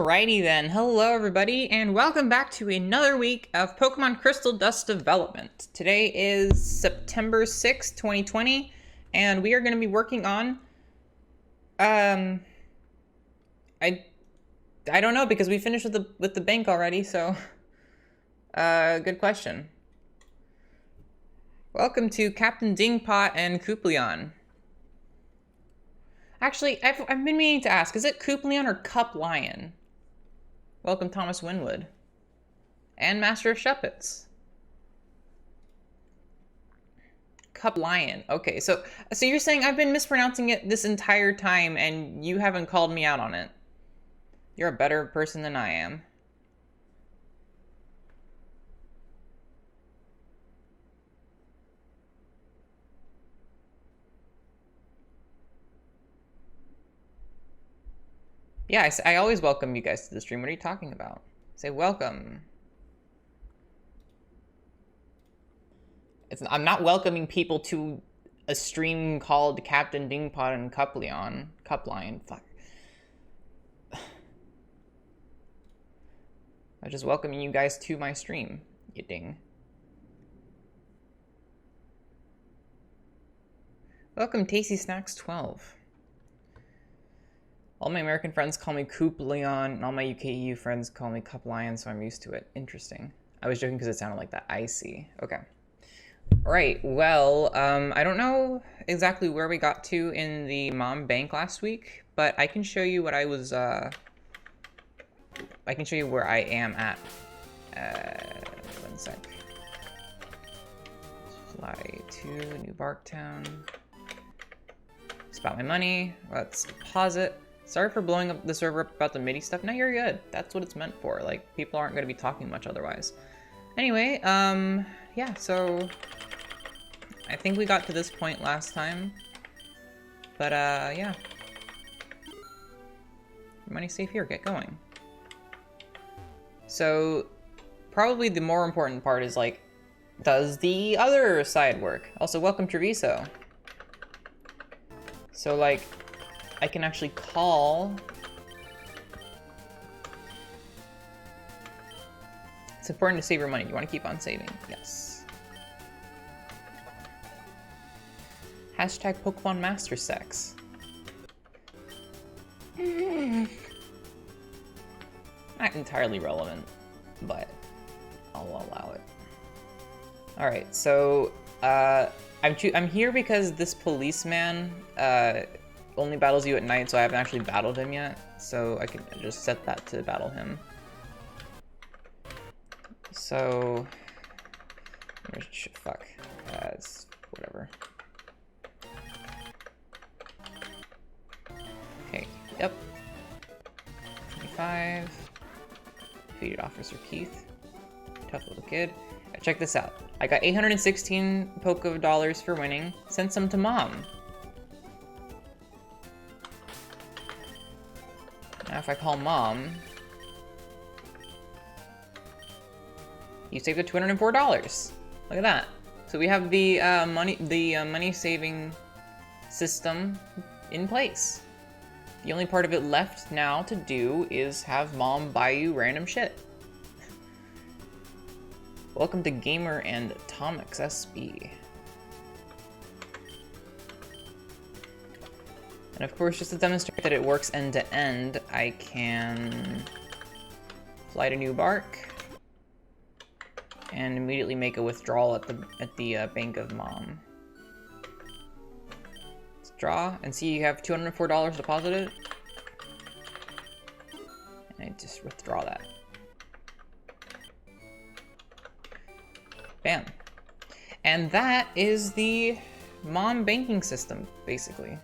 Alrighty then, hello everybody, and welcome back to another week of Pokemon CrystalDust development. Today is September 6th, 2020, and we are going to be working on, I don't know, because we finished with the bank already, so, good question. Welcome to Captain Dingpot and Coupleon. Actually, I've been meaning to ask, is it Coupleon or Cup Lion? Welcome, Thomas Winwood. And Master of Shuppets. Cup Lion. Okay, so you're saying I've been mispronouncing it this entire time and you haven't called me out on it. You're a better person than I am. Yeah, I always welcome you guys to the stream. What are you talking about? Say welcome. I'm not welcoming people to a stream called Captain Dingpot and Cupleon. Cuplion. Fuck. I'm just welcoming you guys to my stream. You ding. Welcome, Tasty Snacks 12. All my American friends call me Coupleon, and all my UK-EU friends call me Cup Lion, so I'm used to it. Interesting. I was joking because it sounded like that. I see. Okay. Right. Well, I don't know exactly where we got to in the mom bank last week, but I can show you what I was, I can show you where I am at. 1 sec. Fly to New Barktown. Spot my money. Let's deposit. Sorry for blowing up the server up about the MIDI stuff. No, you're good. That's what it's meant for. Like, people aren't going to be talking much otherwise. Anyway, yeah, so I think we got to this point last time. But, yeah. Money's safe here. Get going. So, probably the more important part is, like, does the other side work? Also, welcome, Treviso. So, like, I can actually call. It's important to save your money. You want to keep on saving. Yes. Hashtag Pokemon Master Sex. Not entirely relevant, but I'll allow it. Alright, so, I'm here because this policeman, only battles you at night, so I haven't actually battled him yet. So I can just set that to battle him. So, fuck, it's whatever. Okay, yep. 25. Defeated Officer Keith. Tough little kid. Right, check this out. I got 816 Poke dollars for winning. Sent some to Mom. Now if I call Mom, you saved the $204. Look at that. So we have the money saving system in place. The only part of it left now to do is have Mom buy you random shit. Welcome to Gamer and Tomix SB. And of course, just to demonstrate that it works end to end, I can fly to New Bark and immediately make a withdrawal at the Bank of Mom. Let's draw and see you have $204 deposited. And I just withdraw that. Bam. And that is the Mom banking system, basically.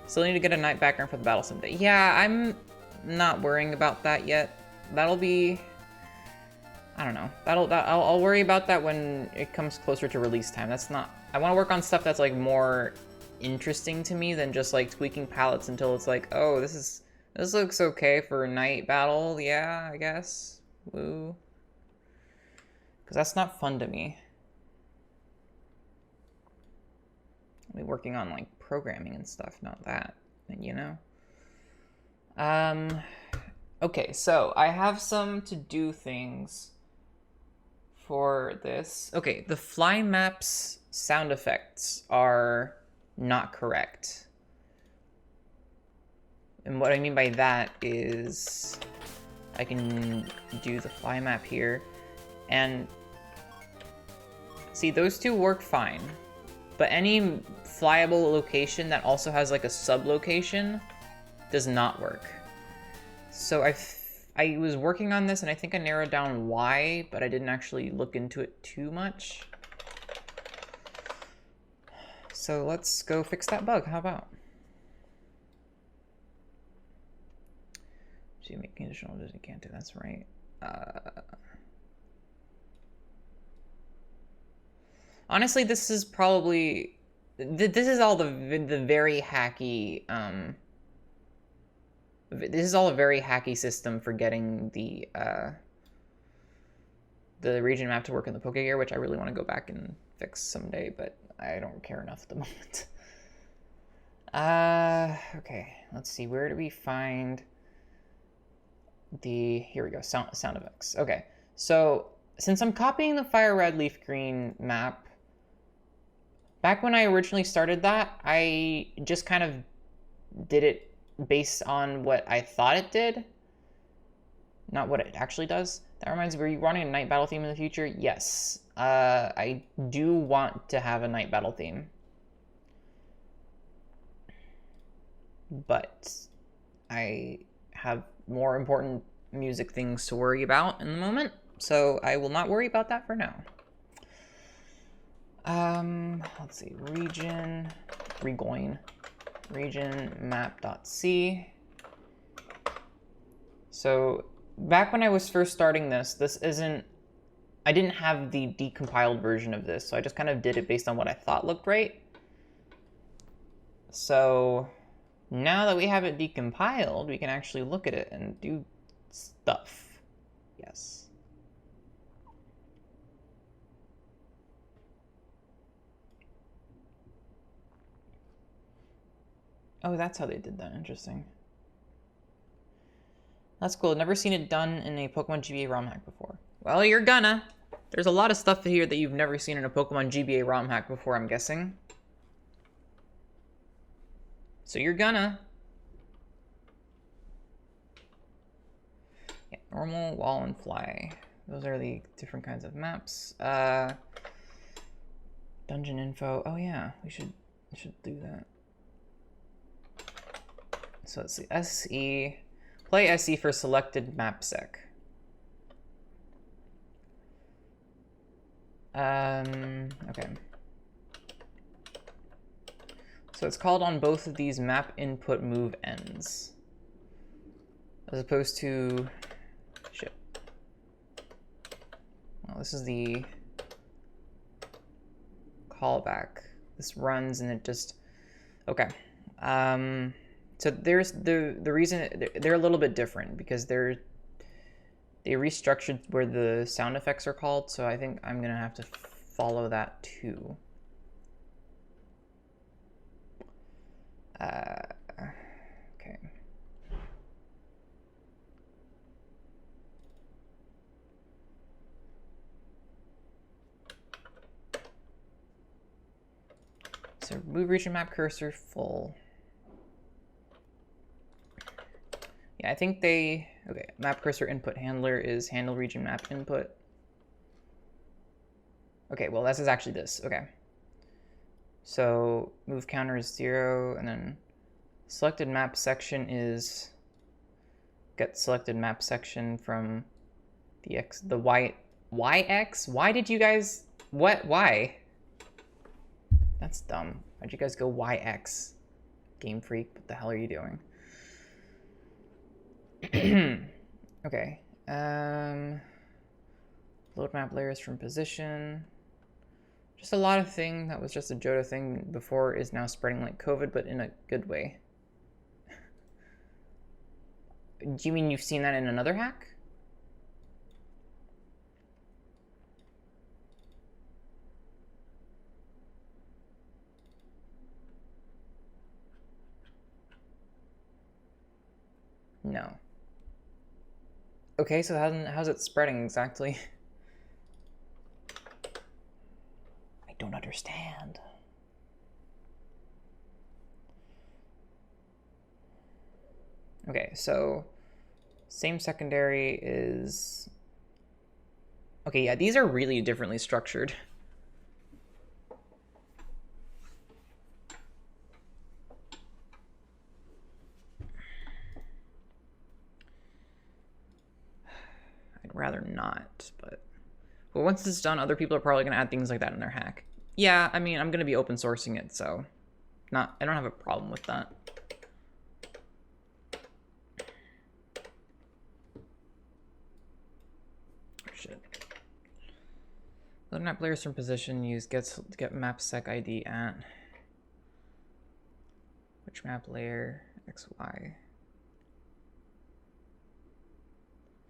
Still need to get a night background for the battle someday. Yeah, I'm not worrying about that yet. That'll be, I don't know. I'll worry about that when it comes closer to release time. That's not, I want to work on stuff that's like more interesting to me than just like tweaking palettes until it's like, oh, this looks okay for a night battle. Yeah, I guess. Woo. Because that's not fun to me. I'll be working on like programming and stuff, not that, you know? Okay, so I have some to-do things for this. Okay, the fly maps sound effects are not correct. And what I mean by that is I can do the fly map here and see those two work fine, but any flyable location that also has like a sub-location does not work. So I was working on this and I think I narrowed down why, but I didn't actually look into it too much. So let's go fix that bug. How about? So you make conditional you can't do. That's right. Honestly, this is probably this is all the very hacky. This is all a very hacky system for getting the region map to work in the Poke Gear, which I really want to go back and fix someday, but I don't care enough at the moment. Okay, let's see. Where do we find the... Here we go, sound effects. Okay, so since I'm copying the Fire Red Leaf Green map, back when I originally started that, I just kind of did it based on what I thought it did, not what it actually does. That reminds me, were you running a night battle theme in the future? Yes. I do want to have a night battle theme. But I have more important music things to worry about in the moment, so I will not worry about that for now. Let's see, region map.c. So back when I was first starting this I didn't have the decompiled version of this, so I just kind of did it based on what I thought looked right. So now that we have it decompiled, we can actually look at it and do stuff. Yes. Oh, that's how they did that. Interesting. That's cool. I've never seen it done in a Pokemon GBA ROM hack before. Well, you're gonna. There's a lot of stuff here that you've never seen in a Pokemon GBA ROM hack before, I'm guessing. So you're gonna. Yeah, normal, wall, and fly. Those are the different kinds of maps. Dungeon info. Oh yeah, we should do that. So let's see. SE. Play SE for selected map sec. Okay. So it's called on both of these map input move ends. As opposed to... Shit. Well, this is the callback. This runs and it just... Okay. So there's the reason they're a little bit different because they restructured where the sound effects are called, so I think I'm gonna have to follow that too. Okay. So move region map cursor full. Yeah, I think they... Okay, map cursor input handler is handle region map input. Okay, well, this is actually this. Okay. So move counter is 0, and then selected map section is get selected map section from the YX? Why did you guys... What? Why? That's dumb. Why'd you guys go YX? Game Freak, what the hell are you doing? Okay. Load map layers from position. Just a lot of thing that was just a Johto thing before is now spreading like COVID, but in a good way. Do you mean you've seen that in another hack? No. Okay, so how's it spreading exactly? I don't understand. Okay, so same secondary is... Okay, yeah, these are really differently structured. I'd rather not, but... Well, once it's done, other people are probably going to add things like that in their hack. Yeah, I mean, I'm going to be open sourcing it, so I don't have a problem with that. Shit. Load map players from position, use get map sec ID at which map layer, XY.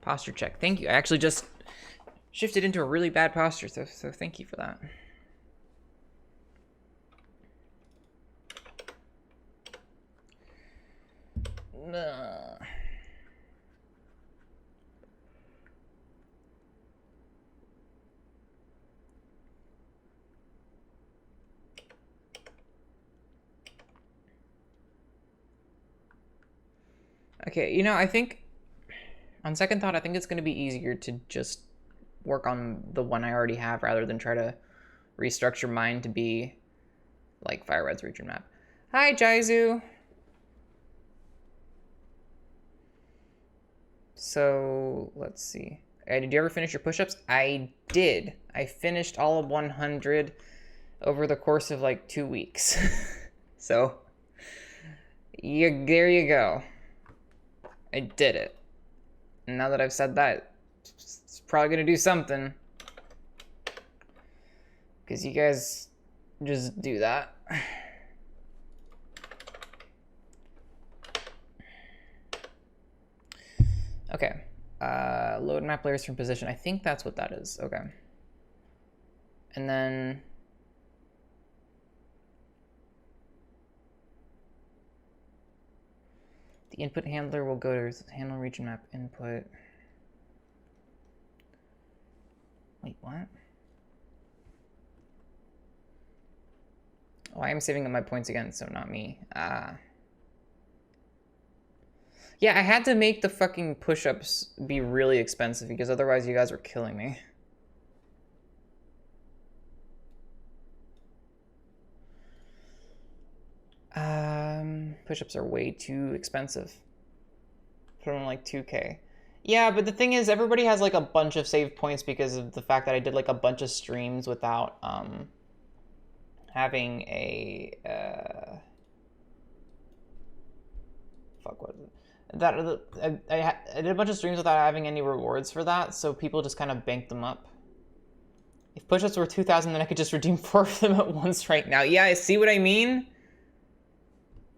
Posture check. Thank you. I actually just shifted into a really bad posture, so thank you for that. Okay, you know, I think, on second thought, I think it's going to be easier to just work on the one I already have rather than try to restructure mine to be like Fire Red's region map. Hi, Jaizu! So, let's see. Did you ever finish your push-ups? I did. I finished all of 100 over the course of like 2 weeks. So, there you go. I did it. And now that I've said that, it's probably gonna do something. Because you guys just do that. Okay. Load map layers from position. I think that's what that is. Okay. And then... the input handler will go to handle region map input. Wait, what? Oh, I am saving up my points again, so not me. Yeah, I had to make the fucking push-ups be really expensive because otherwise you guys were killing me. Push-ups are way too expensive. Put them like 2K. Yeah, but the thing is, everybody has like a bunch of saved points because of the fact that I did like a bunch of streams without having a fuck, what is it? I did a bunch of streams without having any rewards for that, so people just kind of banked them up. If push-ups were 2,000, then I could just redeem 4 of them at once right now. Yeah, see what I mean?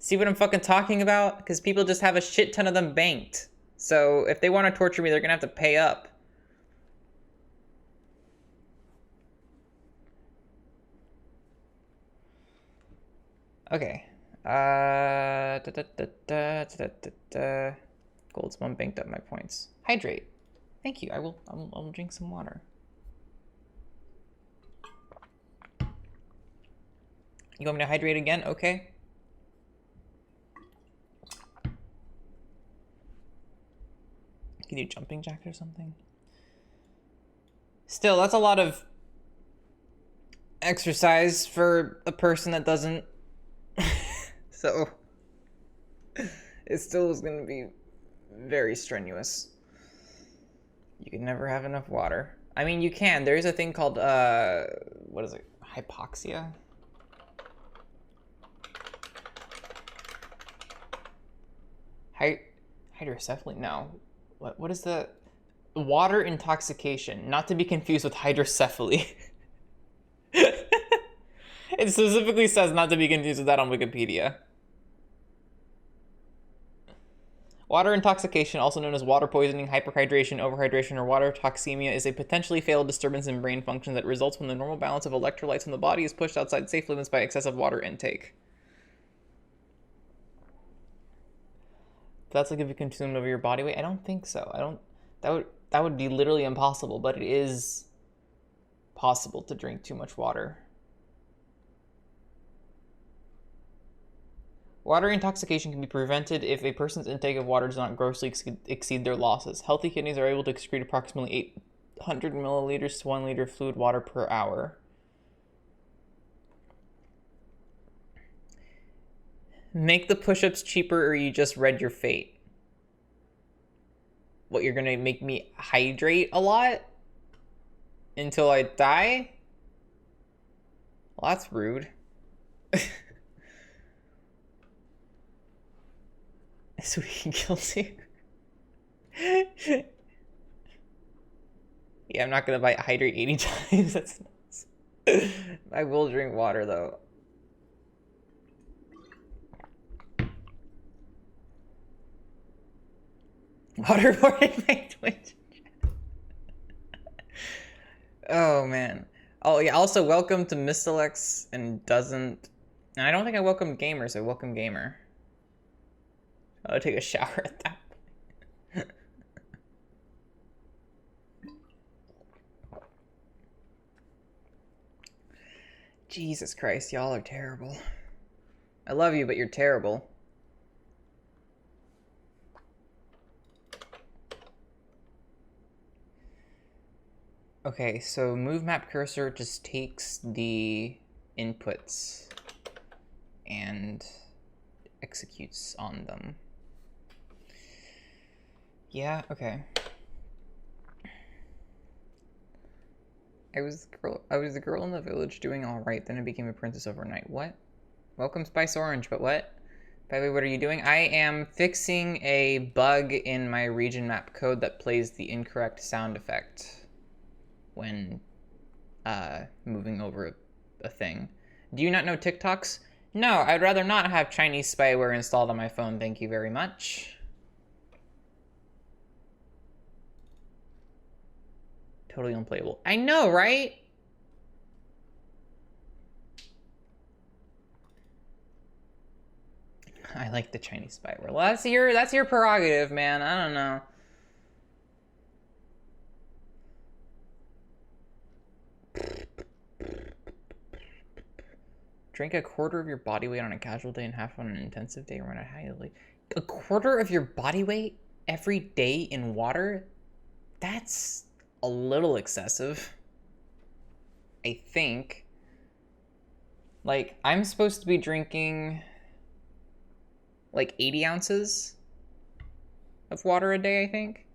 See what I'm fucking talking about? Because people just have a shit ton of them banked. So if they want to torture me, they're gonna have to pay up. Okay. Gold's one banked up my points. Hydrate. Thank you. I will drink some water. You want me to hydrate again? Okay. Can you jumping jacks or something? Still, that's a lot of exercise for a person that doesn't. So it still is going to be very strenuous. You can never have enough water. I mean, you can. There is a thing called what is it? Hypoxia. Hydrocephaly? No. What is the water intoxication? Not to be confused with hydrocephaly. It specifically says not to be confused with that on Wikipedia. Water intoxication, also known as water poisoning, hyperhydration, overhydration, or water toxemia, is a potentially fatal disturbance in brain function that results when the normal balance of electrolytes in the body is pushed outside safe limits by excessive water intake. That's like if you consumed over your body weight? I don't think so. That would be literally impossible, but it is possible to drink too much water. Water intoxication can be prevented if a person's intake of water does not grossly exceed their losses. Healthy kidneys are able to excrete approximately 800 milliliters to 1 liter of fluid water per hour. Make the push-ups cheaper or you just read your fate. What, you're gonna make me hydrate a lot? Until I die? Well, that's rude. So he kills you? Yeah, I'm not gonna hydrate 80 times. That's nuts. I will drink water though. Waterboarding my Twitch. Oh man. Oh yeah, also welcome to Mistalex and doesn't. And I don't think I welcome gamers, I welcome gamer. I'll take a shower at that point. Jesus Christ, y'all are terrible. I love you, but you're terrible. Okay, so move map cursor just takes the inputs and executes on them. Yeah, okay. I was the girl in the village doing all right, then I became a princess overnight. What? Welcome Spice Orange, but what? By the way, what are you doing? I am fixing a bug in my region map code that plays the incorrect sound effect when moving over a thing. Do you not know TikToks? No, I'd rather not have Chinese spyware installed on my phone, thank you very much. Totally unplayable. I know, right? I like the Chinese spyware. Well, that's your prerogative, man. I don't know. Drink a quarter of your body weight on a casual day and half on an intensive day. Run a highly. A quarter of your body weight every day in water? That's a little excessive. I think. Like, I'm supposed to be drinking like 80 ounces of water a day, I think.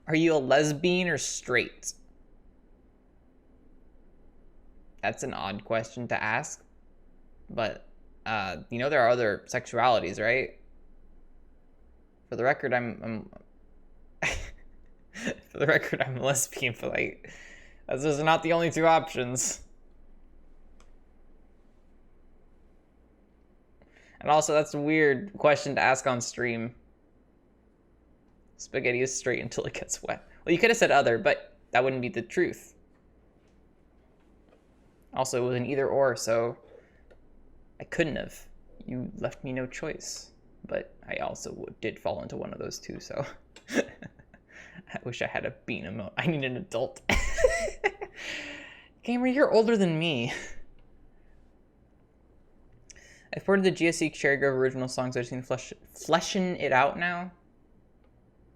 Are you a lesbian or straight? That's an odd question to ask. But, you know there are other sexualities, right? For the record, I'm for the record, I'm a lesbian, but like, those are not the only two options. And also, that's a weird question to ask on stream. Spaghetti is straight until it gets wet. Well, you could have said other, but that wouldn't be the truth. Also, it was an either or, so I couldn't have. You left me no choice. But I also did fall into one of those two, so I wish I had a bean emote. I need an adult. Gamer, you're older than me. I've ported the GSC Cherry Grove original songs. I've seen fleshing it out now.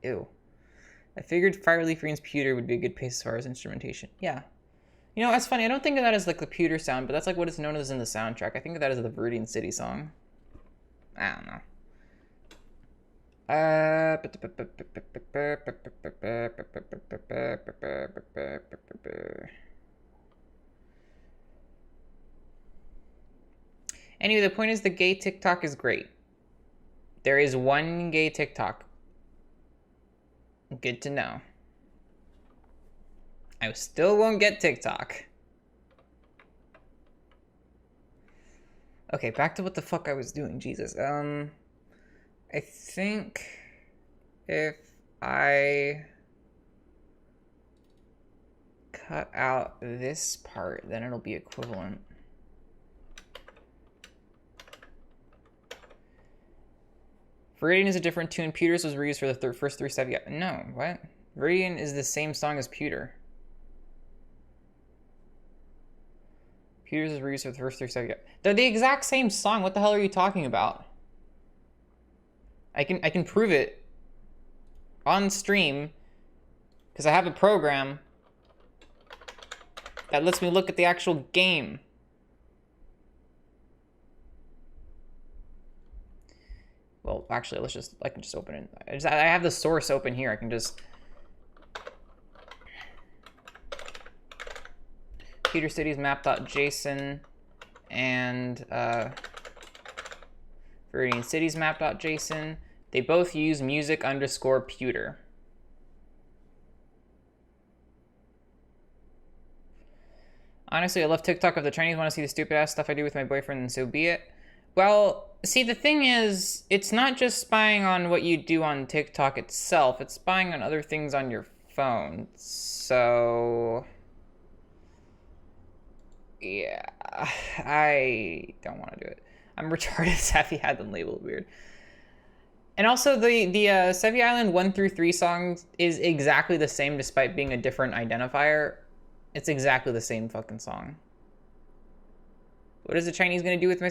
Ew. I figured Fireleaf Green's pewter would be a good pace as far as instrumentation. Yeah. You know, that's funny. I don't think of that as like the pewter sound, but that's like what it's known as in the soundtrack. I think of that as the Viridian City song. I don't know. Anyway, the point is the gay TikTok is great. There is one gay TikTok. Good to know. I still won't get TikTok. Okay, back to what the fuck I was doing. Jesus. I think if I cut out this part, then it'll be equivalent. Viridian is a different tune. Pewter's was reused for the first 3 Sevilla. No, what? Viridian is the same song as Pewter. Pewter's was reused for the first 3 Sevilla. They're the exact same song. What the hell are you talking about? I can prove it on stream because I have a program that lets me look at the actual game. Well, actually, I can just open it. I have the source open here. I can just... Pewter Cities map.json and Viridian Cities map.json. They both use music underscore pewter. Honestly, I love TikTok. If the Chinese want to see the stupid ass stuff I do with my boyfriend, then so be it. Well, see, the thing is, it's not just spying on what you do on TikTok itself. It's spying on other things on your phone. So... yeah, I don't want to do it. I'm retarded. Safi had them labeled weird. And also, the Sevilla Island 1 through 3 songs is exactly the same despite being a different identifier. It's exactly the same fucking song. What is the Chinese gonna do with my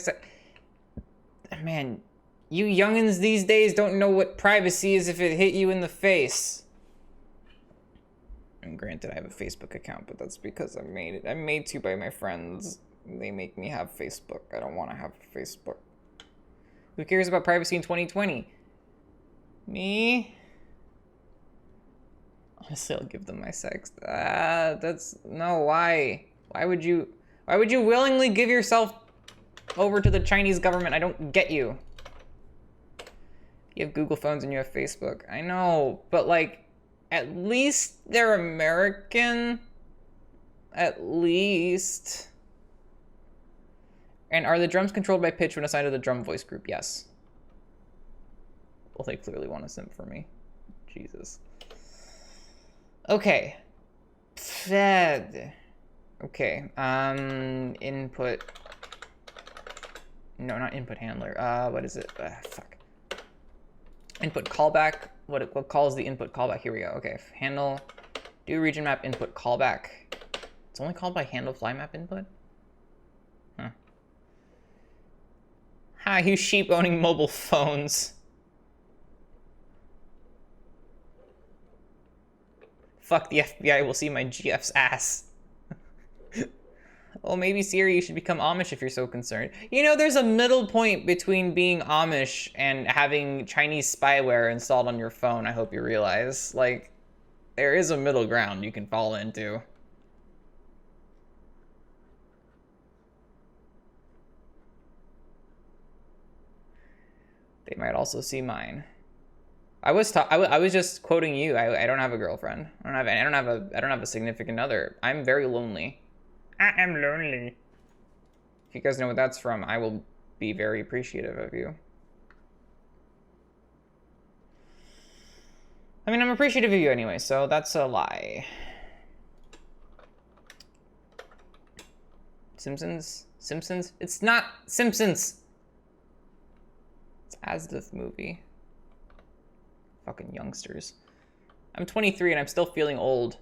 man, you youngins these days don't know what privacy is if it hit you in the face. And granted, I have a Facebook account, but that's because I made it. I'm made to by my friends. They make me have Facebook. I don't want to have Facebook. Who cares about privacy in 2020? Me? Honestly, I'll give them my sex. That's... no, why? Why would you willingly give yourself over to the Chinese government? I don't get you. You have Google phones and you have Facebook. I know, but like, at least they're American. At least. And are the drums controlled by pitch when assigned to the drum voice group? Yes. Well, they clearly want to simp for me. Jesus. Okay. Fed. Okay. Input. No, not input handler. What is it? Fuck. Input callback. What calls the input callback? Here we go. Okay. Handle. Do region map input callback. It's only called by handle fly map input? Huh. Hi, you sheep owning mobile phones. Fuck the FBI will see my GF's ass. Well, maybe Siri, you should become Amish if you're so concerned. You know, there's a middle point between being Amish and having Chinese spyware installed on your phone, I hope you realize. Like, there is a middle ground you can fall into. They might also see mine. I was just quoting you. I don't have a girlfriend. I don't have a significant other. I'm very lonely. I am lonely. If you guys know what that's from, I will be very appreciative of you. I mean, I'm appreciative of you anyway, so that's a lie. Simpsons? Simpsons? It's not Simpsons! It's Asdith movie. Fucking youngsters. I'm 23 and I'm still feeling old.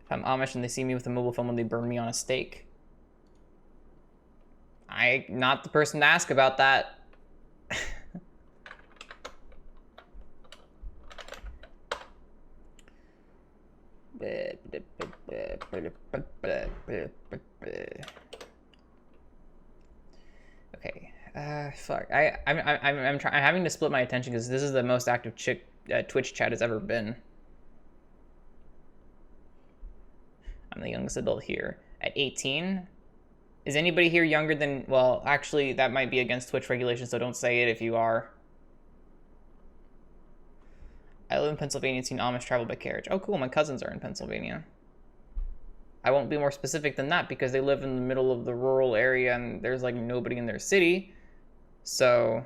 If I'm Amish and they see me with a mobile phone, when they burn me on a stake. I'm not the person to ask about that. Okay. Fuck. I'm having to split my attention because this is the most active Twitch chat has ever been. I'm the youngest adult here. At 18? Is anybody here younger than... well, actually, that might be against Twitch regulations, so don't say it if you are. I live in Pennsylvania and seen Amish travel by carriage. Oh, cool. My cousins are in Pennsylvania. I won't be more specific than that because they live in the middle of the rural area and there's, like, nobody in their city. So,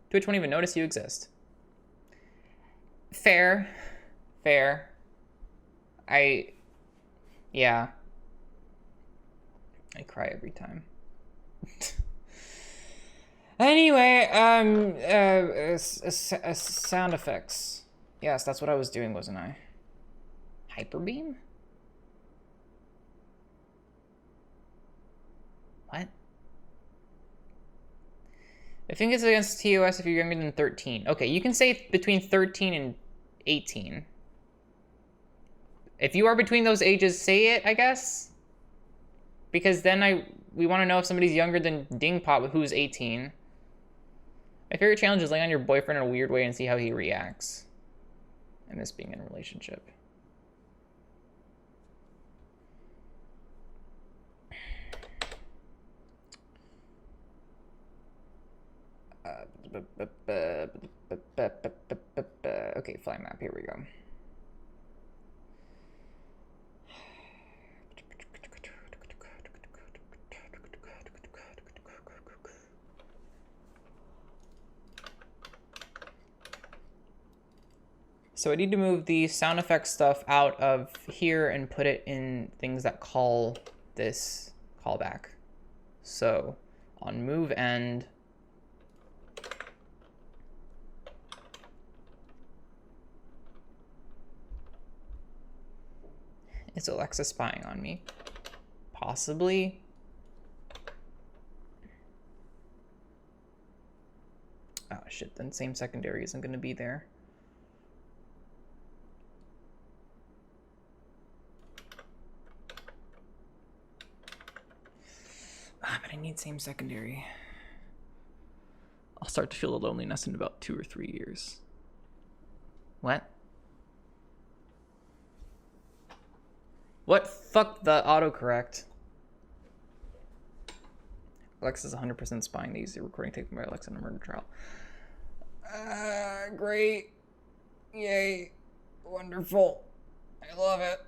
Twitch won't even notice you exist. Fair. Fair. Yeah. I cry every time. Anyway, sound effects. Yes, that's what I was doing, wasn't I? Hyperbeam? What? I think it's against TOS if you're younger than 13. Okay, you can say between 13 and 18. If you are between those ages, say it, I guess. Because then we want to know if somebody's younger than Dingpot, who's 18. My favorite challenge is laying on your boyfriend in a weird way and see how he reacts. I miss being in a relationship. Okay, fly map, here we go. So I need to move the sound effect stuff out of here and put it in things that call this callback. So on move end, is Alexa spying on me? Possibly. Oh shit, then same secondary isn't gonna be there. But I need same secondary. I'll start to feel the loneliness in about 2 or 3 years. What? What? Fuck the autocorrect. Alexa's 100% spying. They use the recording taken by Alexa in a murder trial. Great. Yay. Wonderful. I love it.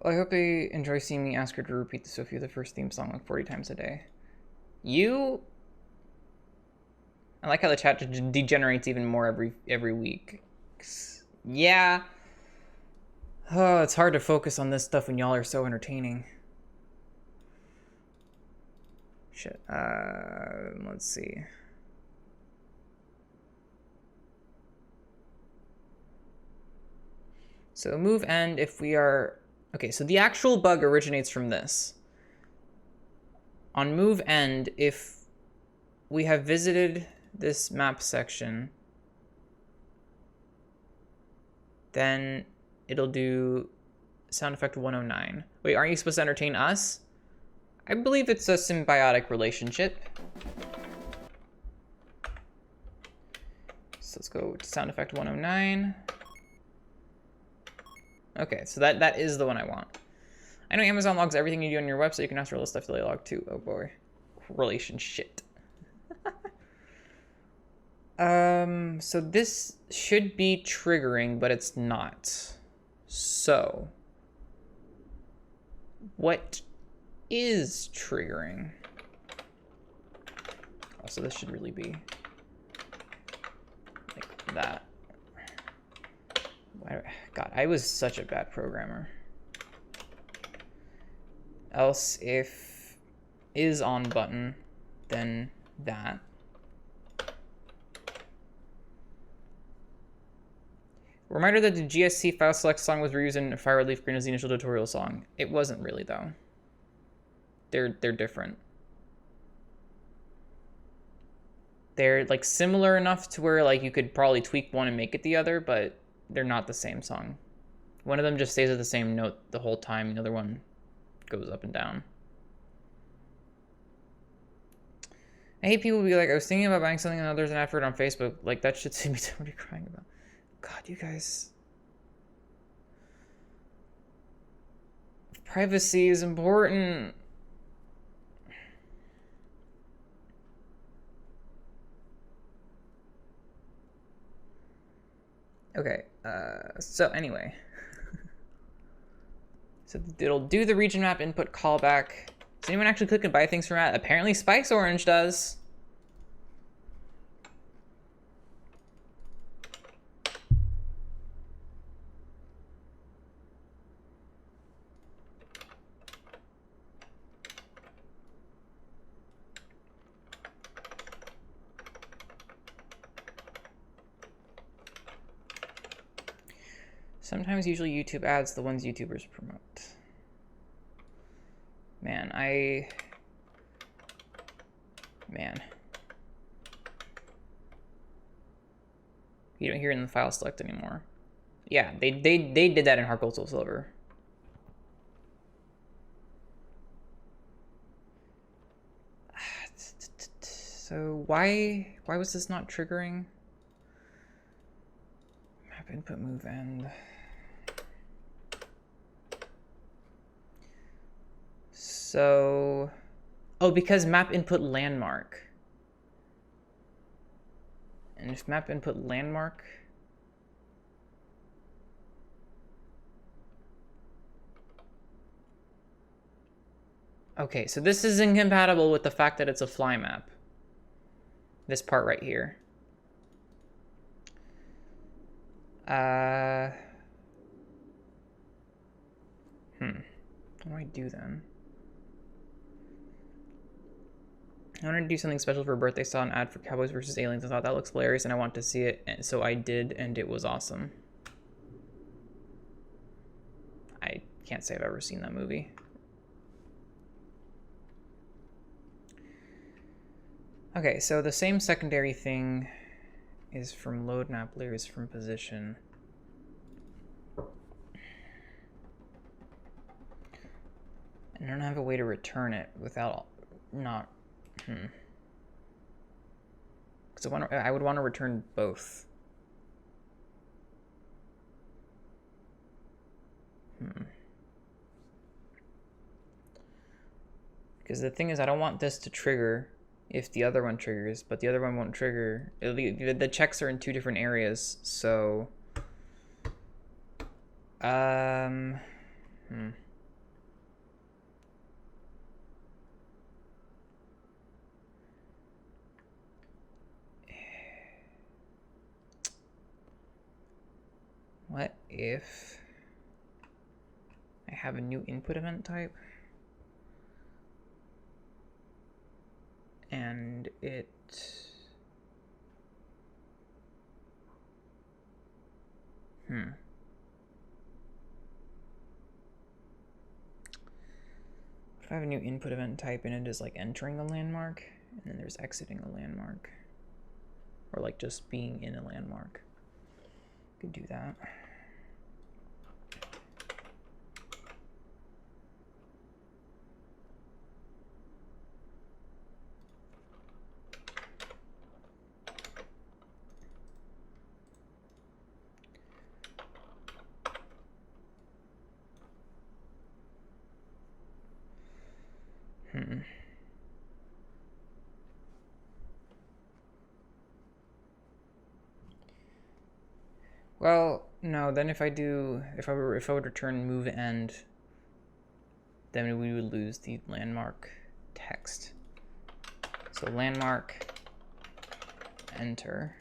Well, I hope they enjoy seeing me ask her to repeat the Sophia the First theme song like 40 times a day. You... I like how the chat degenerates even more every week. Yeah. Oh, it's hard to focus on this stuff when y'all are so entertaining. Shit. Let's see. So move end if we are... Okay, so the actual bug originates from this. On move end, if we have visited this map section, then it'll do sound effect 109. Wait, aren't you supposed to entertain us? I believe it's a symbiotic relationship. So let's go to sound effect 109. Okay, so that is the one I want. I know Amazon logs everything you do on your website. You can ask for all the stuff they log too. Oh boy. Relationship. So this should be triggering, but it's not. So what is triggering? Oh, so this should really be like that. God, I was such a bad programmer. Else if is on button, then that. Reminder that the GSC file select song was reused in Fire Leaf Green as the initial tutorial song. It wasn't really though. They're different. They're like similar enough to where like you could probably tweak one and make it the other, but they're not the same song. One of them just stays at the same note the whole time. The other one goes up and down. I hate people be like, I was thinking about buying something and there's an advert on Facebook. Like, that shit should be somebody crying about. God, you guys. Privacy is important. Okay, so anyway. So it'll do the region map input callback. Does anyone actually click and buy things from that? Apparently Spice Orange does. Sometimes usually YouTube ads the ones YouTubers promote. Man. You don't hear it in the file select anymore. Yeah, they did that in Heart Gold Soul Silver. So why was this not triggering? Map input move end. So, oh, because map input landmark. And if map input landmark, okay, so this is incompatible with the fact that it's a fly map. This part right here. What do I do then? I wanted to do something special for a birthday. Saw an ad for Cowboys versus Aliens. I thought that looks hilarious and I want to see it. And so I did, and it was awesome. I can't say I've ever seen that movie. Okay, so the same secondary thing is from load map layers from position. And I don't have a way to return it without not... Because I would want to return both. Because the thing is, I don't want this to trigger if the other one triggers, but the other one won't trigger. The checks are in two different areas, so... What if I have a new input event type and it if I have a new input event type and it is like entering a landmark and then there's exiting a landmark, or like just being in a landmark, could do that. Well, no, then if I would return move end, then we would lose the landmark text. So landmark, enter.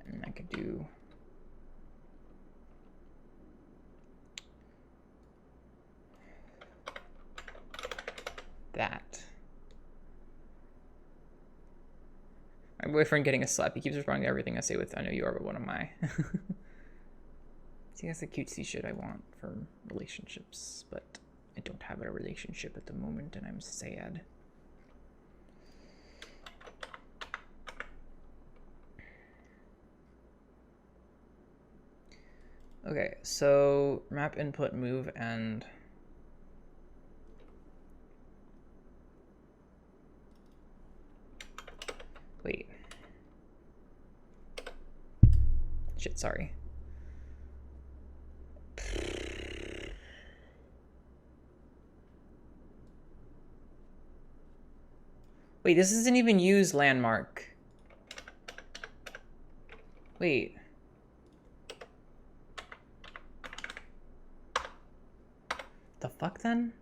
And I could do that. My boyfriend getting a slap. He keeps responding to everything I say with, I know you are, but what am I? See, that's the cutesy shit I want for relationships, but I don't have a relationship at the moment, and I'm sad. Okay, so map input move and wait. Shit, sorry. Wait, this doesn't even use landmark. Wait. The fuck then?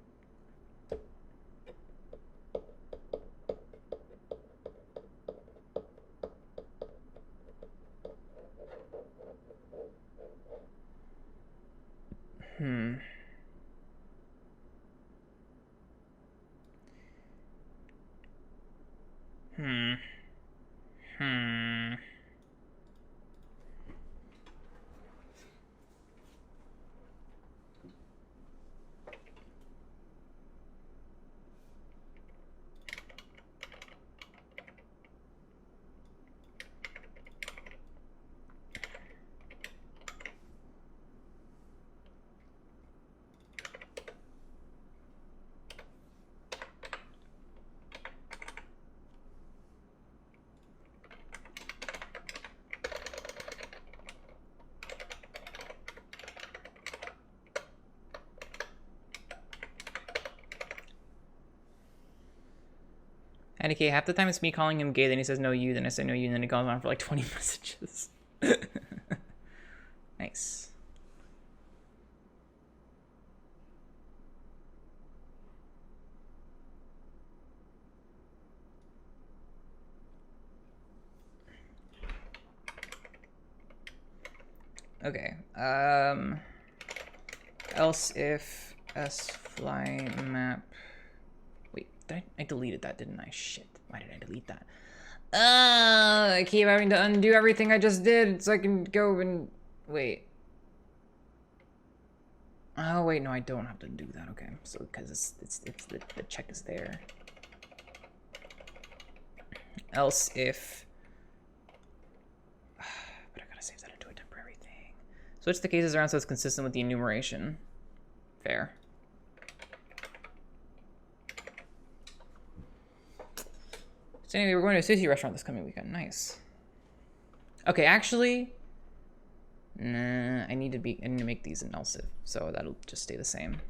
And okay, half the time it's me calling him gay, then he says no you, then I say no you, and then he goes on for like 20 messages. Nice. Okay, else if s fly map. Wait, I deleted that, didn't I? Shit, why did I delete that? I keep having to undo everything I just did so I can go and wait. Oh wait, no, I don't have to do that. Okay, so because it's the check is there. Else if, but I gotta save that into a temporary thing. Switch the cases around so it's consistent with the enumeration. Fair. So anyway, we're going to a sushi restaurant this coming weekend. Nice. Okay, actually, nah, I need to make these in else if, so that'll just stay the same.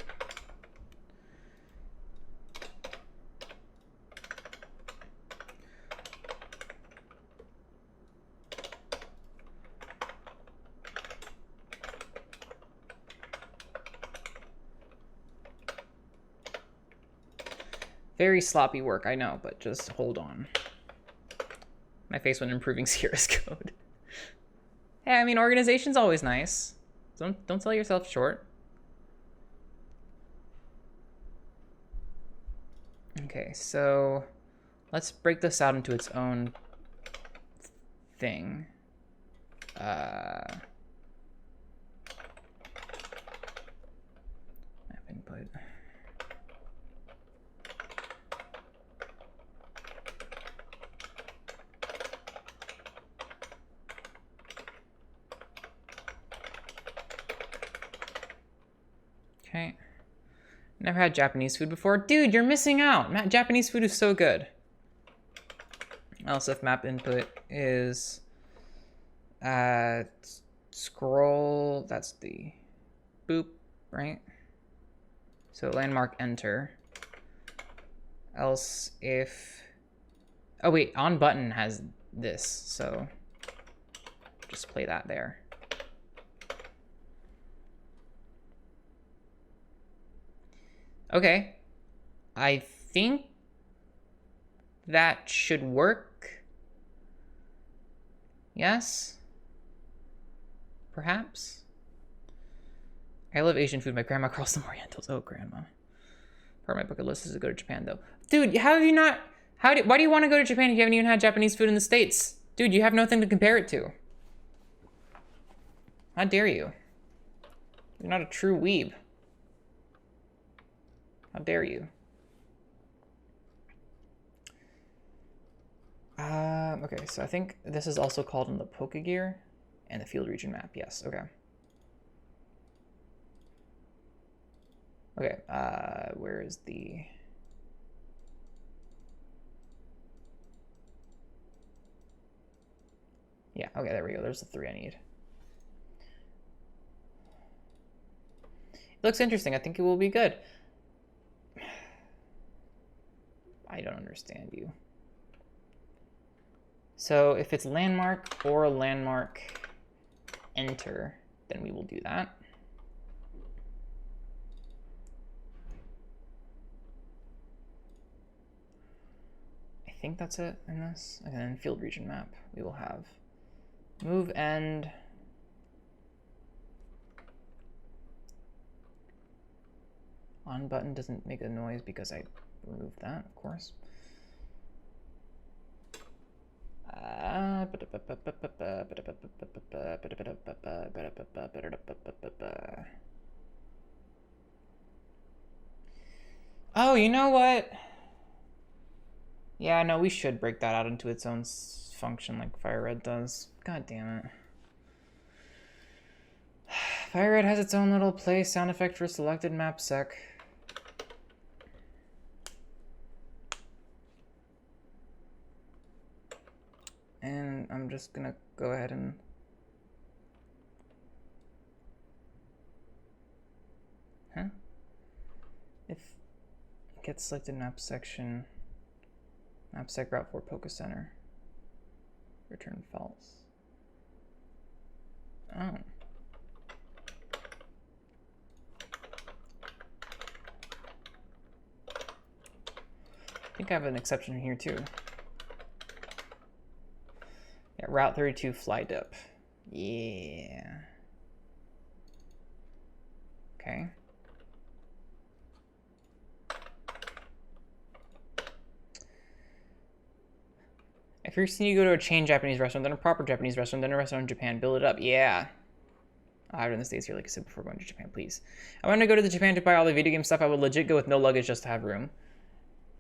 Very sloppy work, I know, but just hold on. My face when improving Sierra's code. Hey, I mean, organization's always nice. Don't sell yourself short. Okay, so let's break this out into its own thing. Map input. Okay. Never had Japanese food before. Dude, you're missing out. Japanese food is so good. Else if map input is scroll, that's the boop, right? So landmark enter. Else if, oh wait, on button has this, so just play that there. Okay, I think that should work. Yes? Perhaps? I love Asian food. My grandma calls them Orientals. Oh, grandma. Part of my bucket list is to go to Japan, though. Dude, how have you not... why do you want to go to Japan if you haven't even had Japanese food in the States? Dude, you have nothing to compare it to. How dare you? You're not a true weeb. How dare you? Okay, so I think this is also called in the Pokegear and the field region map. Yes, okay. Okay, where is the... Yeah, okay, there we go. There's the 3 I need. It looks interesting. I think it will be good. I don't understand you. So if it's landmark or landmark enter, then we will do that. I think that's it in this. And then field region map, we will have move end. On button doesn't make a noise because I removed that, of course. Oh, you know what? Yeah, no, we should break that out into its own function like Fire Red does. God damn it. Fire Red has its own little play sound effect for selected map sec. And I'm just gonna go ahead and... Huh? If get selected map section Mapsec route for Poke Center. Return false. Oh. I think I have an exception here too. Yeah, Route 32 fly dip. Yeah. Okay. If you're seeing you go to a chain Japanese restaurant, then a proper Japanese restaurant, then a restaurant in Japan, build it up. Yeah. I've been in the States here, like I said before, going to Japan, please. I want to go to the Japan to buy all the video game stuff. I would legit go with no luggage just to have room.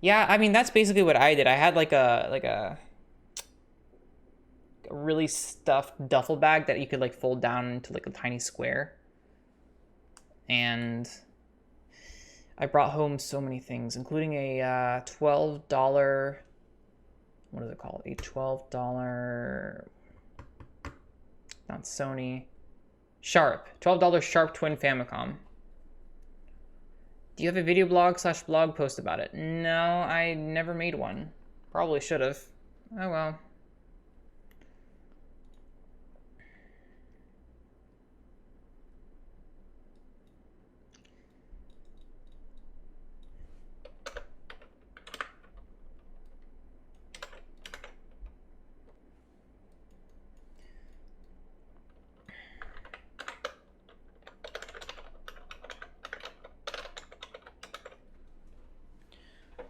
Yeah, I mean, that's basically what I did. I had like a really stuffed duffel bag that you could like fold down into like a tiny square. And I brought home so many things, including a $12, what is it called? A $12, not Sony, Sharp, $12 Sharp Twin Famicom. Do you have a video blog / blog post about it? No, I never made one. Probably should have. Oh well.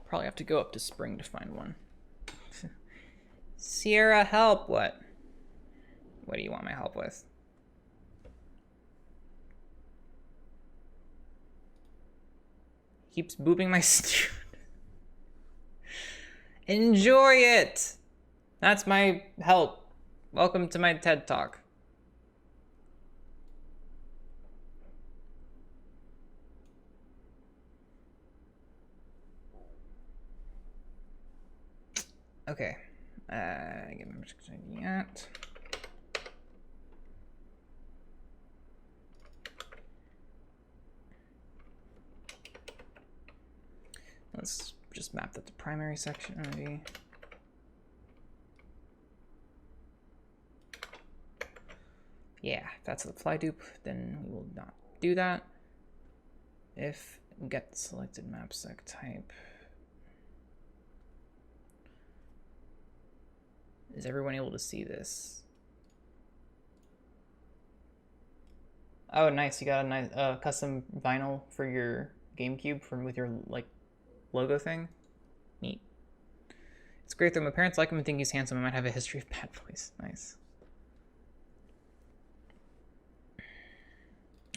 Probably have to go up to Spring to find one. Sierra, help! What? What do you want my help with? Keeps booping my student. Enjoy it! That's my help. Welcome to my TED Talk. Okay. Get my yet. Let's just map that to primary section maybe. Yeah, if that's the fly dupe, then we will not do that. If get selected map sec type. Is everyone able to see this? Oh, nice! You got a nice custom vinyl for your GameCube with your like logo thing. Neat. It's great though. My parents like him and think he's handsome. I might have a history of bad boys. Nice.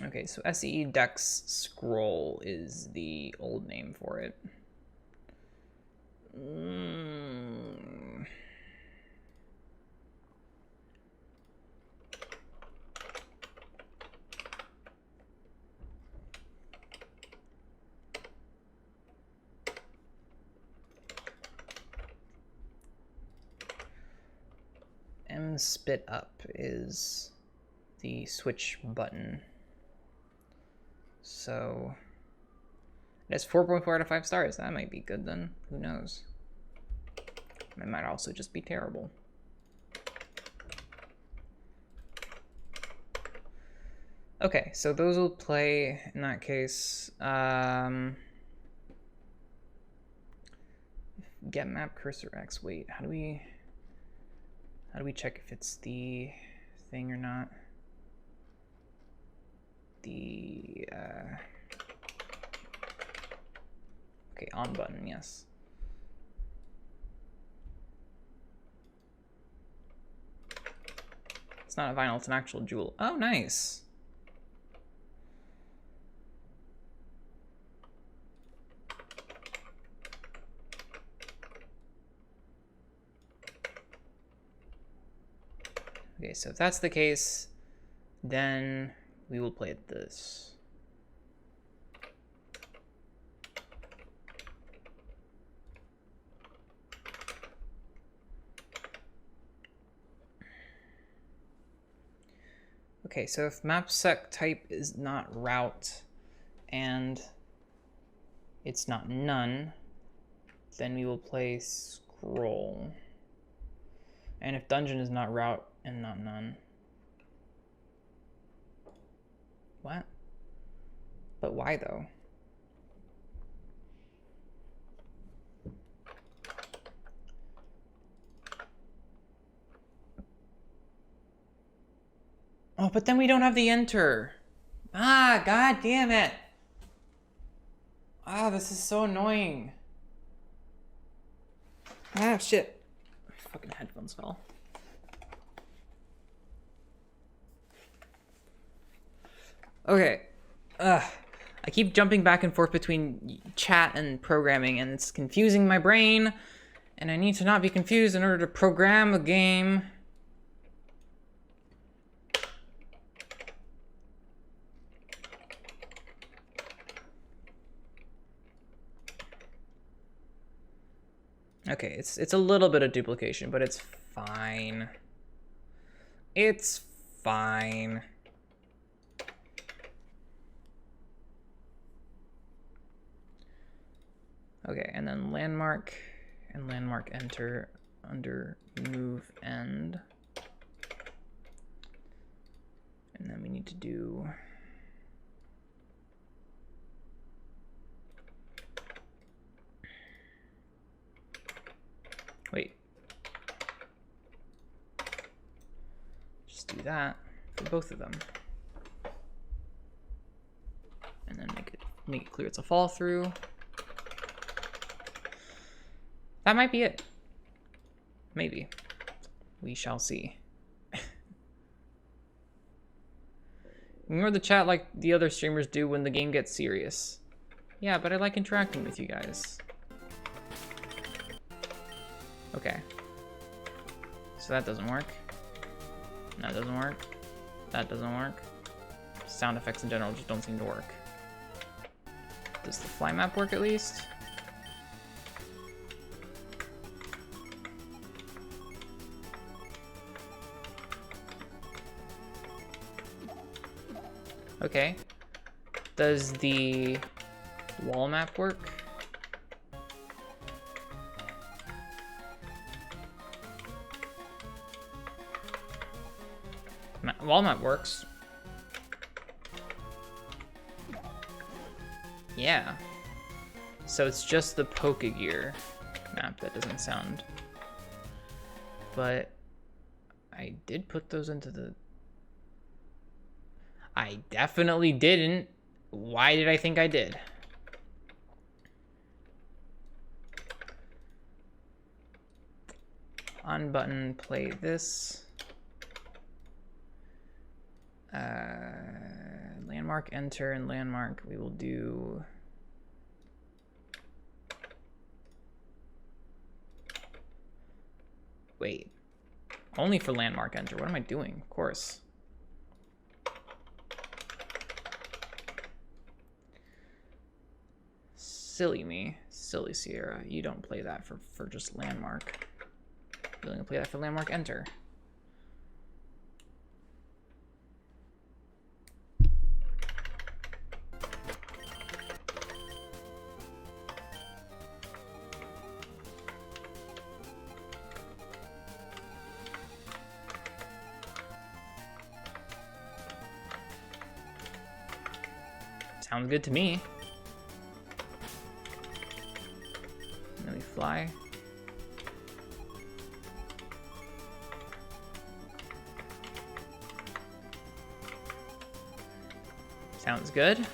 Okay, so SE Dex Scroll is the old name for it. M spit up is the switch button. So it has 4.4 out of 5 stars. That might be good then. Who knows? It might also just be terrible. Okay, so those will play in that case. Get map cursor X. Wait, how do we check if it's the thing or not? The okay, on button, yes. It's not a vinyl, it's an actual jewel. Oh, nice. Okay, so if that's the case, then we will play this. Okay, so if mapsec type is not route and it's not none, then we will play scroll. And if dungeon is not route and not none. What? But why though? Oh, but then we don't have the enter. Ah, god damn it. Ah, this is so annoying. Ah, shit. Fucking headphones fell. Okay. I keep jumping back and forth between chat and programming, and it's confusing my brain. And I need to not be confused in order to program a game. Okay, it's a little bit of duplication, but it's fine. It's fine. Okay, and then landmark and landmark enter under move end. And then we need to do wait. Just do that for both of them. And then make it clear it's a fall through. That might be it. Maybe. We shall see. Ignore the chat like the other streamers do when the game gets serious. Yeah, but I like interacting with you guys. Okay. So that doesn't work. That doesn't work. That doesn't work. Sound effects in general just don't seem to work. Does the fly map work at least? Okay. Does the wall map work? Wall map works. Yeah. So it's just the Pokegear map that doesn't sound. But I did put those into the... I definitely didn't. Why did I think I did? Unbutton, play this. Landmark, enter, and landmark. We will do... Wait. Only for landmark, enter. What am I doing? Of course. Silly me. Silly Sierra. You don't play that for just landmark. You only play that for landmark, enter. Sounds good to me. And then we fly. Sounds good.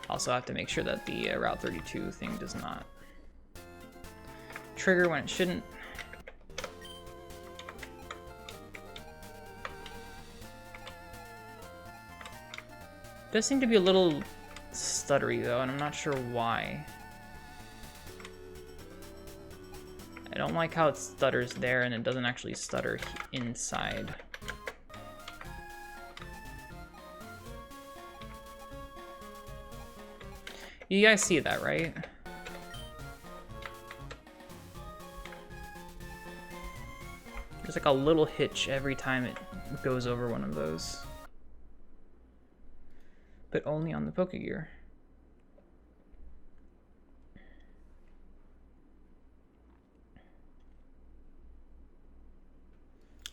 Also have to make sure that the Route 32 thing does not trigger when it shouldn't. It does seem to be a little stuttery though, and I'm not sure why. I don't like how it stutters there and it doesn't actually stutter inside. You guys see that, right? Just like a little hitch every time it goes over one of those. But only on the Pokegear.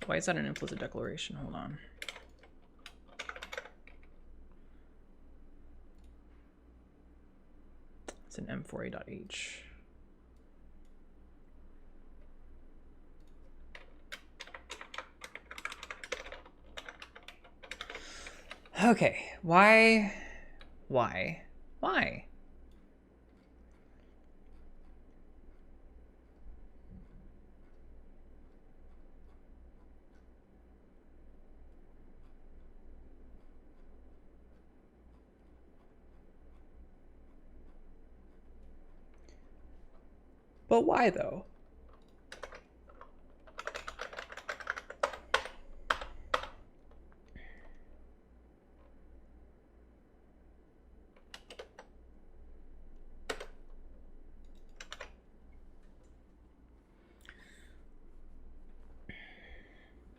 Why is that an implicit declaration? Hold on. It's an M4A.H. Okay, why? But why though?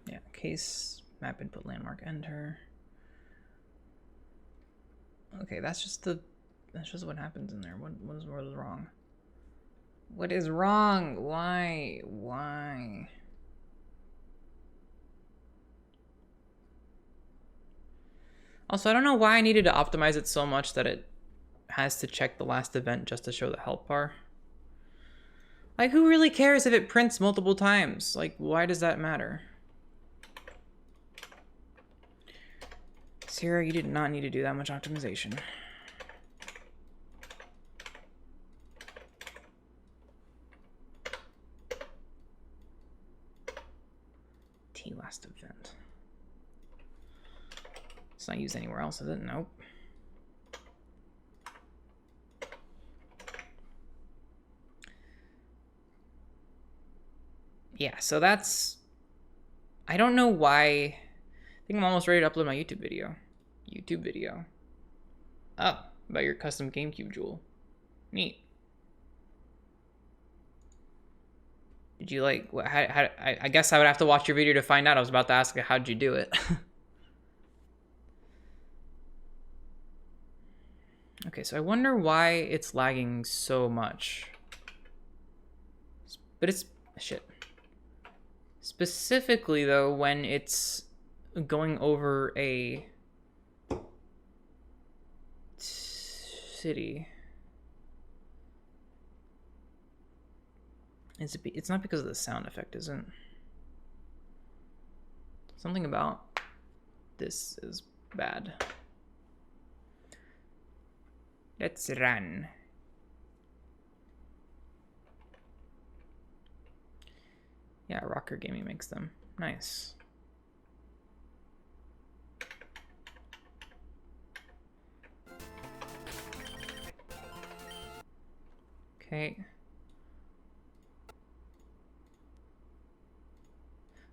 Yeah, case, map input, landmark, enter. Okay, that's just what happens in there. What is wrong? What is wrong? Why? Also, I don't know why I needed to optimize it so much that it has to check the last event just to show the health bar. Like, who really cares if it prints multiple times? Like, why does that matter? Sarah, you did not need to do that much optimization. T last event. It's not used anywhere else, is it? Nope. Yeah, so that's... I don't know why... I think I'm almost ready to upload my YouTube video. Oh, about your custom GameCube jewel. Neat. Did you like... I guess I would have to watch your video to find out. I was about to ask, how'd you do it? Okay, so I wonder why it's lagging so much. But it's... shit. Specifically, though, when it's going over a city. It's not because of the sound effect, isn't it? Something about this is bad. Let's run. Yeah, Rocker Gaming makes them. Nice. Okay.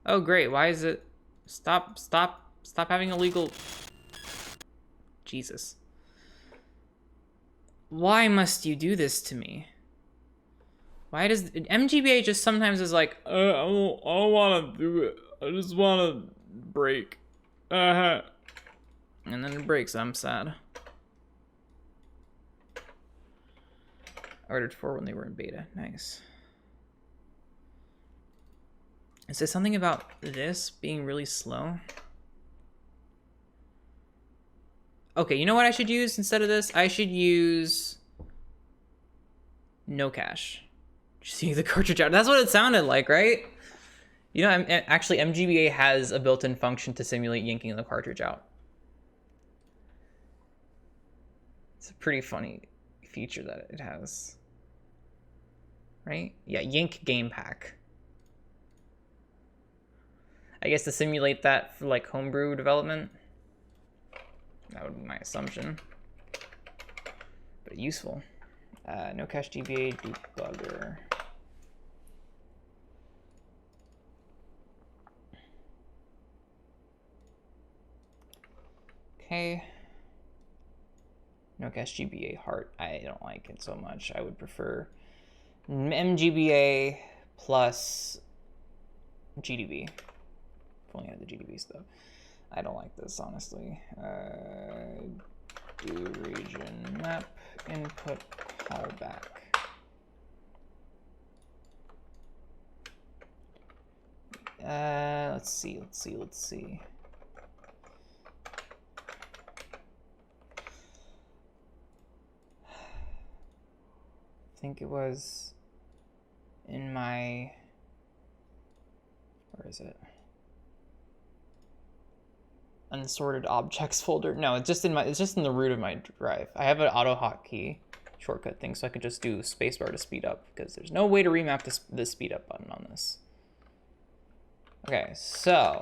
Oh, great. Why is it... Stop having illegal... Jesus. Why must you do this to me? Why does... MGBA just sometimes is like, I don't want to do it. I just want to break. And then it breaks. I'm sad. Ordered 4 when they were in beta. Nice. Is there something about this being really slow? Okay, you know what I should use instead of this? I should use no cache. See the cartridge out. That's what it sounded like, right? You know, actually MGBA has a built-in function to simulate yanking the cartridge out. It's a pretty funny feature that it has. Right? Yeah, yank game pack. I guess to simulate that for like homebrew development. That would be my assumption. But useful. No cache GBA debugger. Okay. No cache GBA heart. I don't like it so much. I would prefer MGBA plus GDB. If only I had the GDB stuff. I don't like this, honestly. Do region map input callback. Let's see. I think it was in my, where is it? Unsorted objects folder. No, it's just in the root of my drive. I have an auto hotkey shortcut thing, so I can just do spacebar to speed up, because there's no way to remap the speed up button on this. Okay, so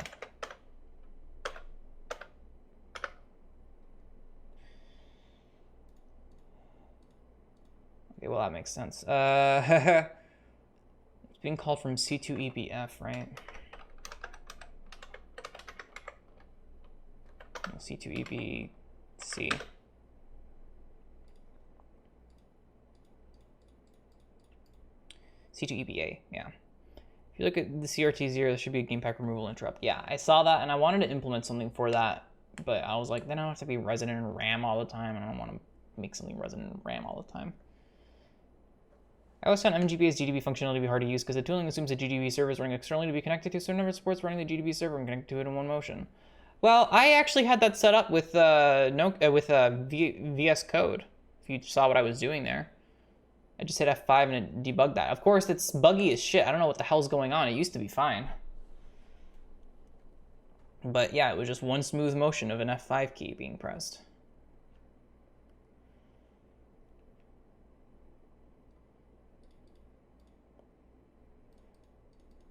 okay, well that makes sense. It's being called from C2EBF, right? C2EBC. C2EBA, yeah. If you look at the CRT0, there should be a game pack removal interrupt. Yeah, I saw that, and I wanted to implement something for that, but I was like, then I don't have to be resident in RAM all the time, and I don't want to make something resident in RAM all the time. I always found MGBA's GDB functionality to be hard to use because the tooling assumes a GDB server is running externally to be connected to, so it never supports running the GDB server and connected to it in one motion. Well, I actually had that set up with VS Code. If you saw what I was doing there, I just hit F5 and it debugged that. Of course, it's buggy as shit. I don't know what the hell's going on. It used to be fine, but yeah, it was just one smooth motion of an F5 key being pressed.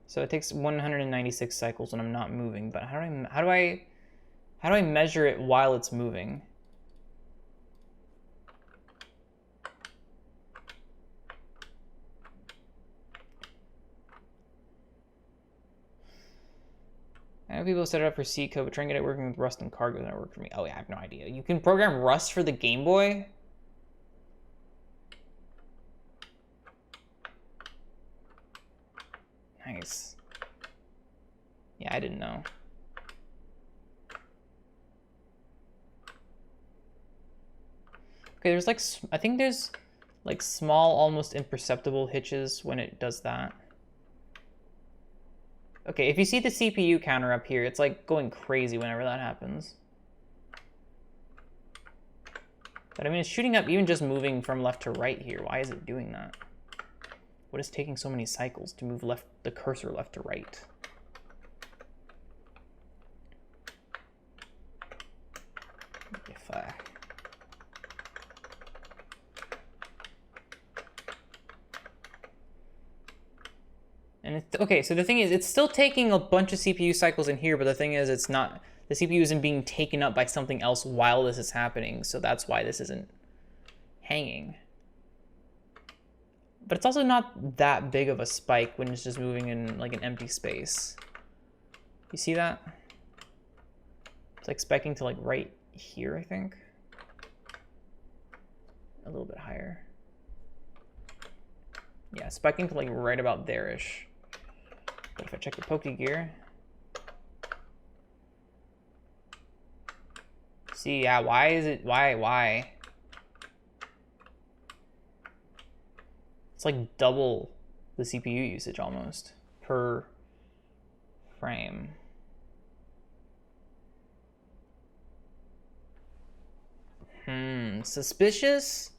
So it takes 196 cycles when I'm not moving. But how do I measure it while it's moving? I know people set it up for C code, but trying to get it working with Rust and Cargo doesn't work for me. Oh yeah, I have no idea. You can program Rust for the Game Boy? Nice. Yeah, I didn't know. Okay, there's like, I think there's like small, almost imperceptible hitches when it does that. Okay, if you see the CPU counter up here, it's like going crazy whenever that happens. But I mean, it's shooting up even just moving from left to right here. Why is it doing that? What is taking so many cycles to move the cursor left to right? If and it's, okay, so the thing is, it's still taking a bunch of CPU cycles in here, but the thing is, it's not, the CPU isn't being taken up by something else while this is happening, so that's why this isn't hanging. But it's also not that big of a spike when it's just moving in like an empty space. You see that? It's like spiking to like right here, I think. A little bit higher. Yeah, spiking to like right about there-ish. But if I check the Poke Gear, see, yeah, why is it, why? It's like double the CPU usage almost per frame. Suspicious?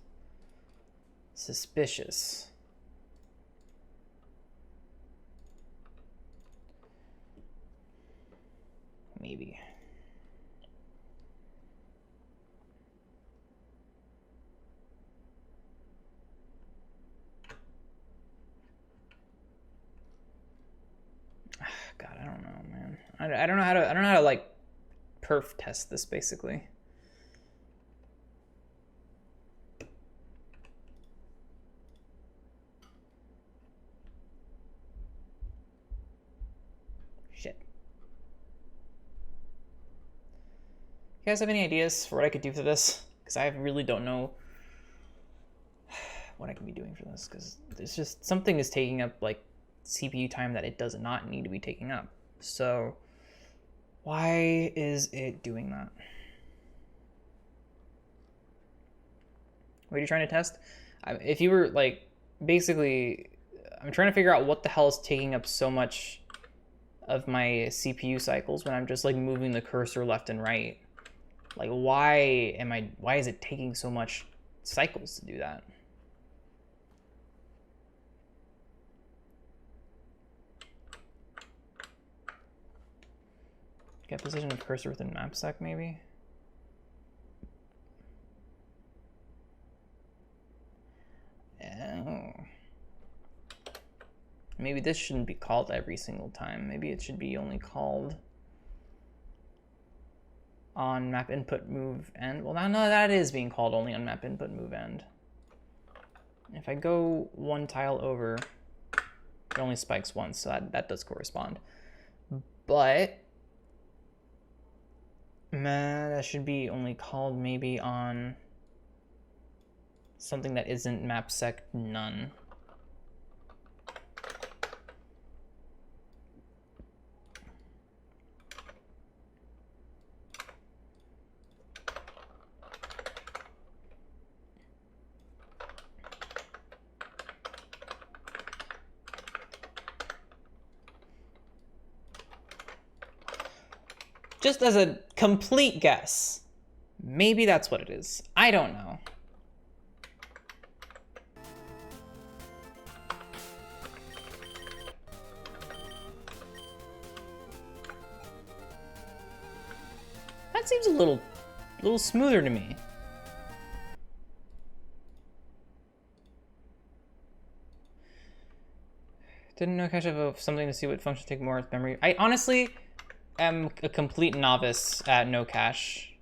Suspicious. Maybe. God, I don't know, man. I don't know how to like perf test this basically. Shit. You guys have any ideas for what I could do for this? Because I really don't know what I can be doing for this, because there's just something is taking up like CPU time that it does not need to be taking up. So why is it doing that? What are you trying to test? If you were like, basically, I'm trying to figure out what the hell is taking up so much of my CPU cycles when I'm just like moving the cursor left and right. Like, why is it taking so much cycles to do that? Get position of cursor within map sec, maybe? Oh. Maybe this shouldn't be called every single time. Maybe it should be only called on map input move end. Well, no, that is being called only on map input move end. If I go one tile over, it only spikes once, so that does correspond. But that should be only called maybe on something that isn't map sec none. Just as a complete guess, maybe that's what it is. I don't know. That seems a little smoother to me. Didn't know cache have something to see what function take more memory. I honestly am a complete novice at no cache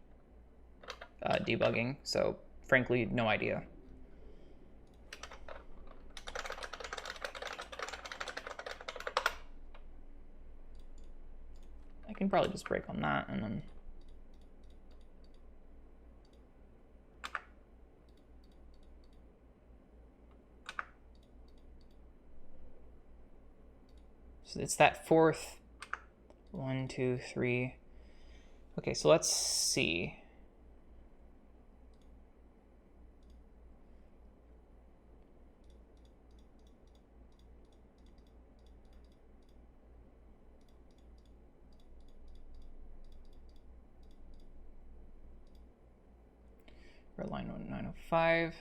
debugging, so frankly, no idea. I can probably just break on that and then. So it's that fourth. 1, 2, 3. Okay, so let's see. Red line 905.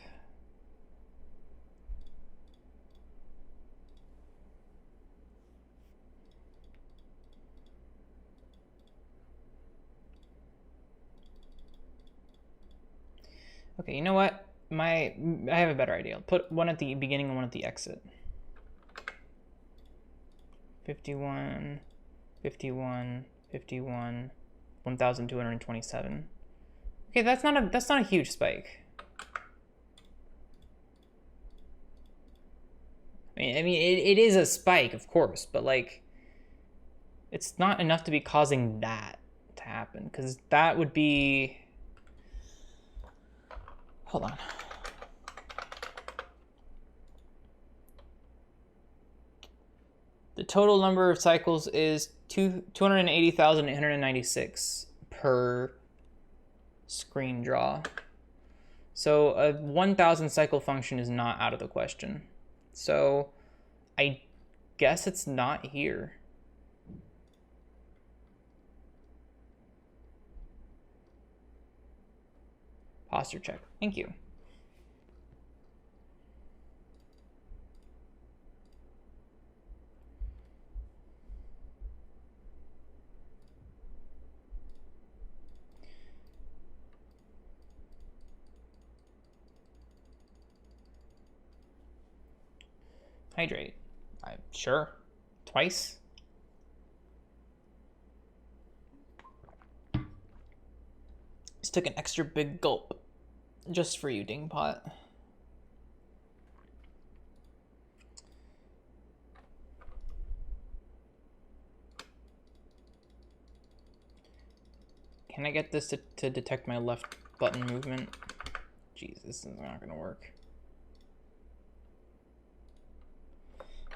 Okay, you know what? I have a better idea. I'll put one at the beginning and one at the exit. 51, 51, 51, 1,227. Okay, that's not a huge spike. I mean, it is a spike, of course, but like, it's not enough to be causing that to happen, because that would be. Hold on. The total number of cycles is 280,896 per screen draw. So a 1,000 cycle function is not out of the question. So I guess it's not here. Posture check. Thank you. Hydrate. Sure. Twice. Just took an extra big gulp. Just for you, Dingpot. Can I get this to detect my left button movement? Jeez, this is not gonna work.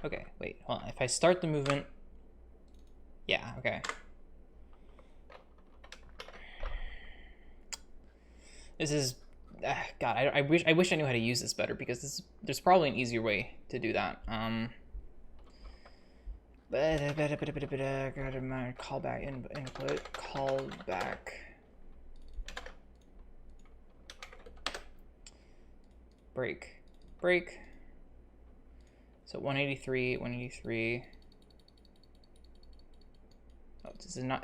Okay, wait, hold on. If I start the movement, yeah, okay. This is, God, I wish I knew how to use this better, because there's probably an easier way to do that. Callback input, callback. Break. So 183, 183. Oh,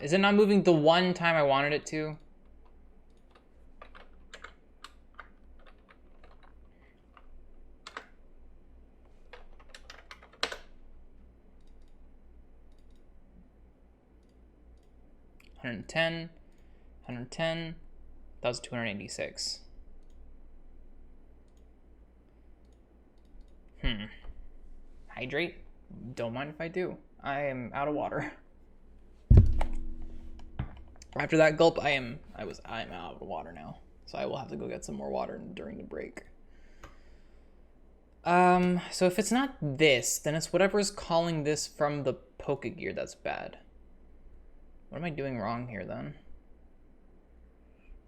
is it not moving the one time I wanted it to? $110, 1,286. Hydrate? Don't mind if I do. I am out of water. After that gulp, I'm out of water now. So I will have to go get some more water during the break. So if it's not this, then it's whatever is calling this from the Poke Gear that's bad. What am I doing wrong here then?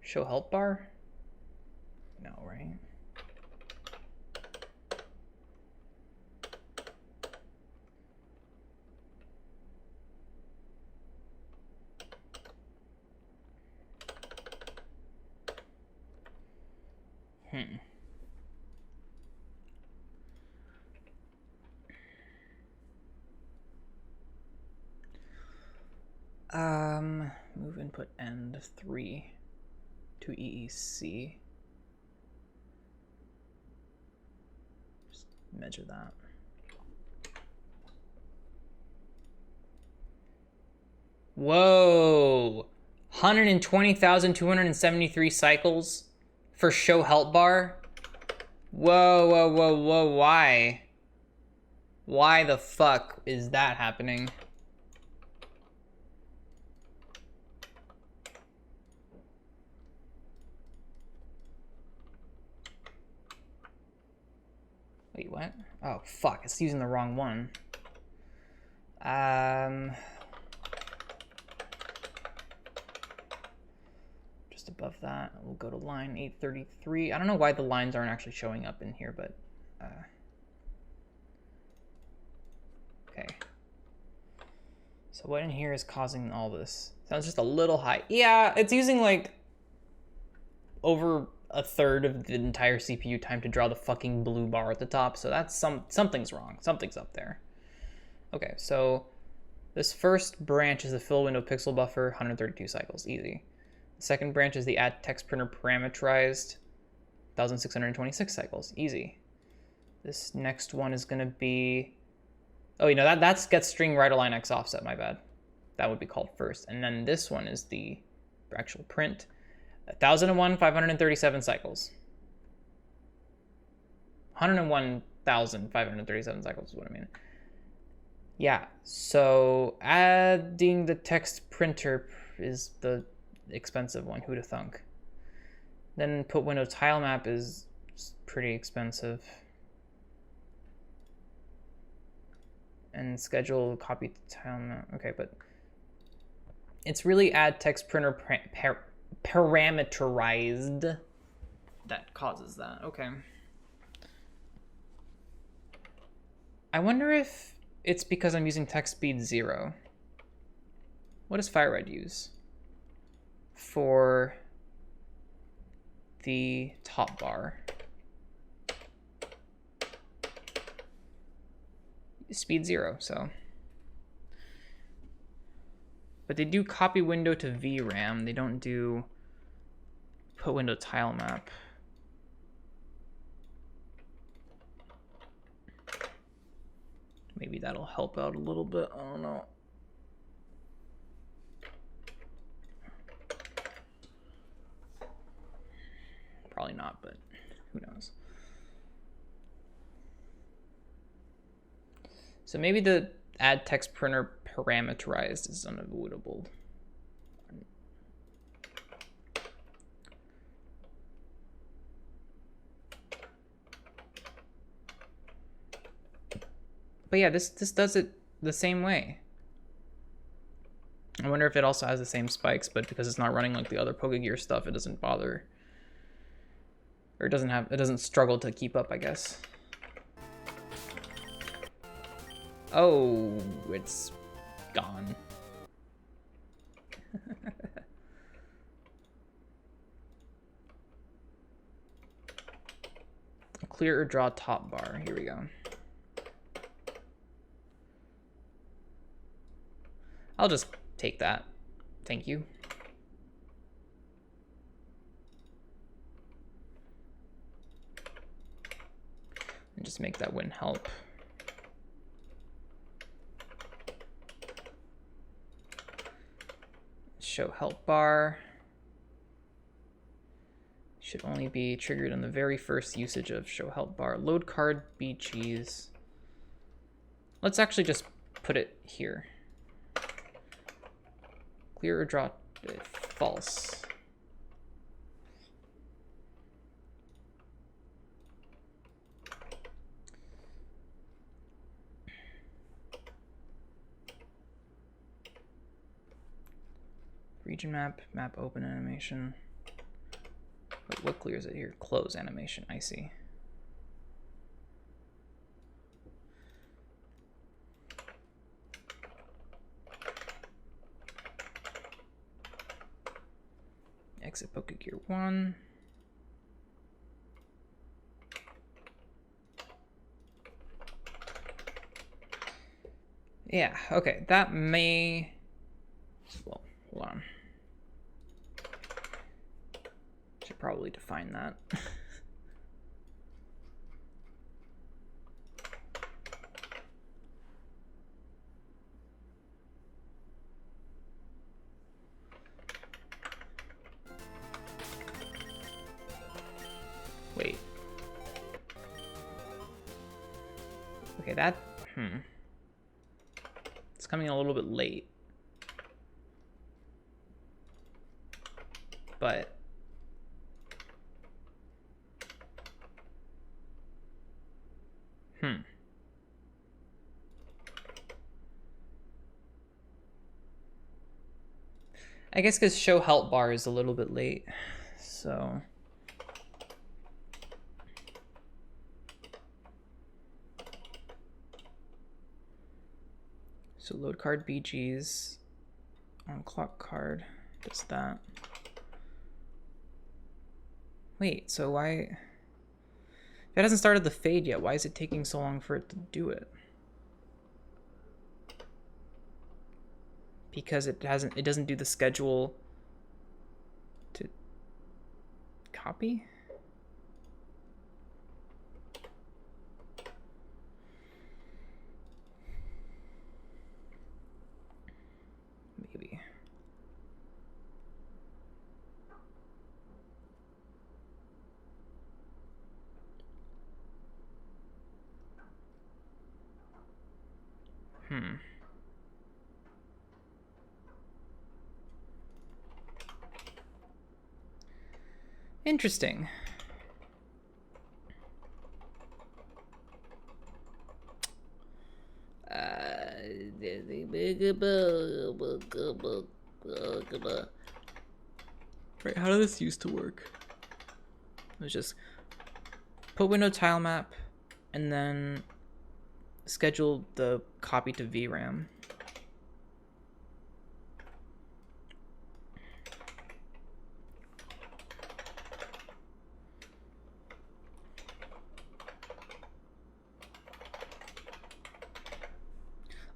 Show help bar? No, right? Move input end 3 to EEC. Just measure that. Whoa! 120,273 cycles for show help bar? Whoa, why? Why the fuck is that happening? Wait, what? Oh, fuck, it's using the wrong one. Just above that, we'll go to line 833. I don't know why the lines aren't actually showing up in here, but okay. So what in here is causing all this? Sounds just a little high. Yeah, it's using like over a third of the entire CPU time to draw the fucking blue bar at the top. So that's something's wrong. Something's up there. Okay, so this first branch is the fill window pixel buffer, 132 cycles, easy. The second branch is the add text printer parameterized, 1,626 cycles, easy. This next one is gonna be, oh, you know, that's get string right align X offset, my bad. That would be called first. And then this one is the actual print, 1,001, 537 cycles. 101,537 cycles is what I mean. Yeah, so adding the text printer is the expensive one, who'da thunk. Then put window tile map is pretty expensive. And schedule copy tile map, okay, but it's really add text printer parameterized that causes that. Okay. I wonder if it's because I'm using text speed 0. What does FireRed use for the top bar? Speed 0, so. But they do copy window to VRAM. They don't do put window tile map. Maybe that'll help out a little bit. I don't know. Probably not, but who knows. So maybe the add text printer parameterized is unavoidable. But yeah, this does it the same way. I wonder if it also has the same spikes, but because it's not running like the other Pokegear stuff, it doesn't bother. Or it doesn't struggle to keep up, I guess. Oh, it's gone. Clear or draw top bar. Here we go. I'll just take that. Thank you. And just make that win help. Show help bar. Should only be triggered on the very first usage of show help bar. Load card, B cheese. Let's actually just put it here. Clear or draw false. Region map, map open animation. Wait, what clears it here? Close animation, I see. Exit Pokegear 1. Yeah, okay, that may... Well, hold on. Should probably define that. Wait. Okay, that... It's coming a little bit late. But... I guess because show help bar is a little bit late, so... So load card BGs on clock card does that. Wait, so why... If it hasn't started the fade yet, why is it taking so long for it to do it? Because it doesn't do the schedule to copy? Maybe. Interesting. Right, how did this used to work? It was just put window tile map and then schedule the copy to VRAM.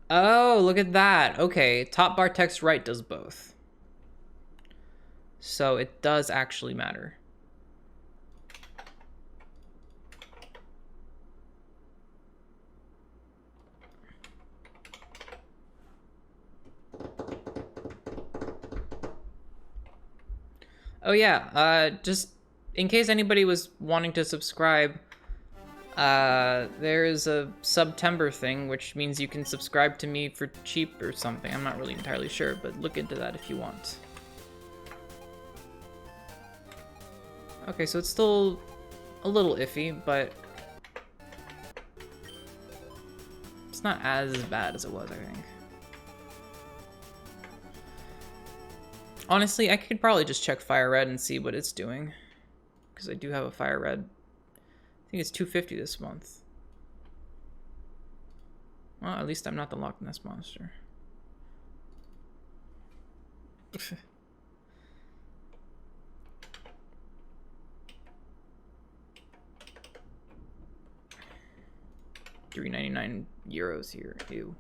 Oh, look at that. Okay, top bar text right does both. So it does actually matter. Oh yeah, just in case anybody was wanting to subscribe, there is a September thing, which means you can subscribe to me for cheap or something. I'm not really entirely sure, but look into that if you want. Okay, so it's still a little iffy, but it's not as bad as it was, I think. Honestly, I could probably just check Fire Red and see what it's doing. Because I do have a Fire Red. I think it's 250 this month. Well, at least I'm not the Loch Ness Monster. €3.99 here. Ew.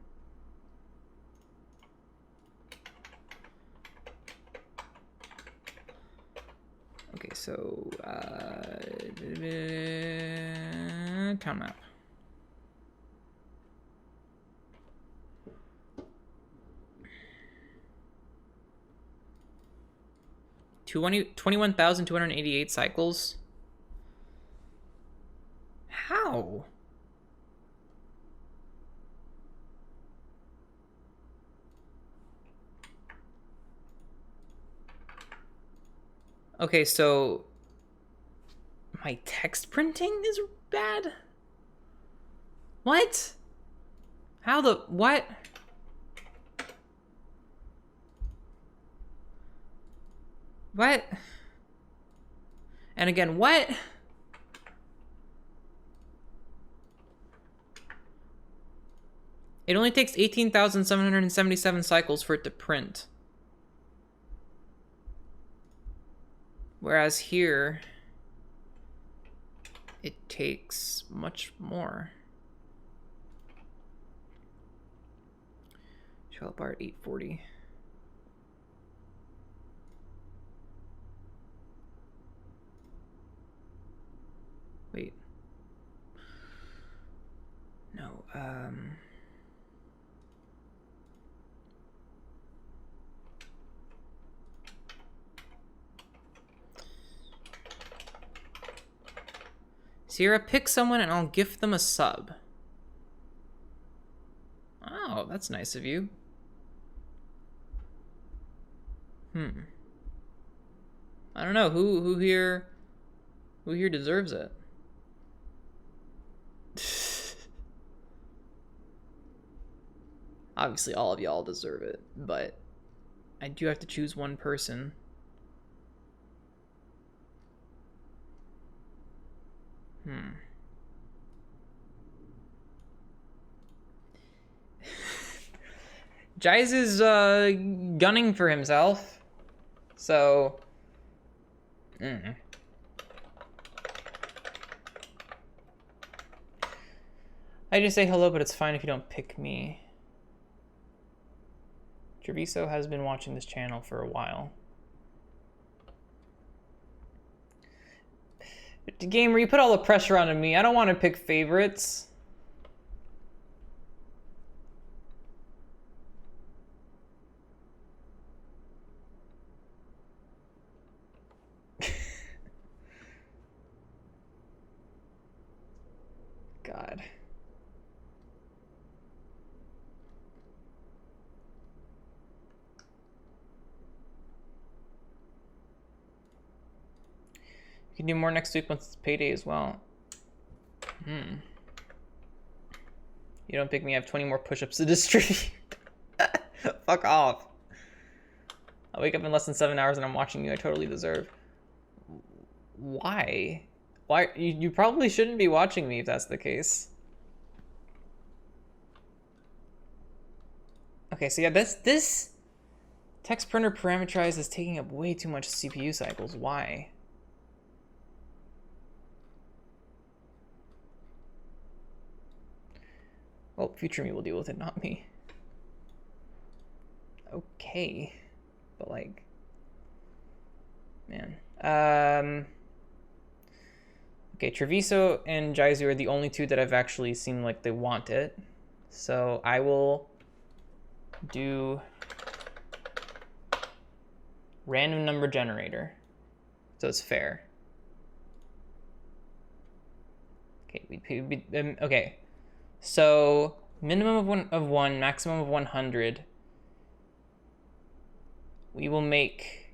Okay, so town map. 21,288 cycles. How? Okay, so my text printing is bad? What? How the what? What? And again, what? It only takes 18,777 cycles for it to print. Whereas here, it takes much more. Shell bar at 840. Wait. No, Sierra, pick someone and I'll gift them a sub. Oh, that's nice of you. I don't know who here deserves it. Obviously all of y'all deserve it, but I do have to choose one person. Jize is gunning for himself, so I just say hello, but it's fine if you don't pick me. Treviso has been watching this channel for a while. Gamer, you put all the pressure onto me. I don't want to pick favorites. God. You can do more next week once it's payday as well. You don't pick me, I have 20 more push-ups to distribute. Fuck off. I wake up in less than 7 hours and I'm watching you. I totally deserve. Why? Why? You probably shouldn't be watching me if that's the case. Okay, so yeah, this text printer parameterized is taking up way too much CPU cycles. Why? Well, future me will deal with it, not me. Okay. But like, man. Okay, Treviso and Jizu are the only two that I've actually seen like they want it. So I will do random number generator. So it's fair. Okay, okay. So minimum of one, maximum of 100. We will make,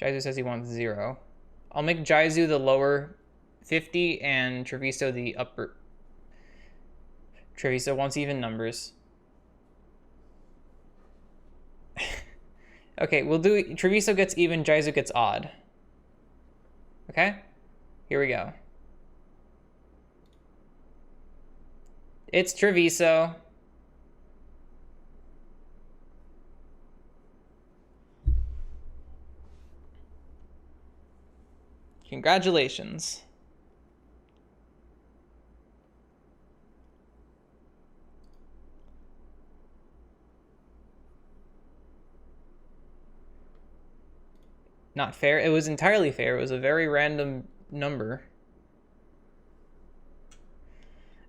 Jizu says he wants 0. I'll make Jizu the lower 50 and Treviso the upper. Treviso wants even numbers. Okay, we'll do Treviso gets even, Jizo gets odd. Okay? Here we go. It's Treviso. Congratulations. Not fair. It was entirely fair. It was a very random number.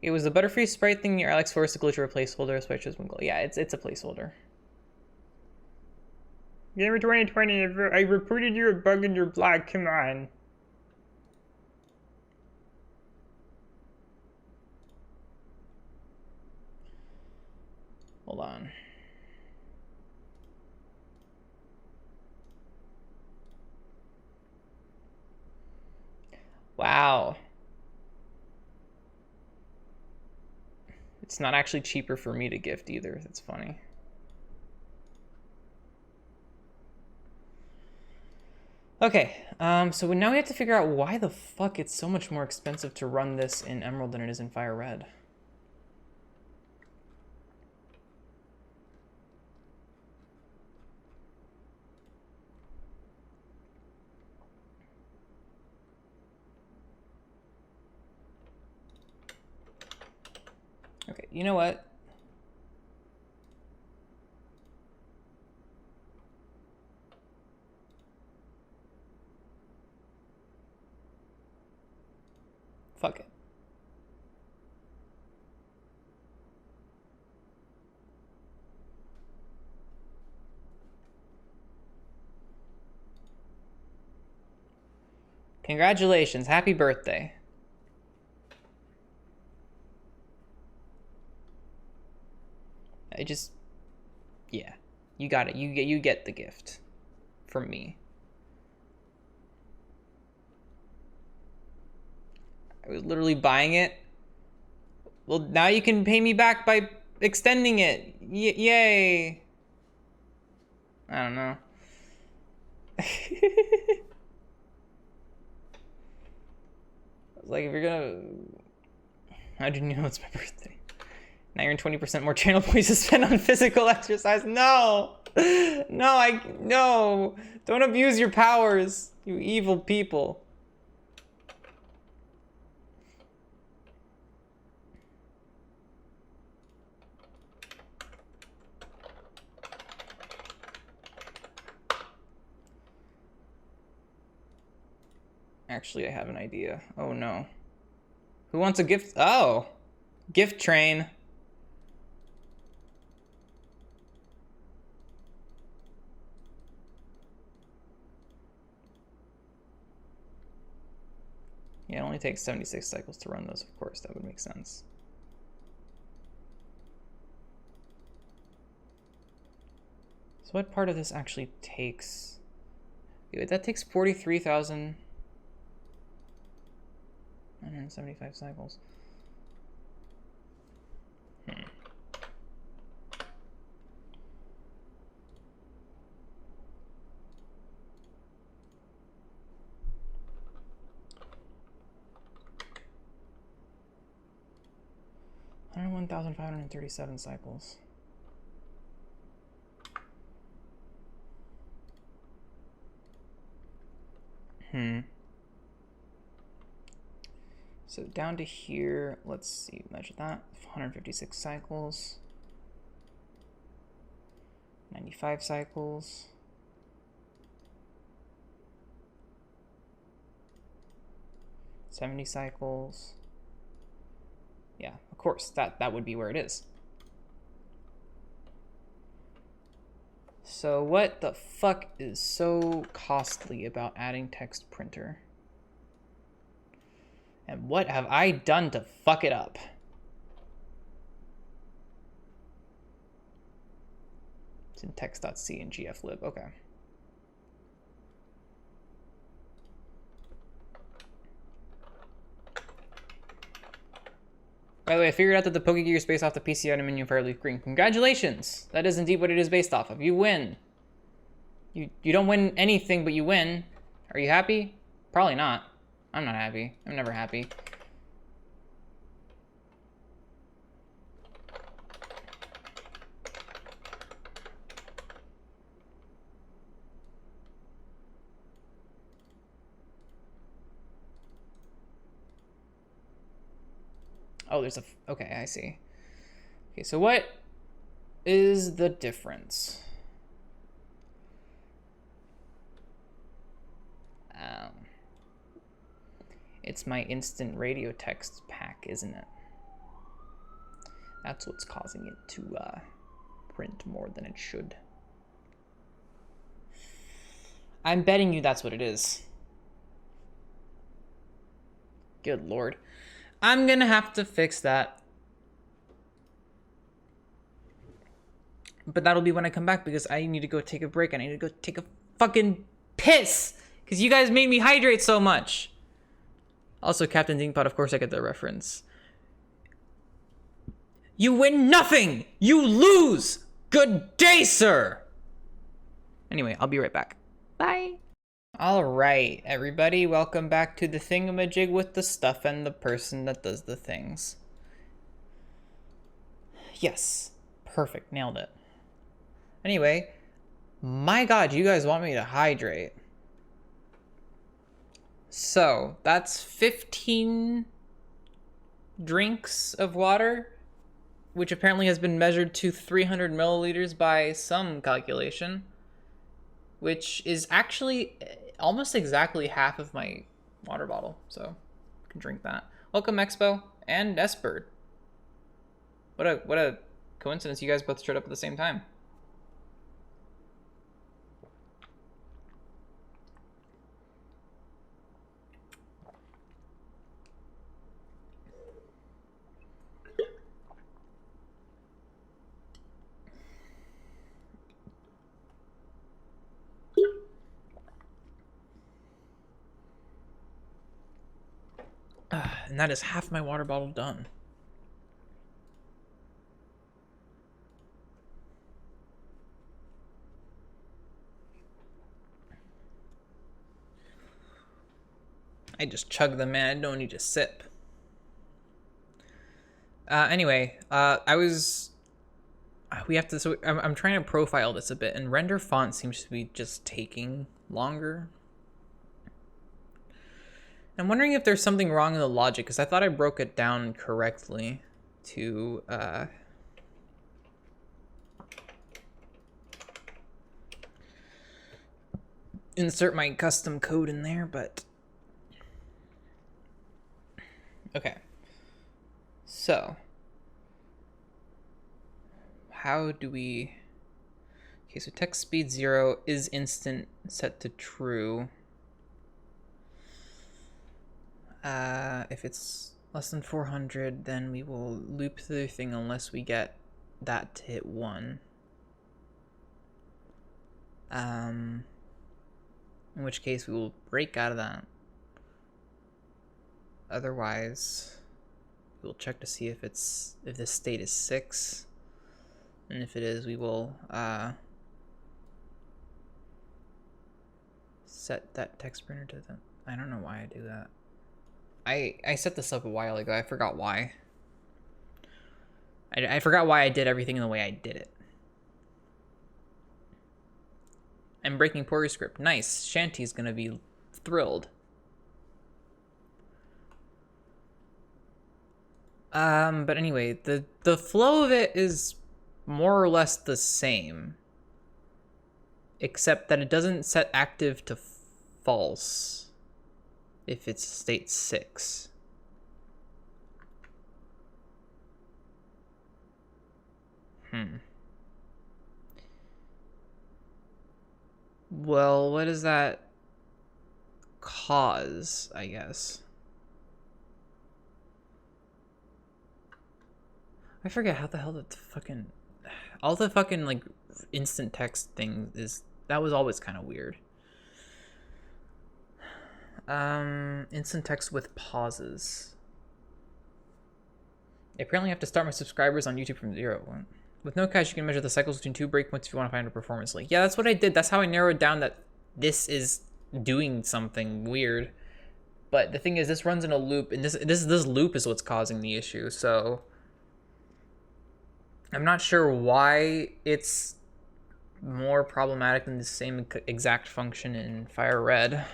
It was the Butterfree sprite thing your Alex forced to glitch or a placeholder, so I chose one goal. Yeah, it's a placeholder. Gamer 2020, I reported you a bug in your blog. Come on. Hold on. Wow. It's not actually cheaper for me to gift either. That's funny. Okay, so now we have to figure out why the fuck it's so much more expensive to run this in Emerald than it is in Fire Red. Okay, you know what? Fuck it. Congratulations, happy birthday. I just, yeah, you got it. You get the gift from me. I was literally buying it. Well, now you can pay me back by extending it. Yay. I don't know. Like, if you're gonna... How do you know it's my birthday? Now you're in 20% more channel points to spend on physical exercise. No! No! Don't abuse your powers, you evil people. Actually, I have an idea. Oh no. Who wants a gift? Oh! Gift train. Yeah, it only takes 76 cycles to run those, of course. That would make sense. So what part of this actually takes... Wait, that takes 43,975 cycles. Hmm. $101,537 cycles. So down to here, let's see, measure that. 156 cycles. 95 cycles. 70 cycles. Yeah, of course, that would be where it is. So what the fuck is so costly about adding text printer? And what have I done to fuck it up? It's in text.c and gflib, okay. By the way, I figured out that the Pokegear is based off the PC item menu for Leaf Green. Congratulations! That is indeed what it is based off of. You win. You don't win anything, but you win. Are you happy? Probably not. I'm not happy. I'm never happy. Oh, there's a... Okay, I see. Okay, so what is the difference? It's my instant radio text pack, isn't it? That's what's causing it to print more than it should. I'm betting you that's what it is. Good lord. I'm gonna have to fix that. But that'll be when I come back because I need to go take a break. I need to go take a fucking piss because you guys made me hydrate so much. Also, Captain Dingpot, of course I get the reference. You win nothing! You lose! Good day, sir! Anyway, I'll be right back. Bye! Alright, everybody, welcome back to the thingamajig with the stuff and the person that does the things. Yes, perfect, nailed it. Anyway, my god, you guys want me to hydrate. So, that's 15 drinks of water, which apparently has been measured to 300 milliliters by some calculation, which is actually almost exactly half of my water bottle, so I can drink that. Welcome, Expo and S-Bird. What a coincidence, you guys both showed up at the same time. And that is half my water bottle done. I just chug them, man. I don't need to sip. Anyway, we have to, so I'm trying to profile this a bit, and render font seems to be just taking longer. I'm wondering if there's something wrong in the logic, because I thought I broke it down correctly to, insert my custom code in there, but... Okay. So. How do we... Okay, so text speed 0 is instant set to true. If it's less than 400, then we will loop the thing unless we get that to hit 1. In which case we will break out of that. Otherwise, we'll check to see if this state is 6. And if it is, we will set that text printer to the... I don't know why I do that. I set this up a while ago. I forgot why. I forgot why I did everything in the way I did it. I'm breaking Pori script. Nice. Shanty's gonna be thrilled. But anyway, the flow of it is more or less the same. Except that it doesn't set active to false if it's state 6. Well, what does that cause, I guess? I forget how the hell the fucking... All the fucking, like, instant text thing is... That was always kind of weird. Instant text with pauses. I apparently have to start my subscribers on YouTube from 0. With no cache, you can measure the cycles between 2 breakpoints if you want to find a performance link. Yeah, that's what I did. That's how I narrowed down that this is doing something weird. But the thing is, this runs in a loop, and this loop is what's causing the issue. So I'm not sure why it's more problematic than the same exact function in Fire Red.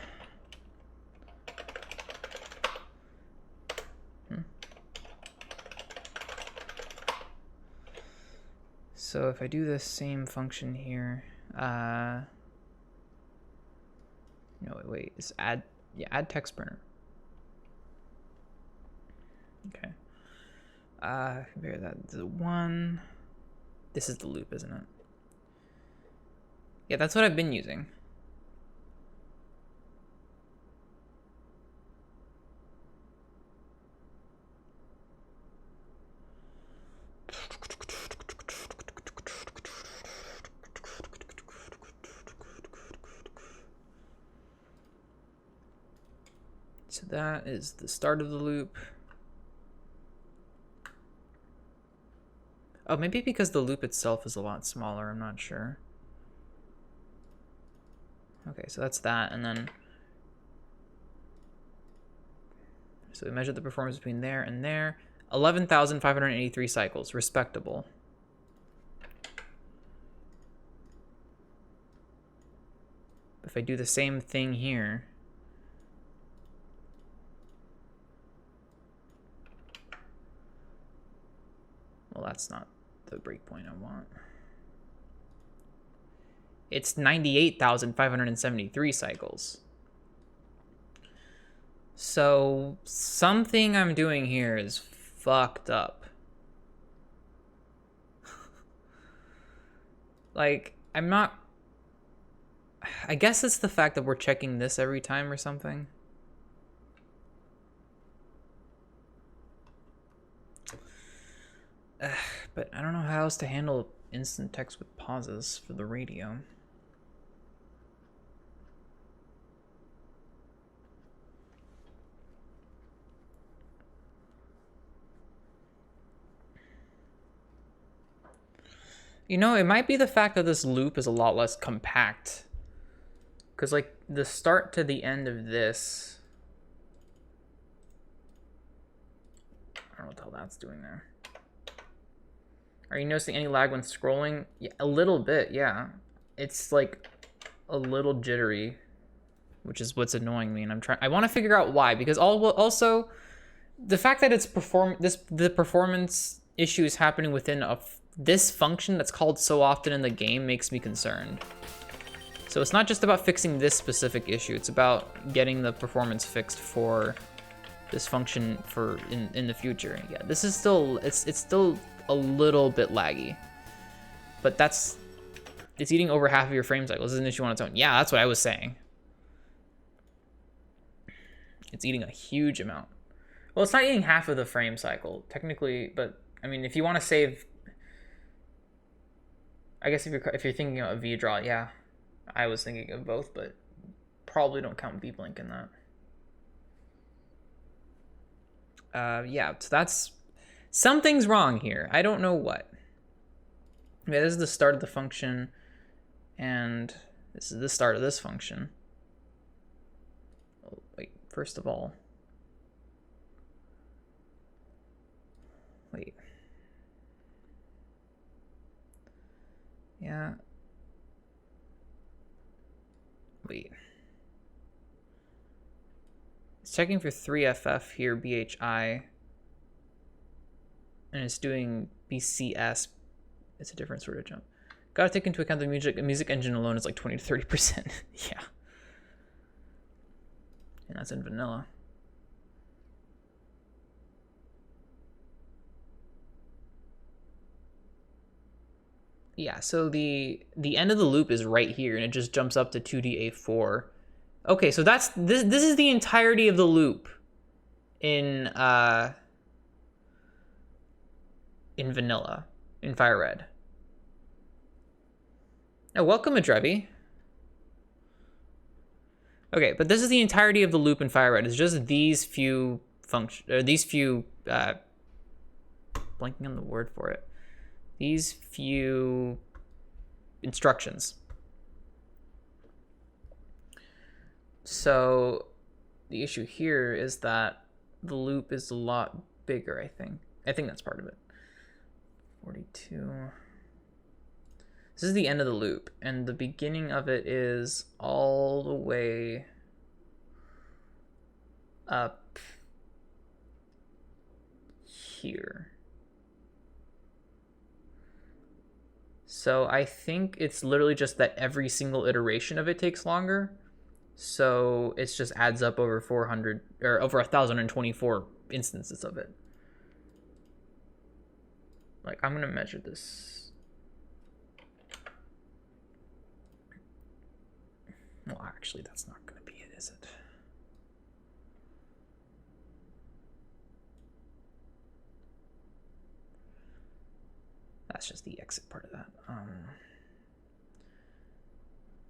So if I do the same function here, no, wait, it's add text printer. Okay. Compare that to 1. This is the loop, isn't it? Yeah, that's what I've been using. So that is the start of the loop. Oh, maybe because the loop itself is a lot smaller, I'm not sure. Okay, so that's that, and then... So we measured the performance between there and there. 11,583 cycles, respectable. If I do the same thing here... Well, that's not the breakpoint I want. It's 98,573 cycles. So something I'm doing here is fucked up. Like, I'm not... I guess it's the fact that we're checking this every time or something. But I don't know how else to handle instant text with pauses for the radio. You know, it might be the fact that this loop is a lot less compact. Because, like, the start to the end of this... I don't know what the hell that's doing there. Are you noticing any lag when scrolling? Yeah, a little bit, yeah. It's, like, a little jittery, which is what's annoying me. And I want to figure out why. Because also, the fact that it's the performance issue is happening within this function that's called so often in the game makes me concerned. So it's not just about fixing this specific issue, it's about getting the performance fixed for this function for in the future. Yeah, this is still, it's still a little bit laggy, but it's eating over half of your frame cycles. This is an issue on its own. Yeah, that's what I was saying. It's eating a huge amount. Well, it's not eating half of the frame cycle technically, but I mean, if you want to save, I guess if you're thinking of V-Draw, yeah, I was thinking of both, but probably don't count V-Blink in that. Yeah, so that's... Something's wrong here. I don't know what. Yeah, this is the start of the function, and this is the start of this function. Oh, wait, first of all... Wait. Yeah. Wait. It's checking for 3FF here, BHI. And it's doing BCS. It's a different sort of jump. Gotta take into account the music engine alone is like 20 to 30%. Yeah. And that's in vanilla. Yeah, so the end of the loop is right here, and it just jumps up to 2dA4. Okay, so that's this is the entirety of the loop in vanilla, in Fire Red. Oh, welcome, Adrevi. Okay, but this is the entirety of the loop in Fire Red. It's just these few blanking on the word for it. These few instructions. So the issue here is that the loop is a lot bigger, I think. I think that's part of it. 42. This is the end of the loop, and the beginning of it is all the way up here. So I think it's literally just that every single iteration of it takes longer. So it just adds up over 400 or over 1,024 instances of it. Like, I'm gonna measure this. Well, actually, that's not gonna be it, is it? That's just the exit part of that.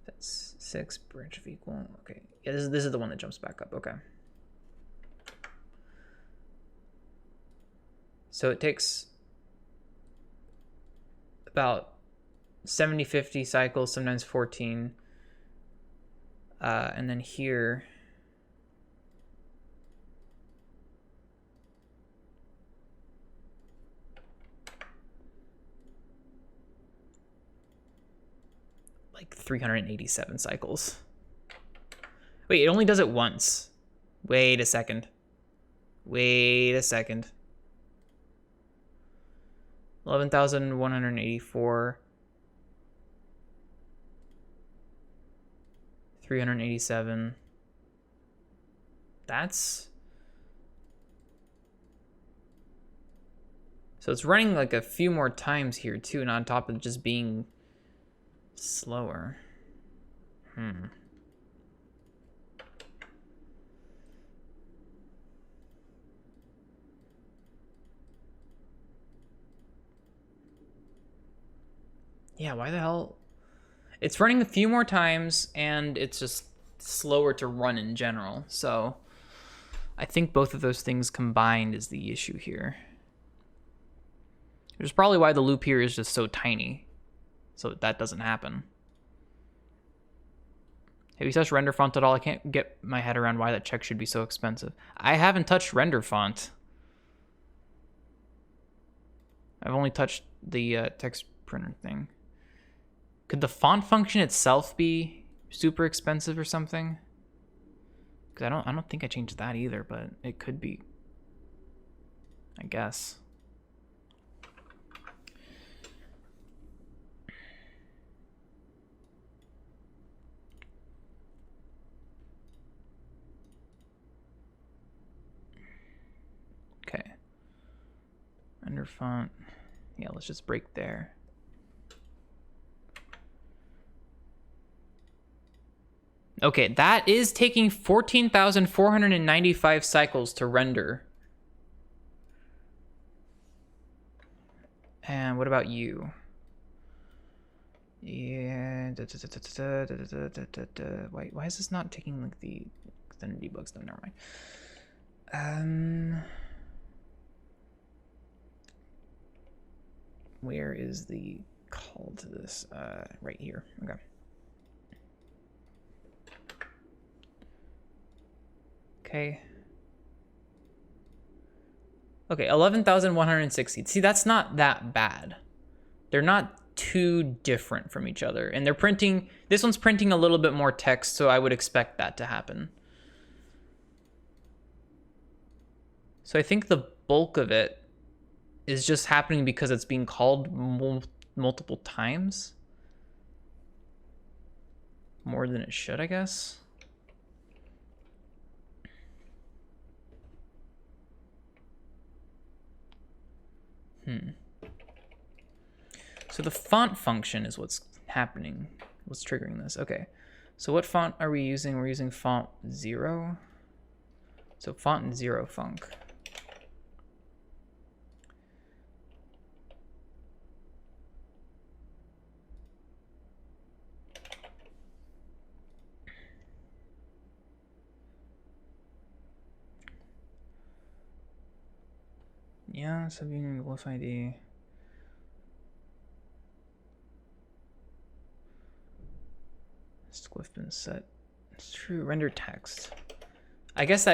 That's 6 branch of equal. Okay, yeah, this is the one that jumps back up. Okay. So it takes about 70, 50 cycles, sometimes 14. And then here, like 387 cycles. Wait, it only does it once. Wait a second. Wait a second. 11,184. 387. That's... So it's running like a few more times here too, and on top of just being slower. Yeah, why the hell? It's running a few more times, and it's just slower to run in general. So I think both of those things combined is the issue here. Which is probably why the loop here is just so tiny, so that doesn't happen. Have you touched render font at all? I can't get my head around why that check should be so expensive. I haven't touched render font. I've only touched the text printer thing. Could the font function itself be super expensive or something? Because I don't think I changed that either, but it could be, I guess. Okay. Render font. Yeah, let's just break there. Okay, that is taking 14,495 cycles to render. And what about you? Yeah. Wait, why is this not taking like the extended debug stuff? Never mind. Where is the call to this? Right here. Okay. Okay, 11,160. See, that's not that bad. They're not too different from each other. And they're printing, this one's printing a little bit more text, so I would expect that to happen. So I think the bulk of it is just happening because it's being called multiple times. More than it should, I guess. So the font function is what's happening, what's triggering this. Okay, so what font are we using? We're using font 0. So font 0 func. Yeah, subunion glyph ID. This glyph been set. It's true. Render text. I guess.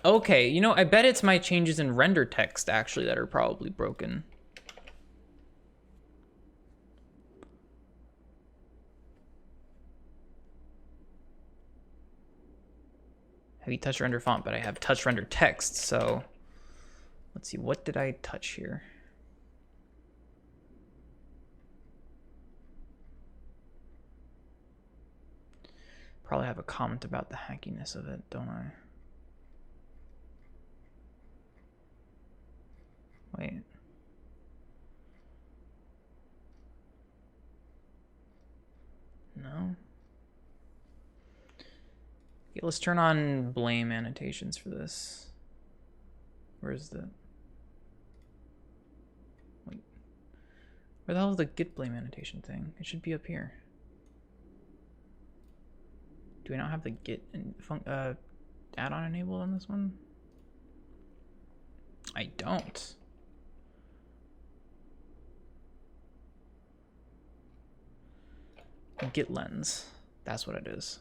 Okay. You know, I bet it's my changes in render text actually that are probably broken. Have you touched render font? But I have touch render text. So let's see. What did I touch here? Probably have a comment about the hackiness of it, don't I? Wait. No. Okay, let's turn on blame annotations for this. Where is the... Wait. Where the hell is the git blame annotation thing? It should be up here. Do we not have the git add-on enabled on this one? I don't. Git lens. That's what it is.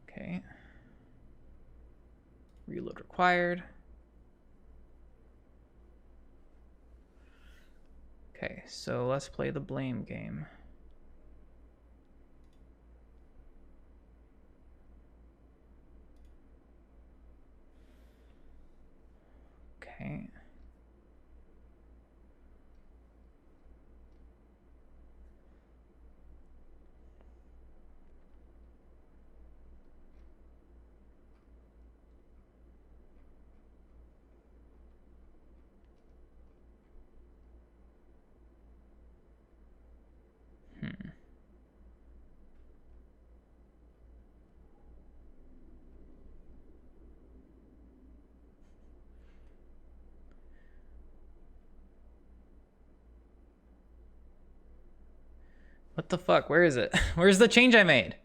Okay. Reload required. Okay, so let's play the blame game. Okay. What the fuck? Where is it? Where's the change I made?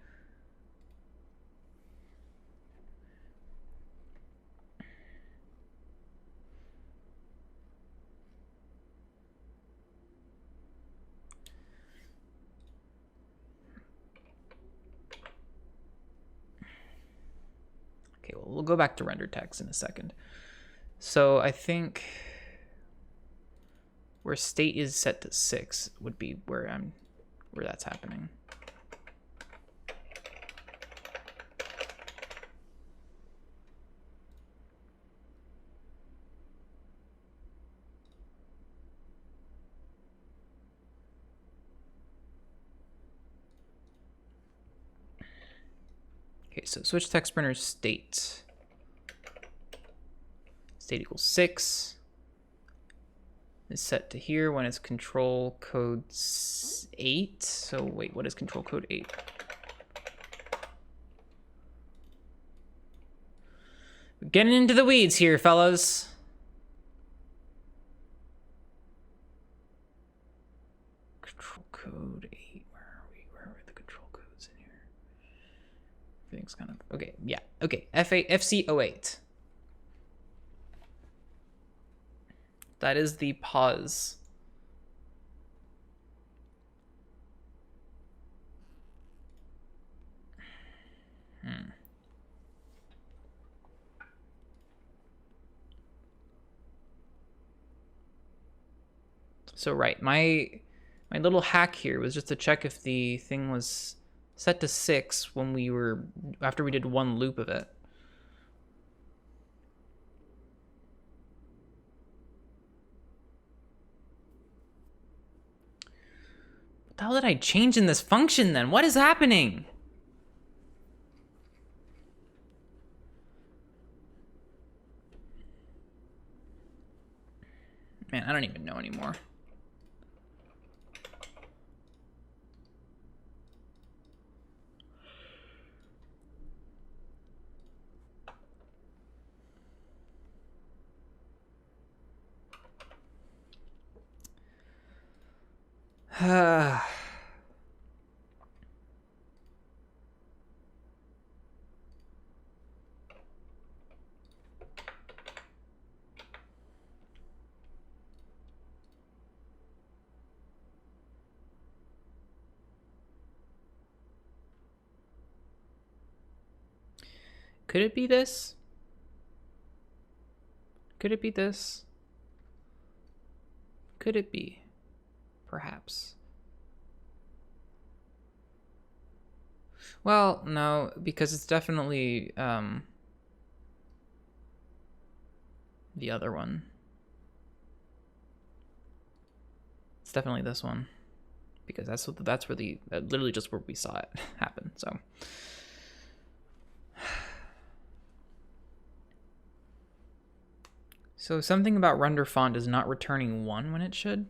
Okay, well, we'll go back to render text in a second. So I think where state is set to 6 would be where that's happening. Okay, so switch text printer state. State equals 6 is set to here when it's control code 8. So wait, what is control code 8? We're getting into the weeds here, fellas. Control code 8. Where are we? Where are the control codes in here? Everything's kind of okay. Yeah. Okay. FC08. That is the pause. So right, my little hack here was just to check if the thing was set to 6 when after we did one loop of it. What the hell did I change in this function then? What is happening? Man, I don't even know anymore. Could it be this? Could it be this? Could it be? Perhaps. Well, no, because it's definitely the other one. It's definitely this one, because that's where literally just where we saw it happen. So something about render font is not returning 1 when it should.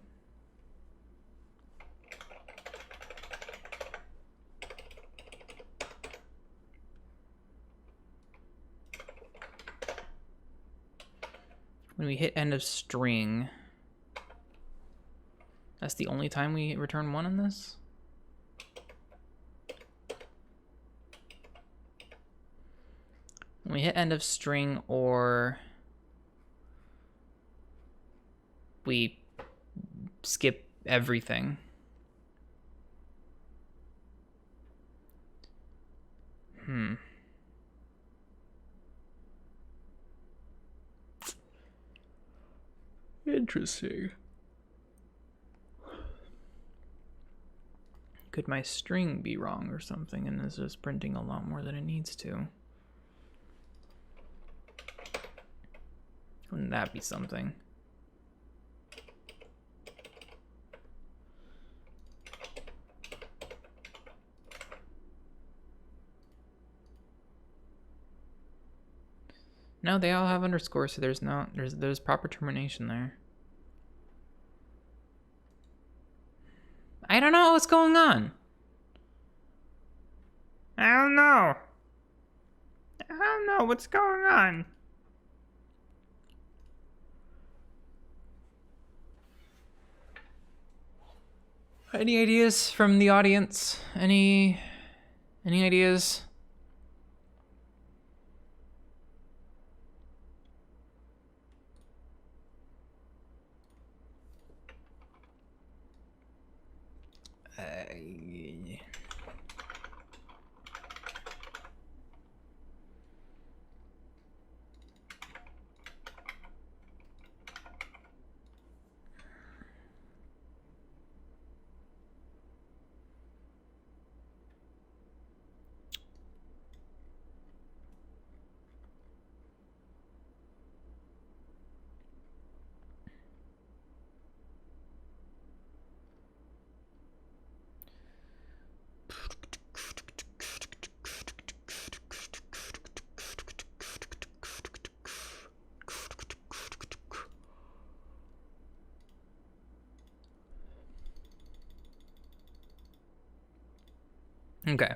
When we hit end of string, that's the only time we return 1 in this? When we hit end of string, or we skip everything. Interesting. Could my string be wrong or something, and is just printing a lot more than it needs to? Wouldn't that be something? No, they all have underscores, so there's proper termination there. I don't know what's going on. I don't know what's going on. Any ideas from the audience? Any ideas? Okay.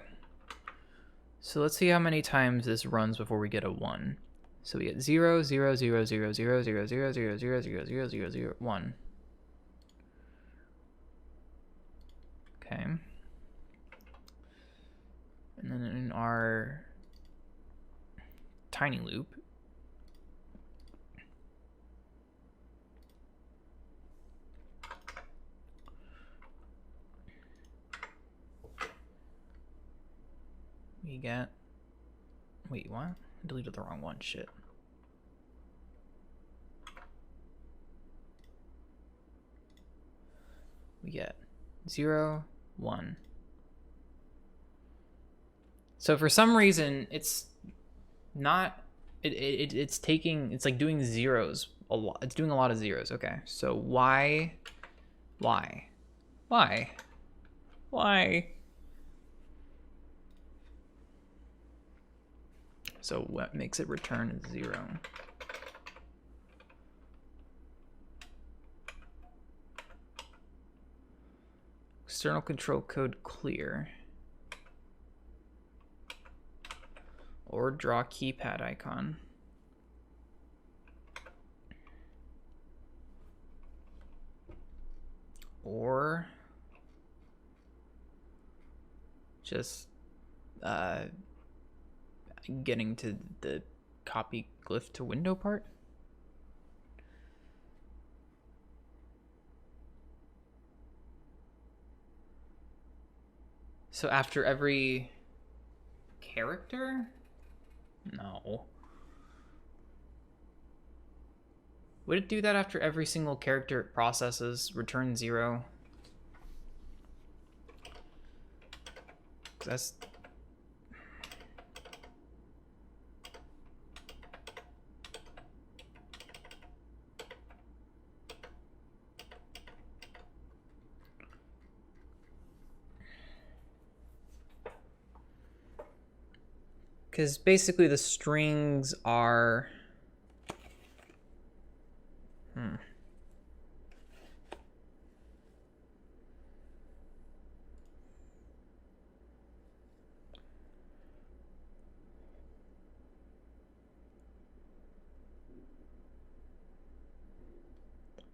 So let's see how many times this runs before we get a 1. So we get 0, 0, 0, 0, 0, 0, 0, 0, 0, 0, 0, 0, 0, 1. Okay. And then in our tiny loop, we get, wait, what? I deleted the wrong one, shit. We get 0, 1. So for some reason, it's not, it's taking, it's like doing zeros a lot. It's doing a lot of zeros. Okay, so why? So what makes it return 0? External control code clear. Or draw keypad icon. Or just getting to the copy glyph to window part. So after every character? No. Would it do that after every single character it processes? Return 0? That's... Because basically the strings are...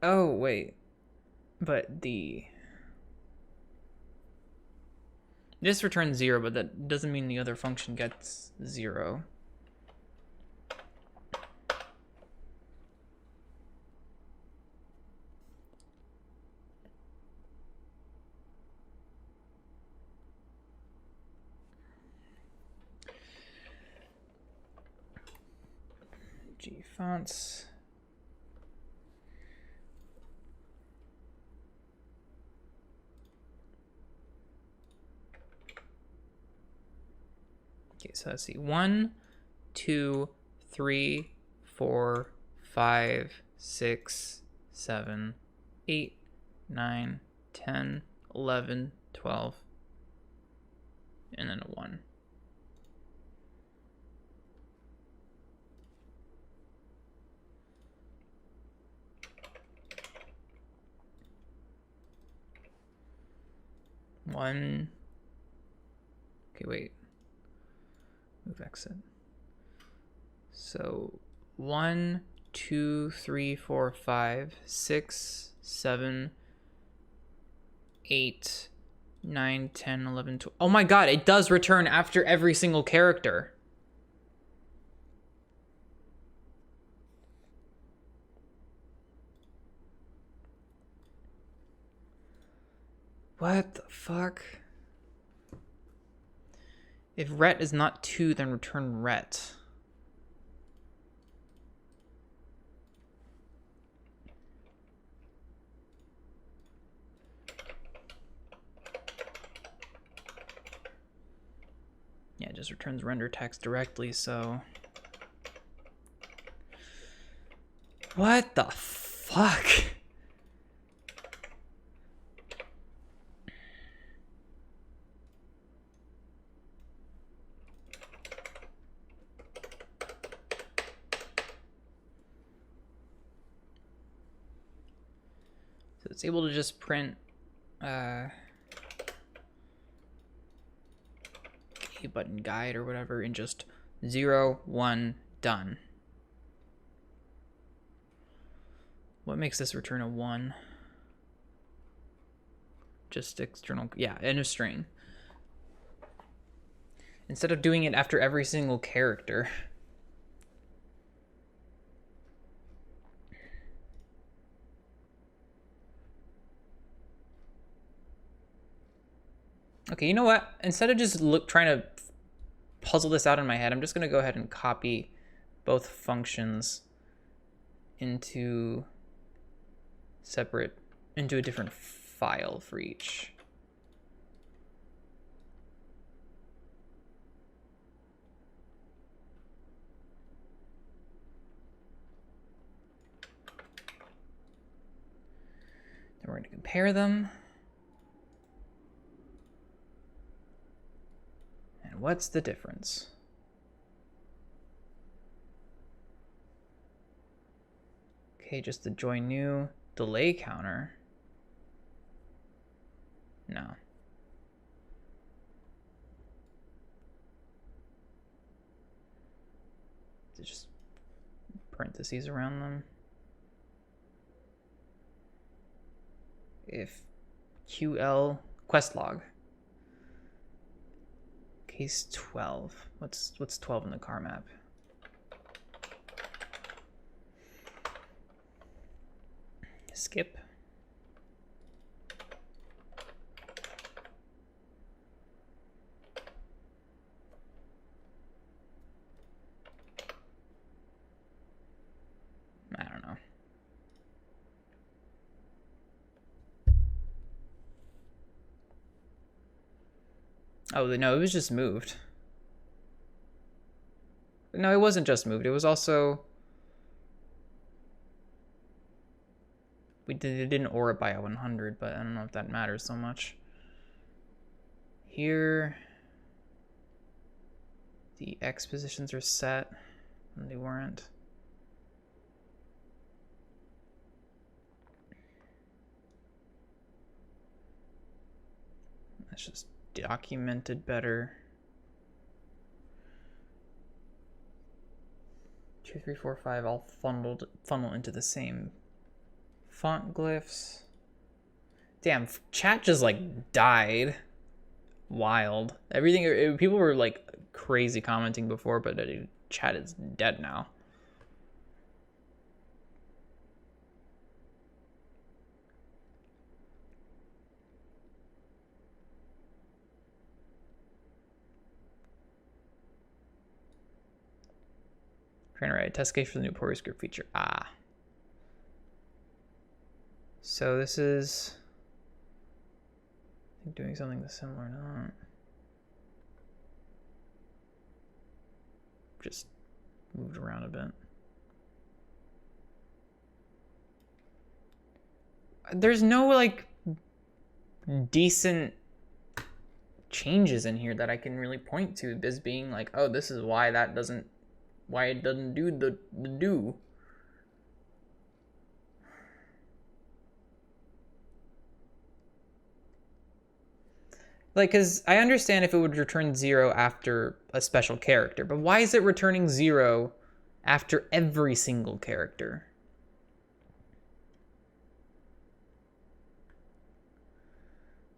Oh, wait. But this returns 0, but that doesn't mean the other function gets 0. G fonts. Okay, so let's see. 1, 2, 3, 4, 5, 6, 7, 8, 9, 10, 11, 12, and then a 1. One. Okay, wait. Move exit. So 1, 2, 3, 4, 5, 6, 7, 8, 9, 10, 11, 12. Oh my god, it does return after every single character. What the fuck? If ret is not 2, then return ret. Yeah, it just returns render text directly, so... What the fuck? So it's able to just print a button guide or whatever in just 0, 1, done. What makes this return a 1? Just external, yeah, in a string. Instead of doing it after every single character. Okay, you know what? Instead of just trying to puzzle this out in my head, I'm just going to go ahead and copy both functions into a different file for each. Then we're going to compare them. And what's the difference? Okay, just the join new delay counter. No. Is it just parentheses around them? If QL quest log. Case 12. What's 12 in the car map? Skip. Oh, no, it was just moved. No, it wasn't just moved. It was also... It didn't aura by 100, but I don't know if that matters so much. Here... The X positions are set, and they weren't. That's just documented better. 2, 3, 4, 5 all funnel into the same font glyphs. Damn, chat just like died. Wild. Everything, people were like crazy commenting before, but chat is dead now. Trying to write a test case for the new PoriScript feature. Ah. So this is I think doing something similar, not. Just moved around a bit. There's no like decent changes in here that I can really point to as being like, oh, this is why it doesn't do the do. Like, because I understand if it would return 0 after a special character, but why is it returning 0 after every single character?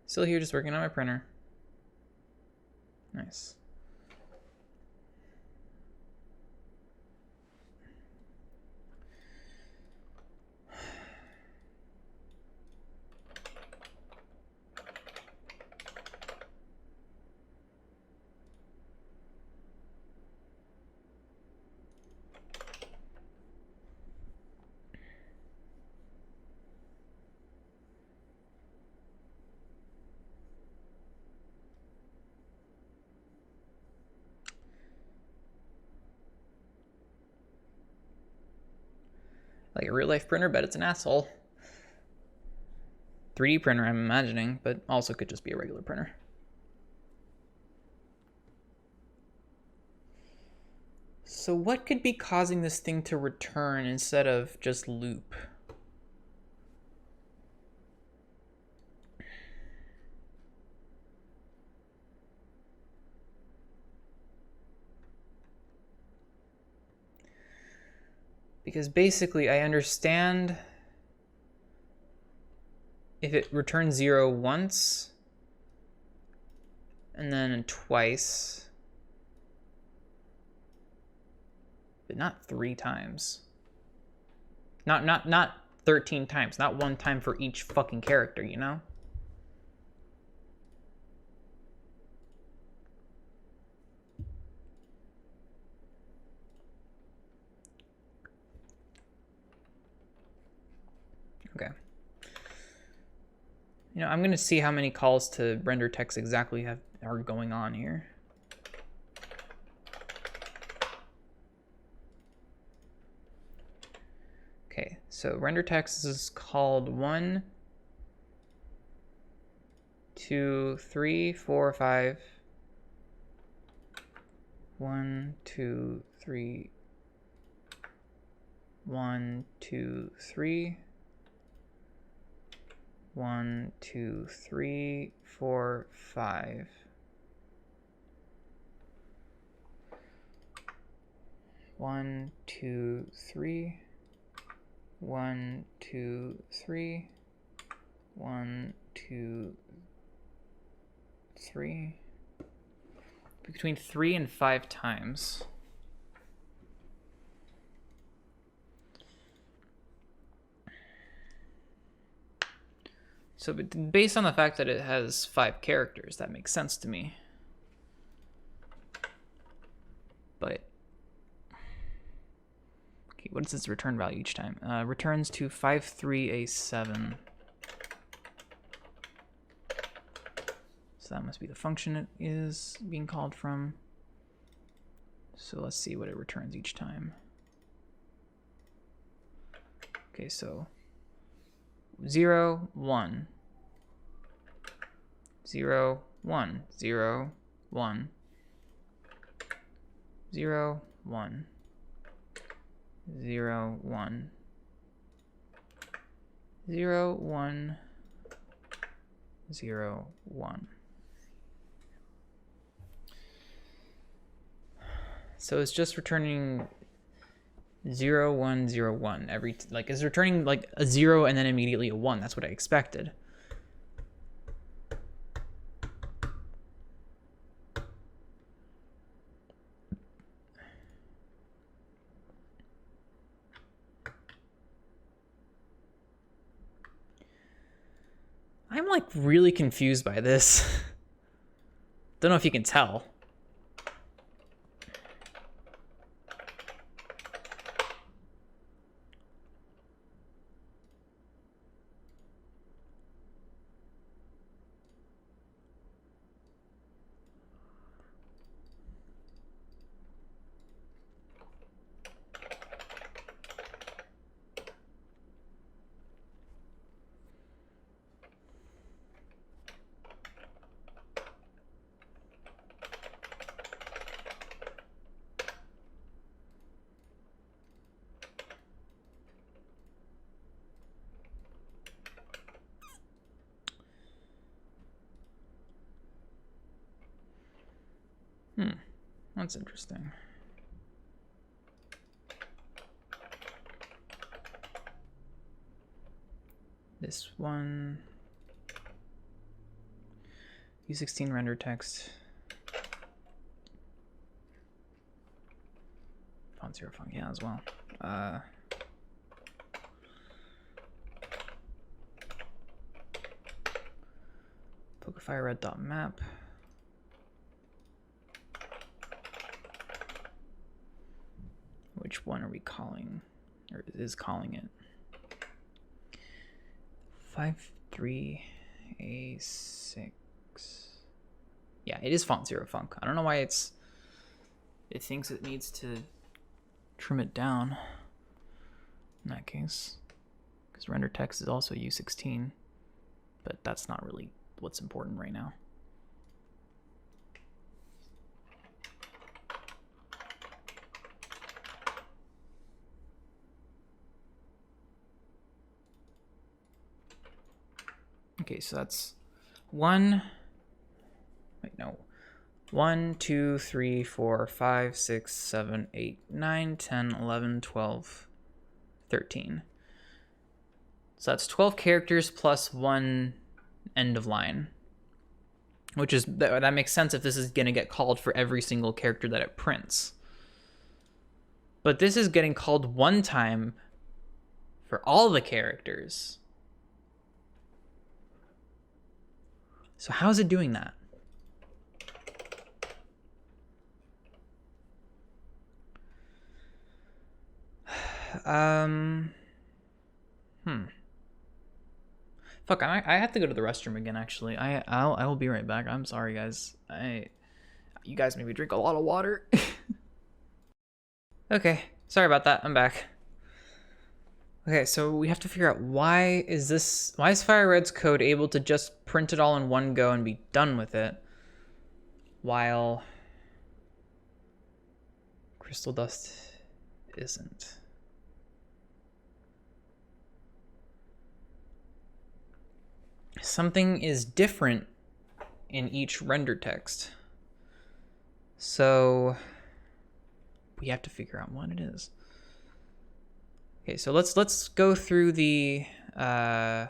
Still here, just working on my printer. Nice. Like a real life printer, bet it's an asshole. 3D printer, I'm imagining, but also could just be a regular printer. So what could be causing this thing to return instead of just loop? Because basically I understand if it returns 0 once and then twice, but not 3 times. Not 13 times, not 1 time for each fucking character, you know? Okay. You know, I'm going to see how many calls to render text exactly are going on here. Okay, so render text is called 1, 2, 3, 4, 5. 1, 2, 3. 1, 2, 3. 1, 2, 3, 4, 5. 1, 2, 3. 1, 2, 3. 1, 2, 3. Between 3 and 5 times. So based on the fact that it has 5 characters, that makes sense to me. But okay, what is its return value each time? Returns to 53A7. So So that must be the function it is being called from. So let's see what it returns each time. Okay, so 0, 1, 0, 1, 0, 1, 0, 1, 0, 1, 0, 1, 0, 1. So it's just returning 0, 1, 0, 1 every, like it's returning like a 0 and then immediately a 1. That's what I expected. I'm like really confused by this. Don't know if you can tell. That's interesting. This one, U16 render text, font 0 font, yeah, as well. Pokefire red dot map. Which one are we calling, or is calling it? 53A6. Yeah, it is font 0 funk. I don't know why it thinks it needs to trim it down in that case, because render text is also U16, but that's not really what's important right now. Okay, so that's 1, 2, 3, 4, 5, 6, 7, 8, 9, 10, 11, 12, 13. So that's 12 characters plus 1 end of line, which is, that makes sense if this is going to get called for every single character that it prints. But this is getting called one time for all the characters. So how is it doing that? Fuck, I have to go to the restroom again, actually. I will be right back. I'm sorry, guys. You guys made me drink a lot of water. Okay, sorry about that. I'm back. Okay, so we have to figure out why is Fire Red's code able to just print it all in one go and be done with it, while CrystalDust isn't. Something is different in each render text. So we have to figure out what it is. Okay, so let's go through the I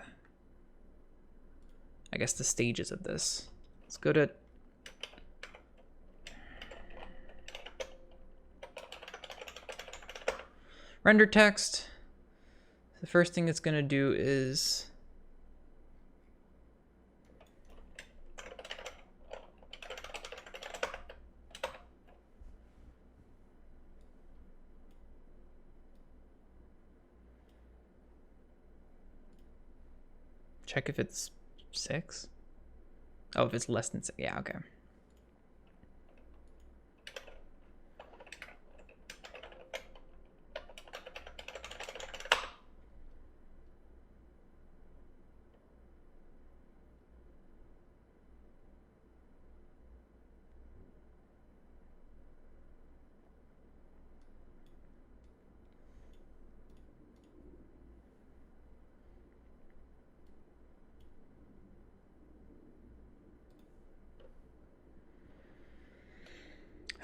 guess the stages of this. Let's go to render text. The first thing it's going to do is check if it's 6. Oh, if it's less than 6. Yeah, okay.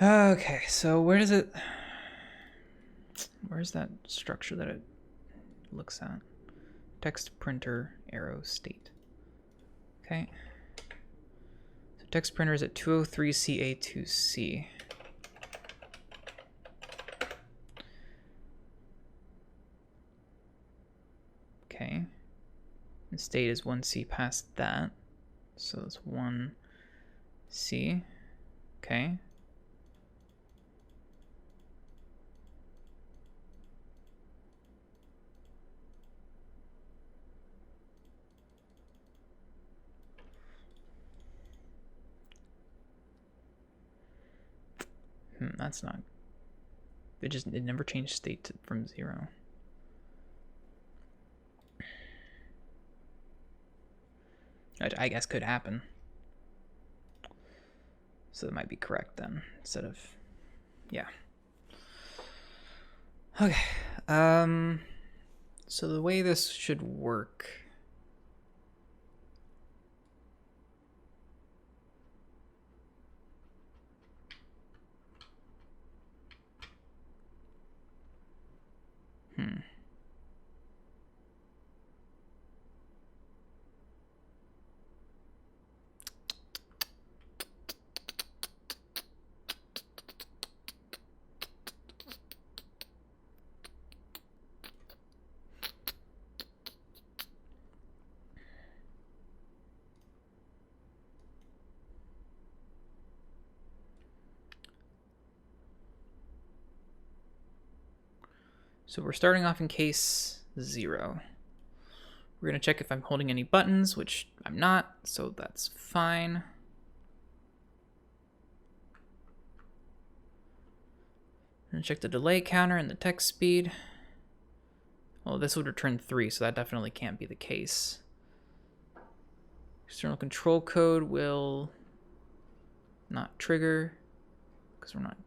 Okay, so where's that structure that it looks at? Text printer arrow state. Okay. So text printer is at 203CA2C. Okay. And state is 1C past that. So it's 1C. Okay. That's not. It never changed state from 0. I guess could happen. So that might be correct then, instead of, yeah. Okay. So the way this should work. So we're starting off in case 0. We're going to check if I'm holding any buttons, which I'm not, so that's fine. I'm going to check the delay counter and the text speed. Well, this would return 3, so that definitely can't be the case. External control code will not trigger because we're not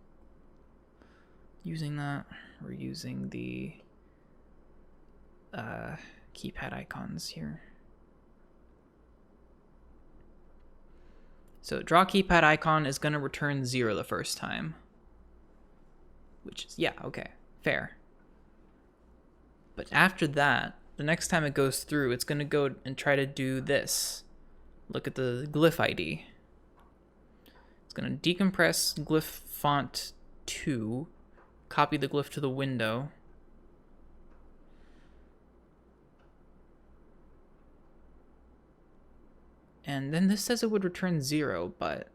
using that. We're using the keypad icons here. So draw keypad icon is going to return 0 the first time. Which is, yeah, okay, fair. But after that, the next time it goes through, it's going to go and try to do this. Look at the glyph ID. It's going to decompress glyph font 2, copy the glyph to the window. And then this says it would return 0, but...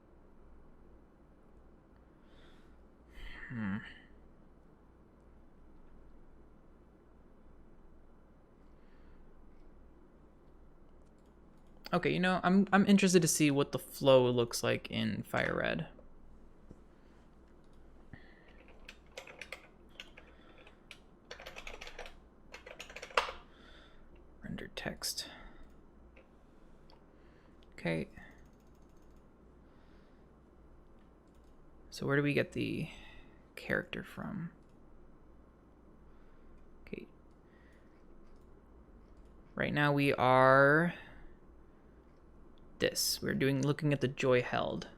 Okay, you know, I'm interested to see what the flow looks like in Fire Red. Render text. Okay. So where do we get the character from? Okay. Right now we are this. We're looking at the joy held.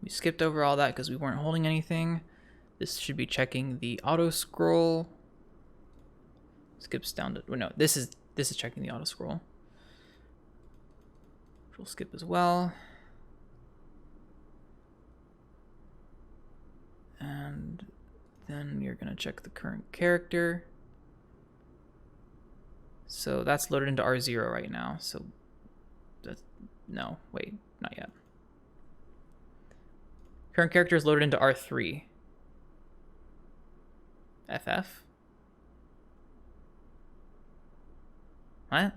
We skipped over all that because we weren't holding anything. This should be checking the auto scroll. Skips down to, well, no, this is checking the auto scroll. We'll skip as well. And then you're gonna check the current character. So that's loaded into R0 right now. So that's, no, wait, not yet. Current character is loaded into R3. FF? What?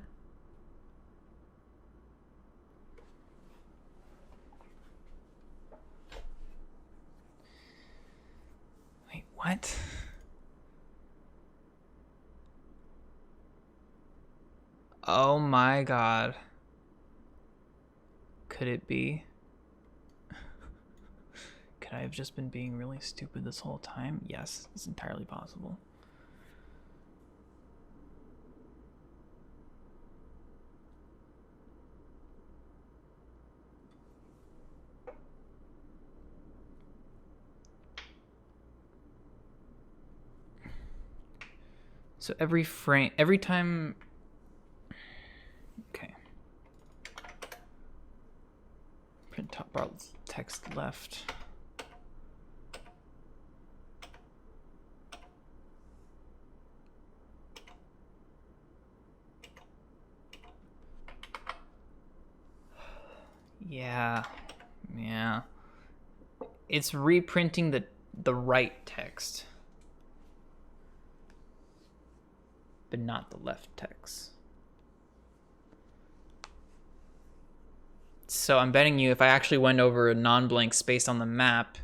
Wait, what? Oh my god. Could it be? Could I have just been being really stupid this whole time? Yes, it's entirely possible. So every frame, every time... Okay. Print top bar text left. Yeah. It's reprinting the right text, but not the left text. So I'm betting you if I actually went over a non-blank space on the map,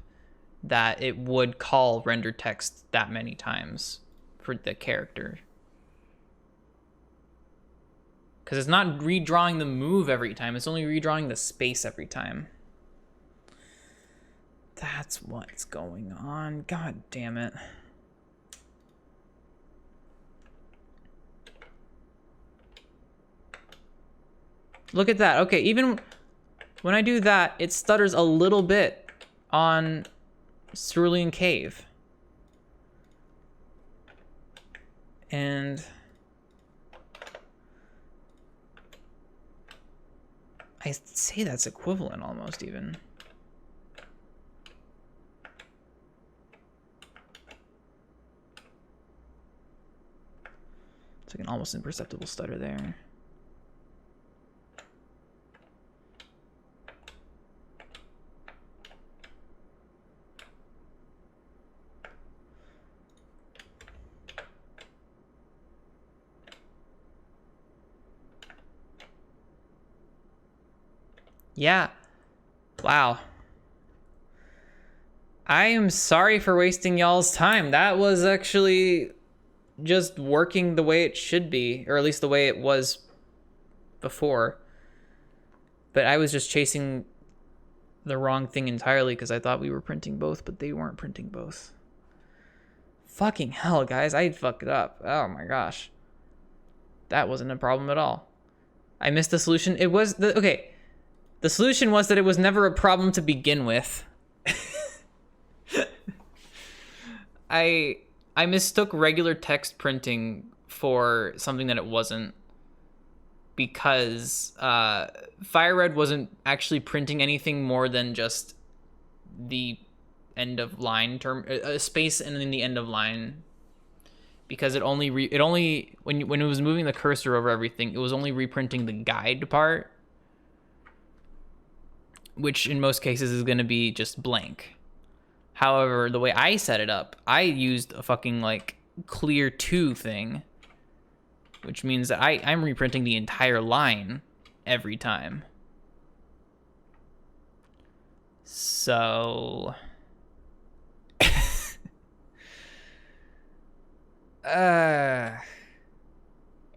that it would call render text that many times for the character. Because it's not redrawing the move every time, it's only redrawing the space every time. That's what's going on. God damn it. Look at that. Okay, even when I do that, it stutters a little bit on Cerulean Cave. And I say that's equivalent almost even. It's like an almost imperceptible stutter there. Yeah. Wow. I am sorry for wasting y'all's time. That was actually just working the way it should be, or at least the way it was before. But I was just chasing the wrong thing entirely because I thought we were printing both, but they weren't printing both. Fucking hell, guys. I fucked it up. Oh my gosh. That wasn't a problem at all. I missed the solution. It was the... Okay. The solution was that it was never a problem to begin with. I mistook regular text printing for something that it wasn't, because Fire Red wasn't actually printing anything more than just the end of line term, a space and then the end of line, because it only when it was moving the cursor over everything, it was only reprinting the guide part, which in most cases is going to be just blank. However, the way I set it up, I used a fucking like clear 2 thing, which means that I'm reprinting the entire line every time. So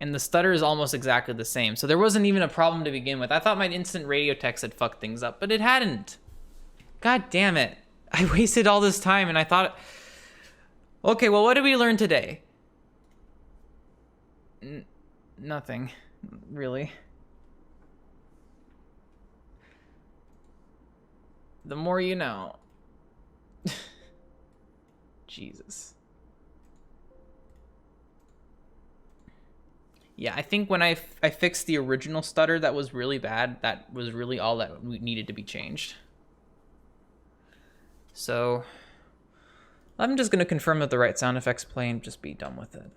and the stutter is almost exactly the same. So there wasn't even a problem to begin with. I thought my instant radio text had fucked things up, but it hadn't. God damn it. I wasted all this time and I thought, okay, well, what did we learn today? Nothing, really. The more you know. Jesus. Yeah, I think when I fixed the original stutter that was really bad, that was really all that needed to be changed. So I'm just going to confirm that the right sound effects play and just be done with it.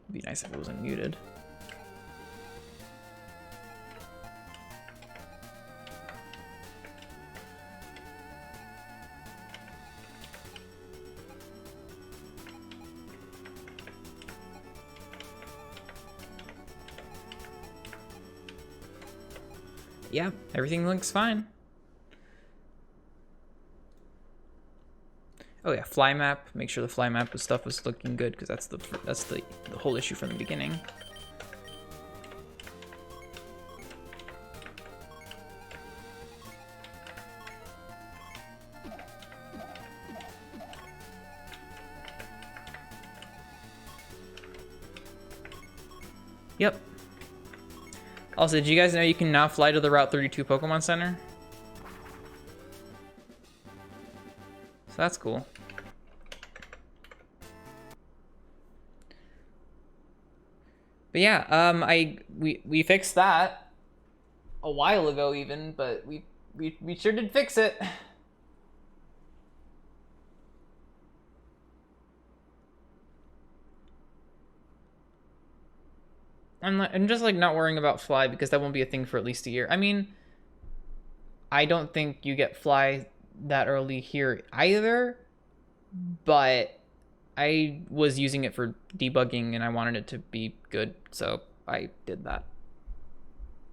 It'd be nice if it wasn't muted. yeah, everything looks fine. Oh yeah, fly map. Make sure the fly map and stuff is looking good, because that's the whole issue from the beginning. Yep. Also, did you guys know you can now fly to the Route 32 Pokemon Center? So that's cool. But yeah, we fixed that a while ago even, but we sure did fix it. I'm just like not worrying about fly because that won't be a thing for at least a year. I mean, I don't think you get fly that early here either, but I was using it for debugging and I wanted it to be good, so I did that.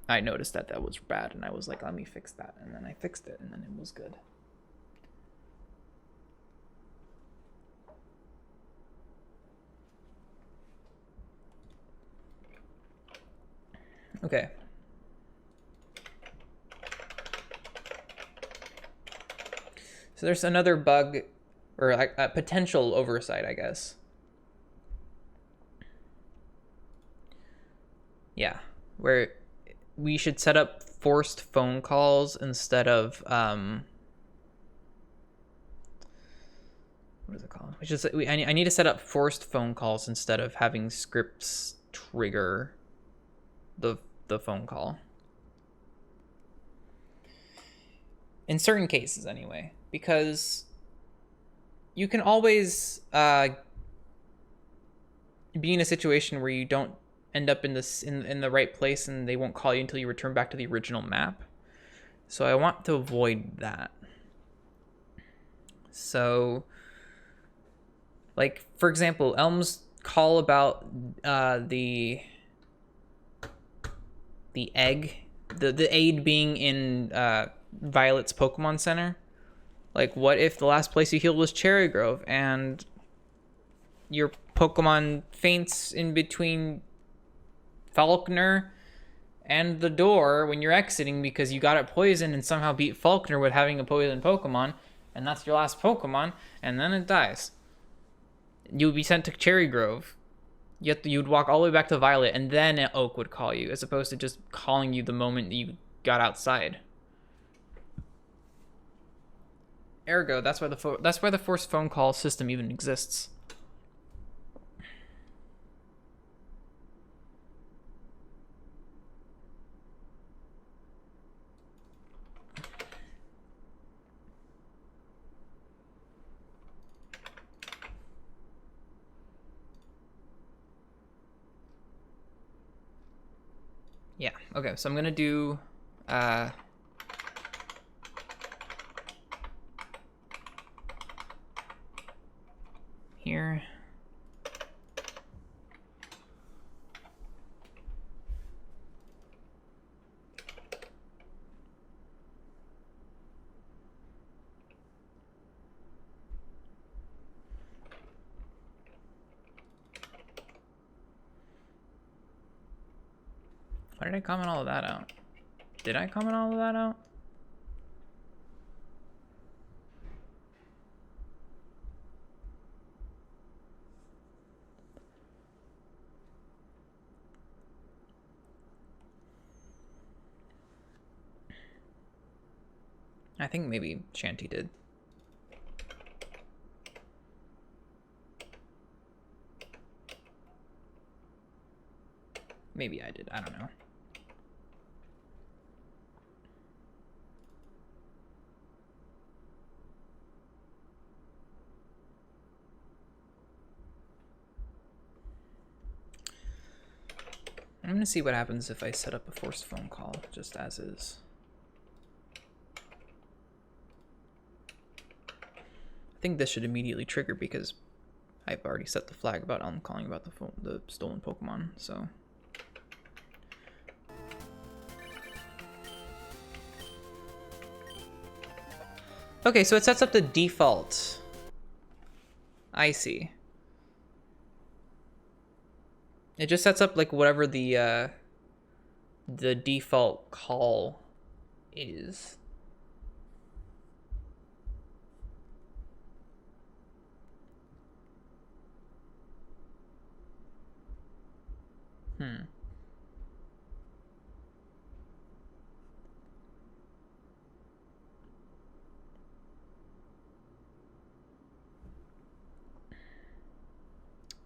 I noticed that that was bad and I was like, let me fix that, and then I fixed it and then it was good. Okay. So there's another bug, or a potential oversight, I guess. Yeah, where we should set up forced phone calls instead of what is it called? I need to set up forced phone calls instead of having scripts trigger the phone call. In certain cases, anyway, because you can always be in a situation where you don't end up in the right place and they won't call you until you return back to the original map. So I want to avoid that. So, like, for example, Elm's call about the egg, the aid being in Violet's Pokemon Center. Like, what if the last place you healed was Cherry Grove and your Pokemon faints in between Falkner and the door when you're exiting because you got it poisoned and somehow beat Falkner with having a poisoned Pokemon, and that's your last Pokemon, and then it dies. You would be sent to Cherry Grove. You'd walk all the way back to Violet, and then Oak would call you, as opposed to just calling you the moment that you got outside. Ergo, that's why the forced phone call system even exists. Yeah, okay, so I'm gonna do here. Why did I comment all of that out? Did I comment all of that out? I think maybe Shanty did. Maybe I did, I don't know. I'm gonna see what happens if I set up a forced phone call, just as is. I think this should immediately trigger because I've already set the flag about Elm calling about the stolen Pokemon, so. Okay, so it sets up the default. I see. It just sets up like whatever the default call is.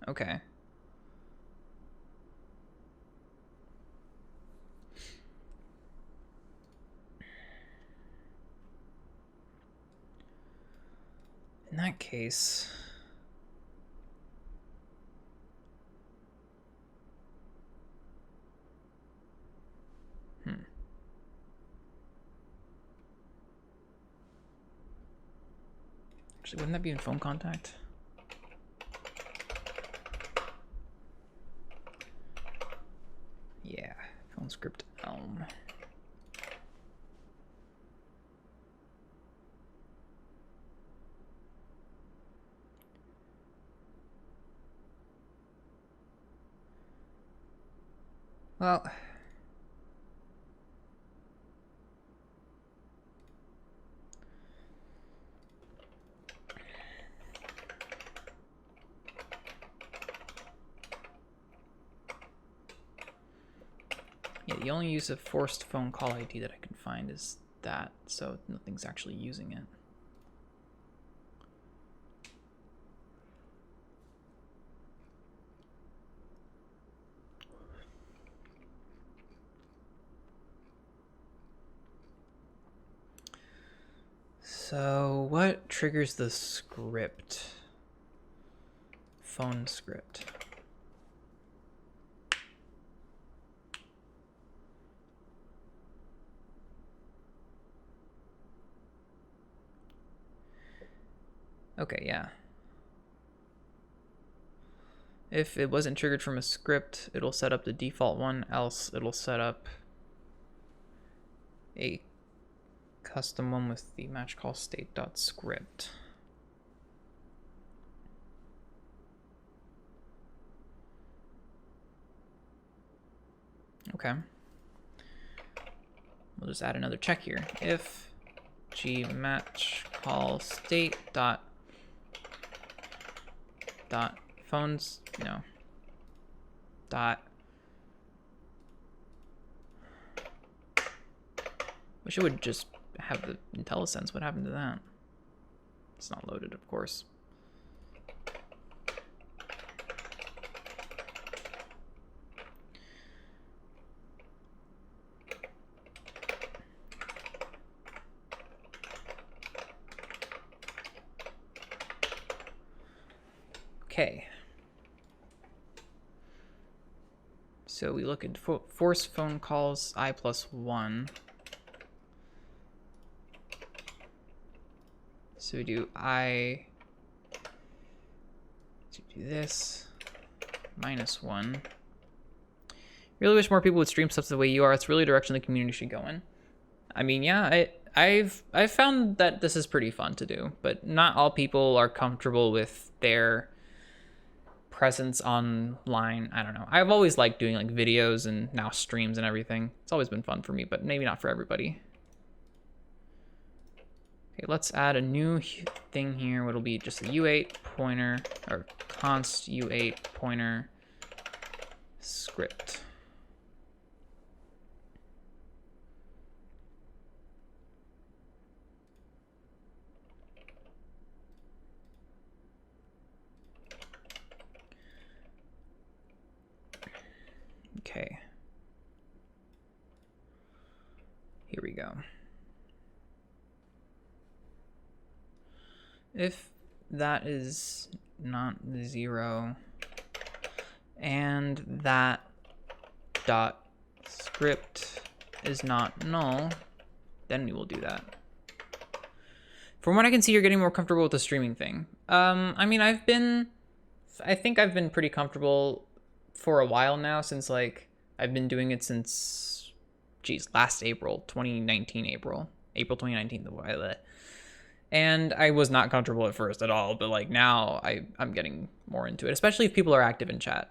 Okay. In that case... Actually, wouldn't that be in phone contact? Yeah, phone script Elm. Well... Yeah, the only use of forced phone call ID that I can find is that, so nothing's actually using it. So what triggers the script? Phone script. Okay, yeah. If it wasn't triggered from a script, it'll set up the default one, else it'll set up a custom one with the match call state.script. Okay. We'll just add another check here. If g match call state dot phones, no, dot, wish it would just have the IntelliSense. What happened to that? It's not loaded, of course. Okay. So we look at force phone calls I+1. So we do I to do this -1. Really wish more people would stream stuff the way you are. It's really a direction the community should go in. I mean, yeah, I've found that this is pretty fun to do, but not all people are comfortable with their presence online. I don't know. I've always liked doing like videos and now streams and everything. It's always been fun for me, but maybe not for everybody. Okay, let's add a new thing here. What'll be just a U8 pointer or const U8 pointer script. Okay. Here we go. If that is not 0 and that dot script is not null, then we will do that. From what I can see, you're getting more comfortable with the streaming thing. I mean, I think I've been pretty comfortable for a while now, since like I've been doing it since, geez, last April 2019. April 2019. And I was not comfortable at first at all, but like now I'm getting more into it, especially if people are active in chat.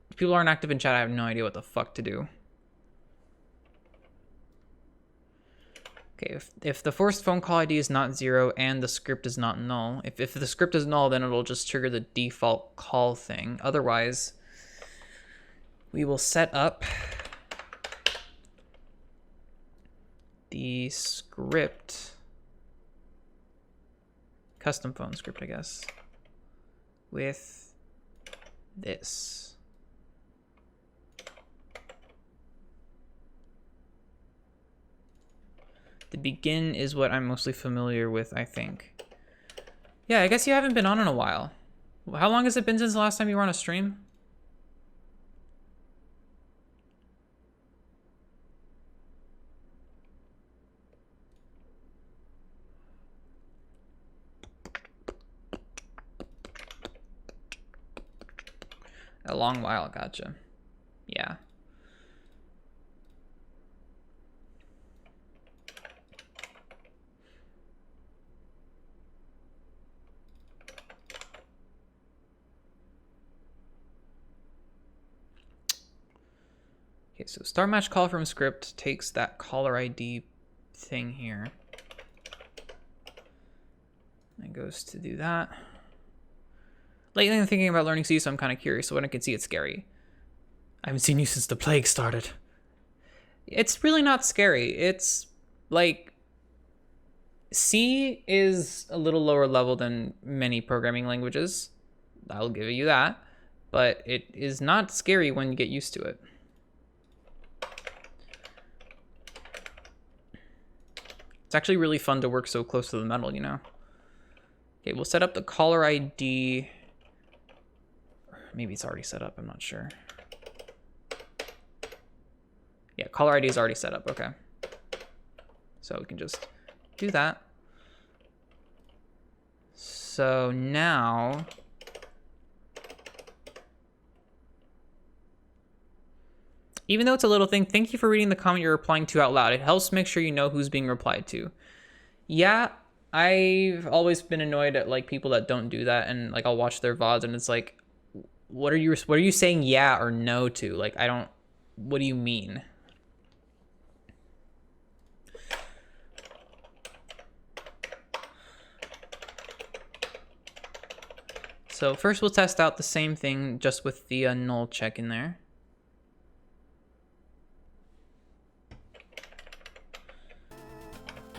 If people aren't active in chat, I have no idea what the fuck to do. Okay, if the forced phone call ID is not 0 and the script is not null, if the script is null, then it'll just trigger the default call thing. Otherwise, we will set up the script, custom phone script, I guess, with this. The begin is what I'm mostly familiar with, I think. Yeah, I guess you haven't been on in a while. How long has it been since the last time you were on a stream? A long while, gotcha. Yeah. Okay, so start match call from script takes that caller ID thing here. And goes to do that. Lately I'm thinking about learning C, so I'm kind of curious. So when I can see it's scary. I haven't seen you since the plague started. It's really not scary. It's like C is a little lower level than many programming languages. I'll give you that. But it is not scary when you get used to it. It's actually really fun to work so close to the metal, you know? Okay, we'll set up the caller ID. Maybe it's already set up, I'm not sure. Yeah, caller ID is already set up, okay. So we can just do that. So now, even though it's a little thing, thank you for reading the comment you're replying to out loud. It helps make sure you know who's being replied to. Yeah, I've always been annoyed at like people that don't do that, and like I'll watch their VODs and it's like, what are you saying yeah or no to? Like, I don't, what do you mean? So first we'll test out the same thing just with the null check in there.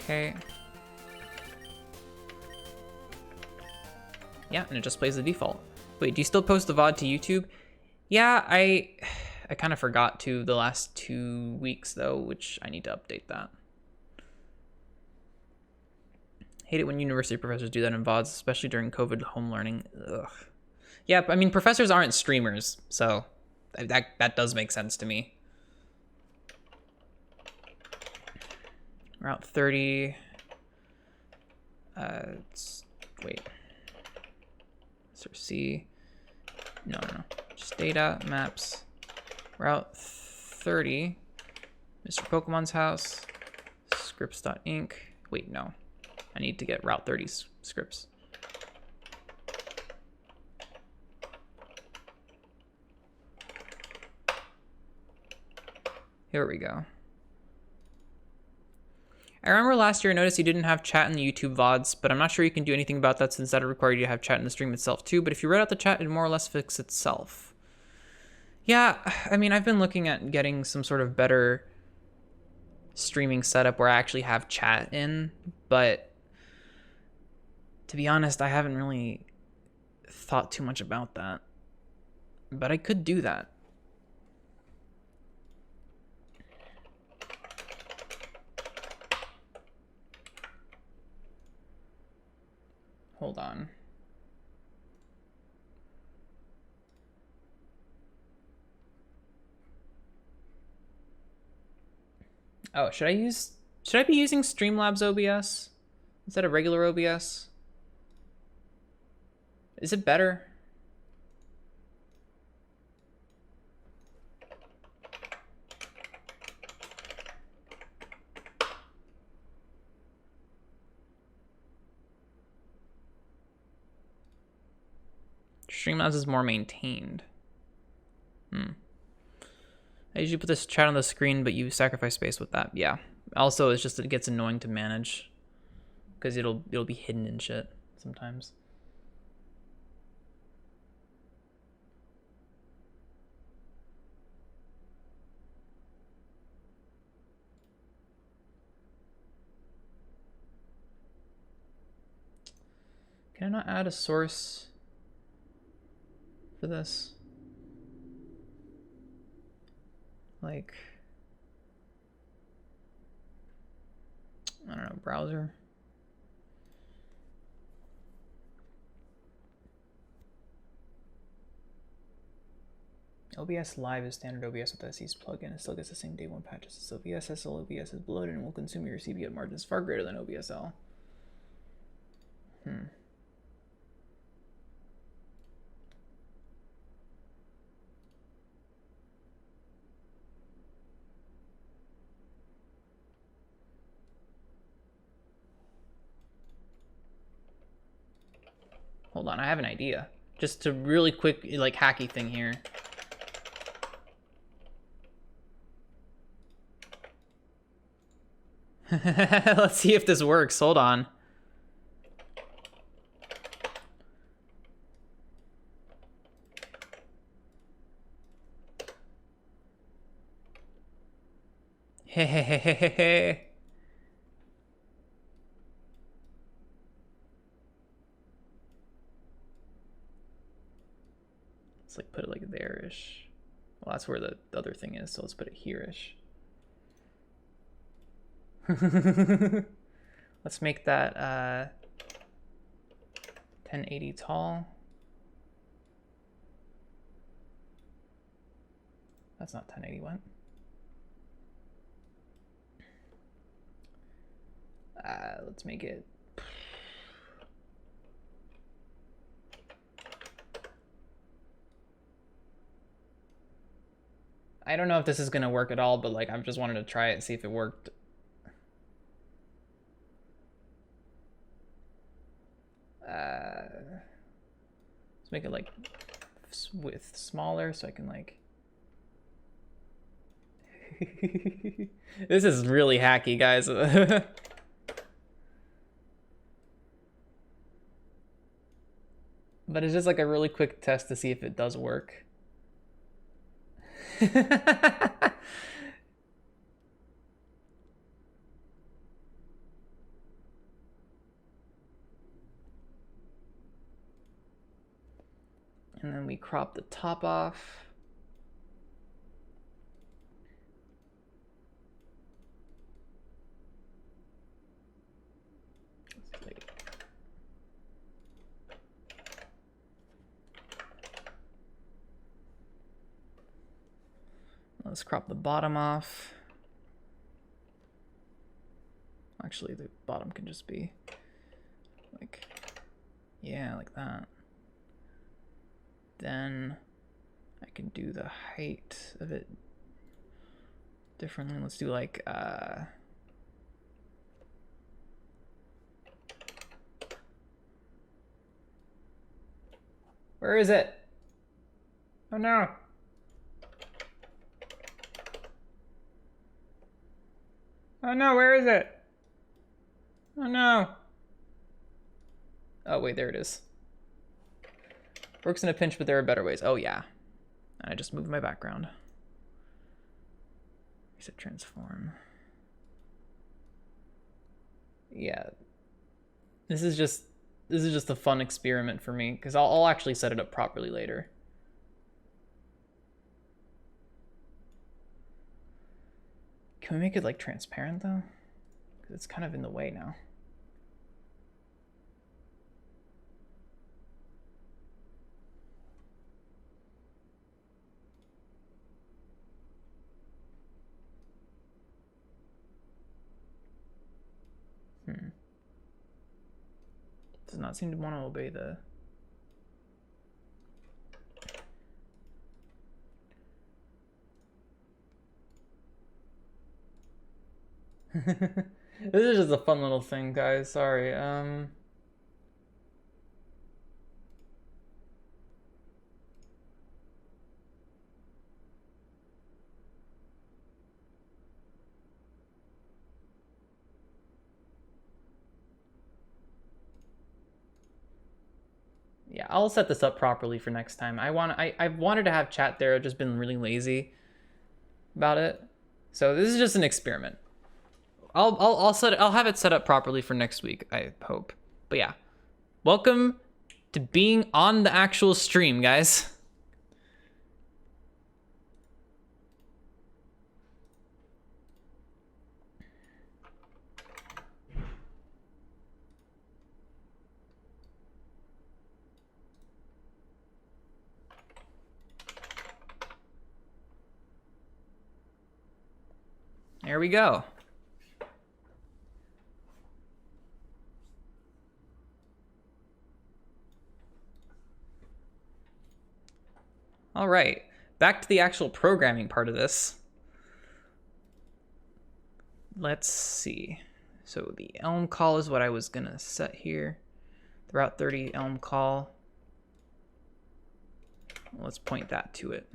Okay. Yeah, and it just plays the default. Wait, do you still post the VOD to YouTube? Yeah, I kind of forgot to the last 2 weeks though, which I need to update that. Hate it when university professors do that in VODs, especially during COVID home learning. Ugh. Yeah, I mean, professors aren't streamers, so that does make sense to me. Route 30. Wait. Sort C. No. Just data, maps. Route 30. Mr. Pokemon's house. Scripts.inc. Wait, no. I need to get Route 30's scripts. Here we go. I remember last year I noticed you didn't have chat in the YouTube VODs, but I'm not sure you can do anything about that since that would require you to have chat in the stream itself too, but if you read out the chat, it'd more or less fix itself. Yeah, I mean, I've been looking at getting some sort of better streaming setup where I actually have chat in, but to be honest, I haven't really thought too much about that. But I could do that. Hold on. Oh, should I be using Streamlabs OBS instead of regular OBS? Is it better? Streamlabs is more maintained. I usually put this chat on the screen, but you sacrifice space with that. Yeah. Also, it's just that it gets annoying to manage because it'll be hidden in shit sometimes. Can I not add a source for this? Like, I don't know, browser. OBS Live is standard OBS with SE's plugin. It still gets the same day one patches. So VSSL OBS is bloated and will consume your CPU at margins far greater than OBSL. Hold on, I have an idea. Just a really quick, like, hacky thing here. Let's see if this works. Hold on. Hehehehehe. Let's like put it like there-ish. Well, that's where the other thing is, so let's put it here-ish. Let's make that 1080 tall. That's not 1080, what? Let's make it. I don't know if this is gonna work at all, but like I've just wanted to try it and see if it worked. Let's make it like with smaller so I can like. This is really hacky, guys. But it's just like a really quick test to see if it does work. And then we crop the top off. Let's crop the bottom off. Actually, the bottom can just be like, yeah, like that. Then I can do the height of it differently. Let's do like, where is it? Oh no. Oh no, where is it? Oh no. Oh wait, there it is. Works in a pinch, but there are better ways. Oh yeah. I just moved my background. Reset transform. Yeah. This is just a fun experiment for me, because I'll actually set it up properly later. Can we make it like transparent though? Because it's kind of in the way now. Does not seem to want to obey the... This is just a fun little thing, guys. Sorry. Yeah, I'll set this up properly for next time. I've wanted to have chat there. I've just been really lazy about it. So this is just an experiment. I'll have it set up properly for next week, I hope. But yeah, welcome to being on the actual stream, guys. There we go. All right, back to the actual programming part of this. Let's see. So the Elm call is what I was gonna set here. The Route 30 Elm call. Let's point that to it.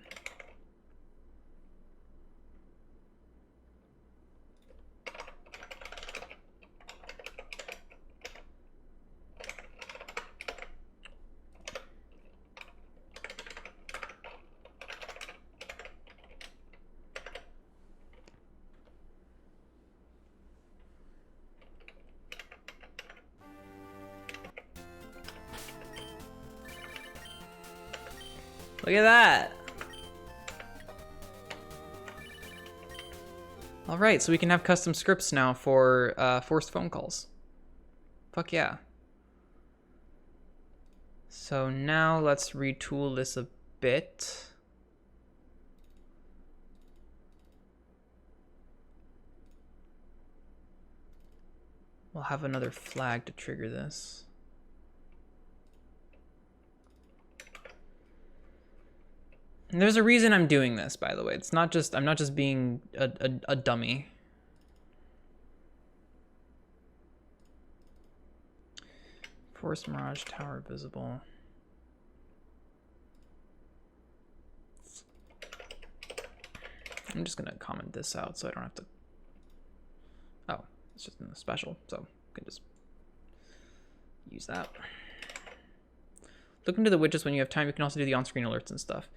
Look at that. All right, so we can have custom scripts now for forced phone calls. Fuck yeah. So now let's retool this a bit. We'll have another flag to trigger this. And there's a reason I'm doing this, by the way. It's not just, I'm not just being a dummy. Force Mirage Tower visible. I'm just gonna comment this out so I don't have to. Oh, it's just in the special, so I can just use that. Look into the widgets when you have time. You can also do the on-screen alerts and stuff.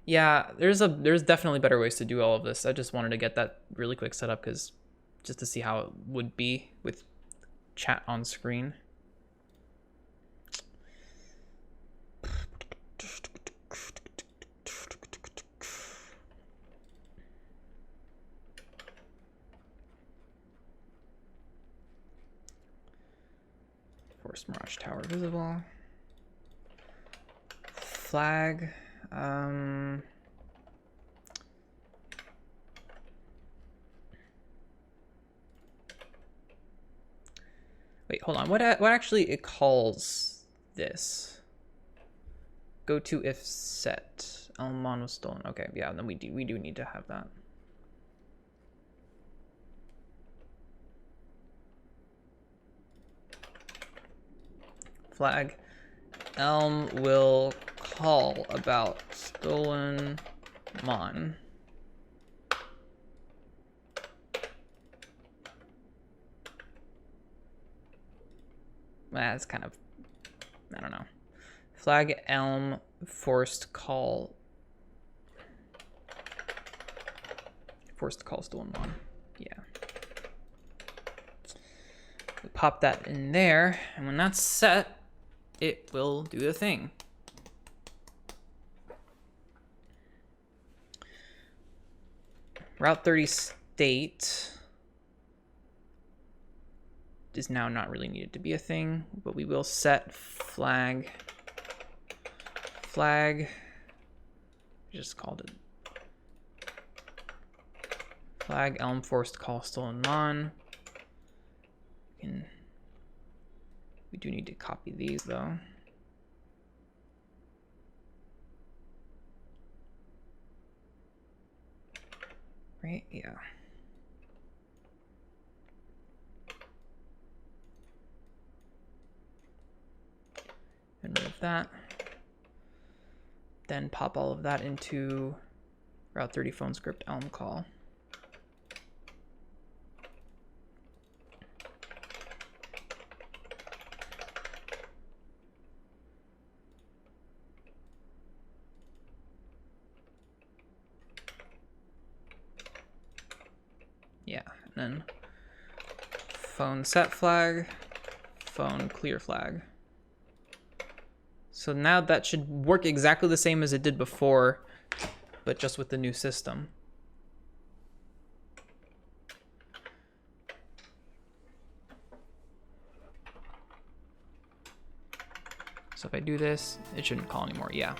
Yeah, there's definitely better ways to do all of this. I just wanted to get that really quick set up because just to see how it would be with chat on screen. Force Mirage Tower visible. Flag. Wait, hold on. What actually it calls this? Go to if set. Elmon was stolen. Okay, yeah, then we do need to have that. Flag. Elm will call about stolen mon. That's kind of, I don't know. Flag Elm forced call. Forced call stolen mon. Yeah. We pop that in there, and when that's set, it will do the thing. Route 30 state is now not really needed to be a thing, but we will set flag. Flag. Just called it. Flag Elm forced call stolen mon. We do need to copy these though. Right? Yeah. And remove that. Then pop all of that into Route 30 phone script Elm call. then phone set flag, phone clear flag. So now that should work exactly the same as it did before, but just with the new system. So if I do this, it shouldn't call anymore, yeah.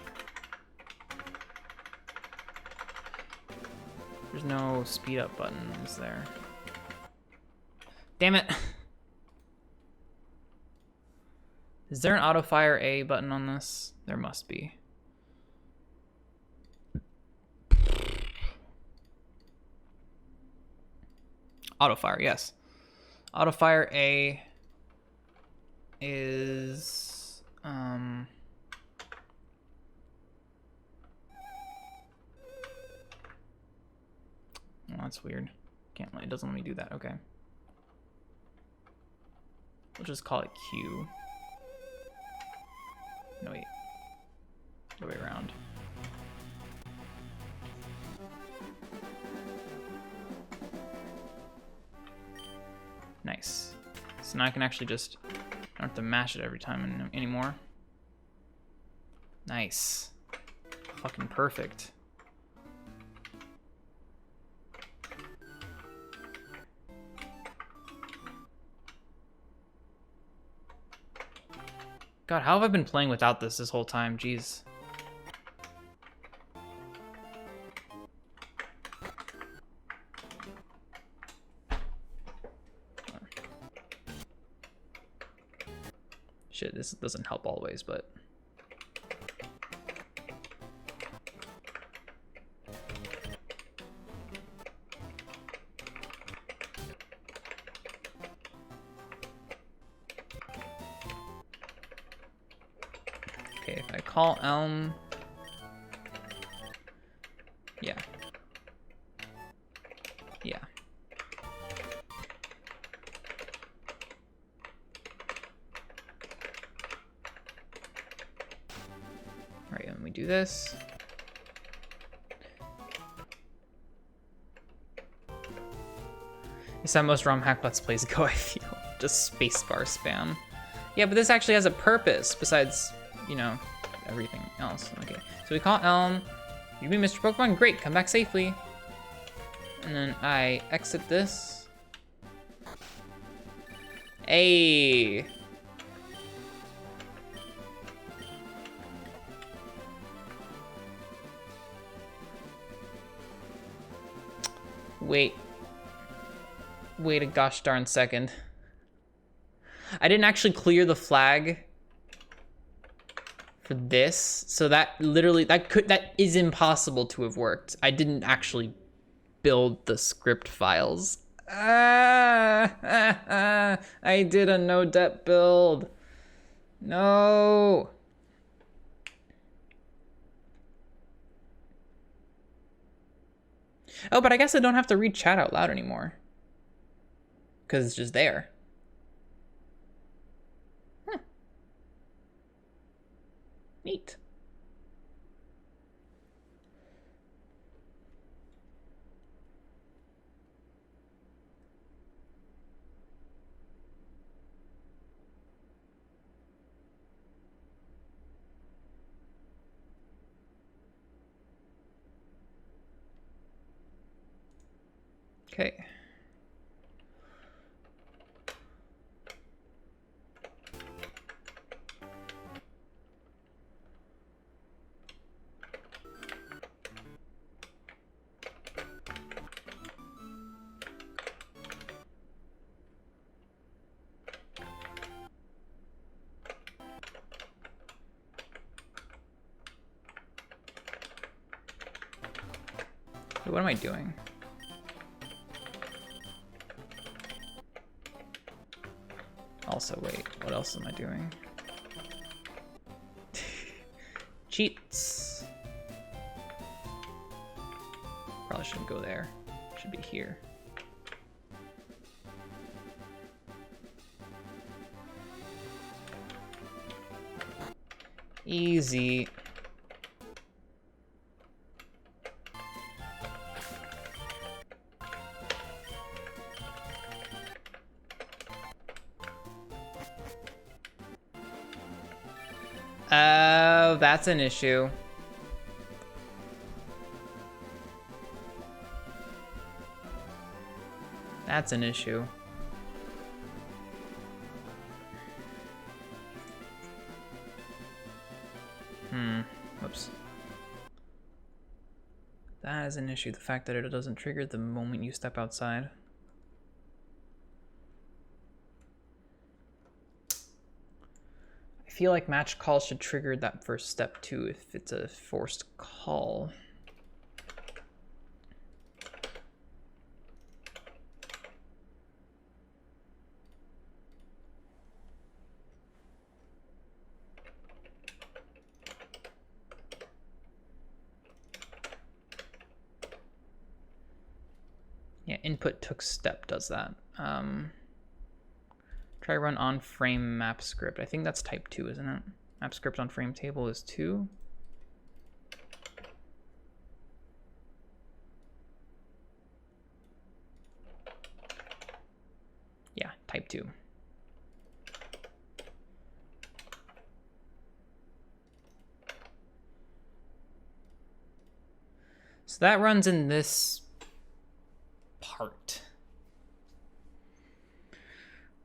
There's no speed up button, is there? Damn it! Is there an auto fire A button on this? There must be. Auto fire, yes. Auto fire A is oh, that's weird. It doesn't let me do that. Okay. We'll just call it Q. No, wait. The way around. Nice. So now I can actually just, I don't have to mash it every time anymore. Nice. Fucking perfect. God, how have I been playing without this whole time? Jeez. Shit, this doesn't help always, but... Okay, if I call Elm... Yeah. Yeah. Alright, and we do this. It's how most ROM hack Let's Plays go, I feel. Just spacebar spam. Yeah, but this actually has a purpose besides, you know, everything else. Okay, so we call Elm. You mean Mr. Pokemon? Great, come back safely. And then I exit this. Hey. Wait a gosh darn second. I didn't actually clear the flag for this, so that literally, that is impossible to have worked. I didn't actually build the script files. I did a no dep build. No. Oh, but I guess I don't have to read chat out loud anymore, because it's just there. Huh. Neat. Okay. What am I doing? Also, wait, what else am I doing? Cheats. Probably shouldn't go there. Should be here. Easy. Oh, that's an issue. That's an issue. Whoops. That is an issue, the fact that it doesn't trigger the moment you step outside. I feel like match call should trigger that first step too if it's a forced call. Yeah, input took step does that. Try run on frame map script. I think that's type 2, isn't it? Map script on frame table is 2. Yeah, type 2. So that runs in this part.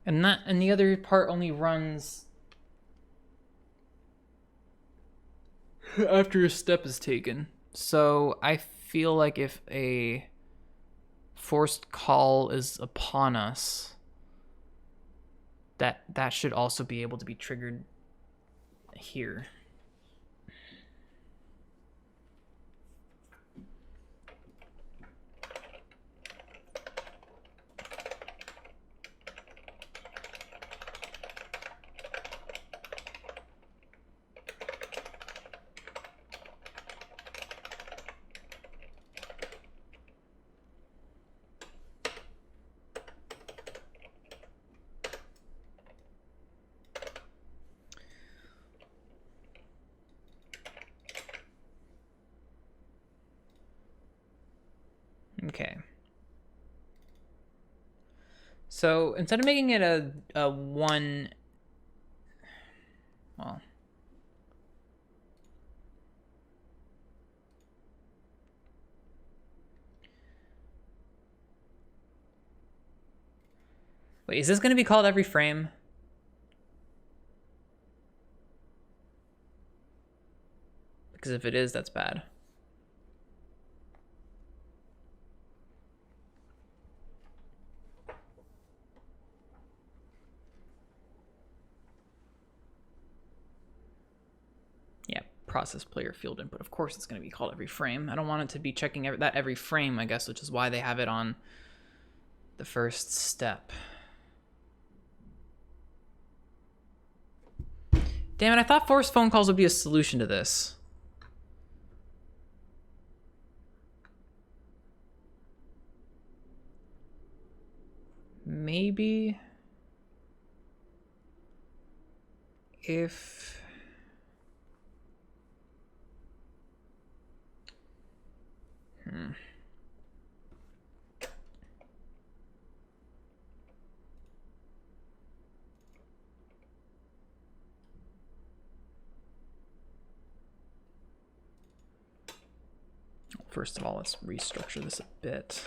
And the other part only runs after a step is taken. So I feel like if a forced call is upon us, that should also be able to be triggered here. Okay. So instead of making it a 1, well, wait, is this going to be called every frame? Because if it is, that's bad. Process player field input. Of course it's going to be called every frame. I don't want it to be checking that every frame, I guess, which is why they have it on the first step. Damn it, I thought forced phone calls would be a solution to this. Maybe if... First of all, let's restructure this a bit.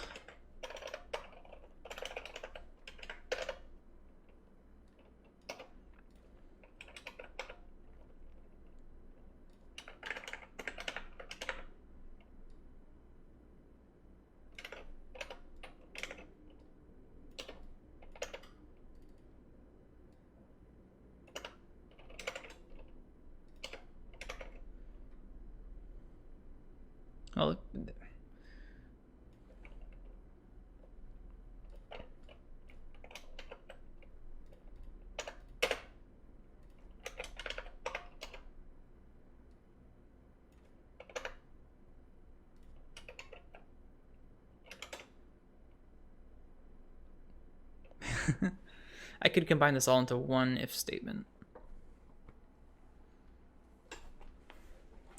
Well, I could combine this all into one if statement.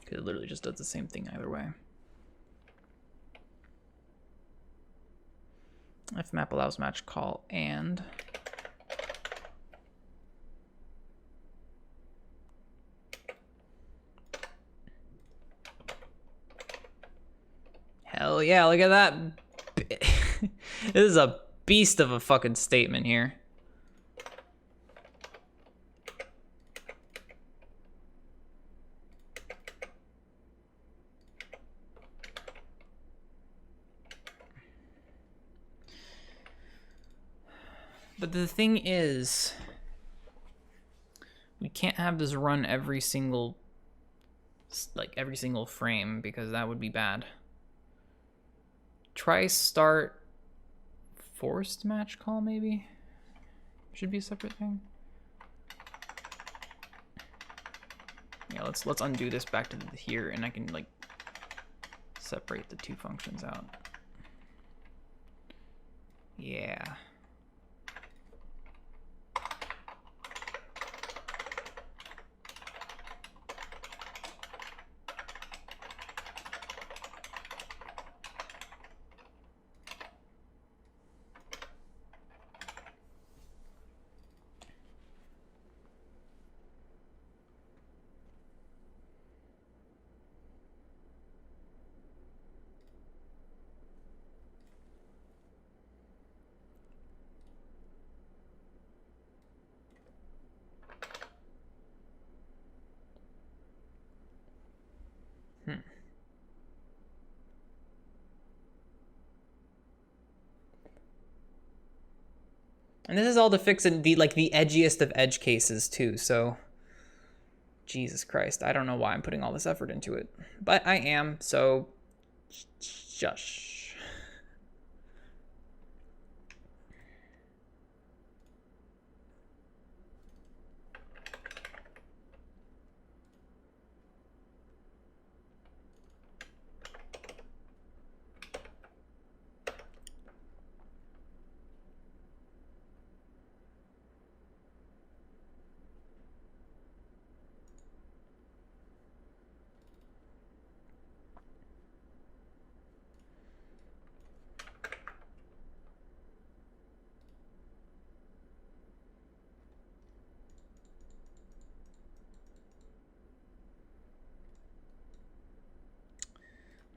It literally just does the same thing either way. If map allows match call and Hell yeah, look at that. This is a beast of a fucking statement here. But the thing is, we can't have this run every single frame because that would be bad. Try start forced match call maybe? Should be a separate thing. Yeah, let's undo this back to here and I can like separate the two functions out. Yeah. And this is all to fix in the edgiest of edge cases too, so Jesus Christ, I don't know why I'm putting all this effort into it. But I am, so shush.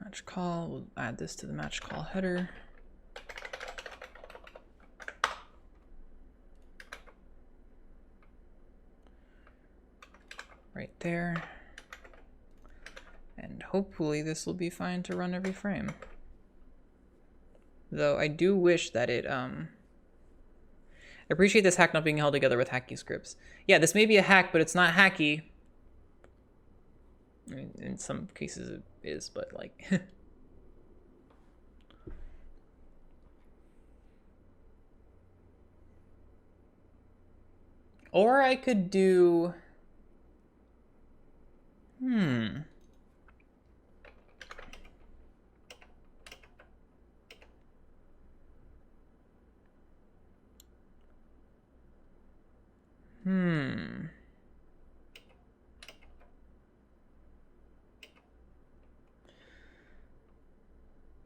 Match call, we'll add this to the match call header. Right there. And hopefully this will be fine to run every frame. Though I do wish that it, I appreciate this hack not being held together with hacky scripts. Yeah, this may be a hack, but it's not hacky. I mean, in some cases it is, but like... Or I could do...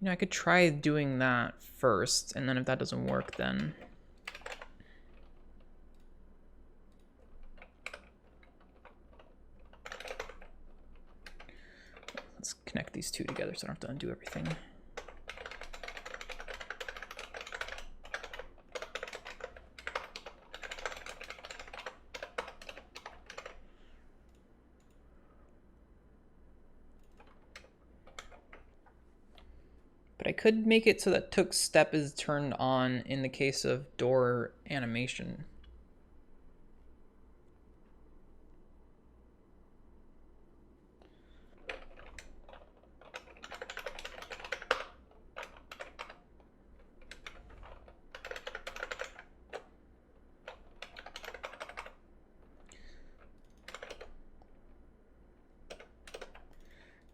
You know, I could try doing that first, and then if that doesn't work, then... Let's connect these two together so I don't have to undo everything. But I could make it so that took step is turned on in the case of door animation.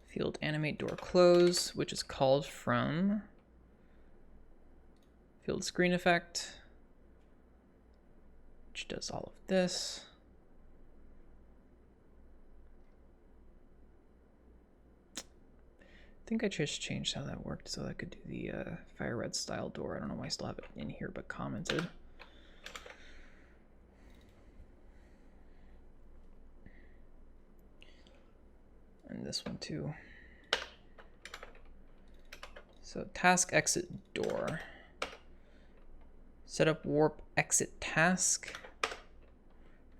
Field animate door close, which is called from field screen effect, which does all of this. I think I just changed how that worked so I could do the fire red style door. I don't know why I still have it in here, but commented. And this one too. So task exit door. Set up warp exit task.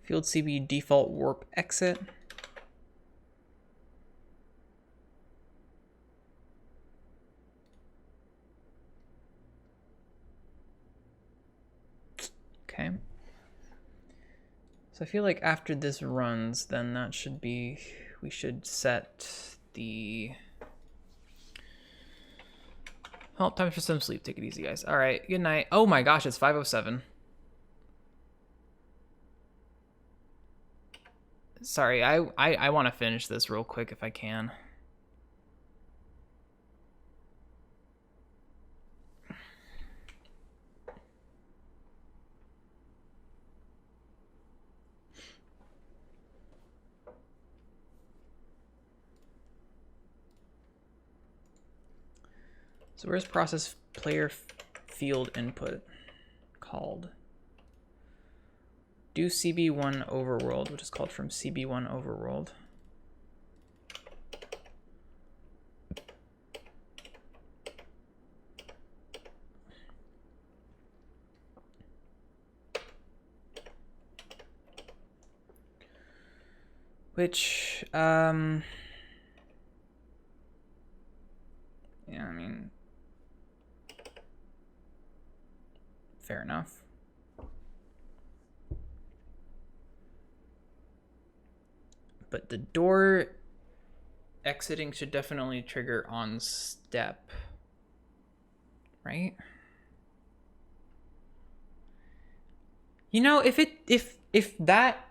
Field CB default warp exit. Okay. So I feel like after this runs, then that should be, we should set the, oh, time for some sleep. Take it easy, guys. All right, good night. Oh my gosh, it's 5:07. Sorry, I want to finish this real quick if I can. So where's process player field input called? Do CB1 overworld, which is called from CB1 overworld. Which, yeah, I mean, fair enough. But the door exiting should definitely trigger on step, right? You know, if that,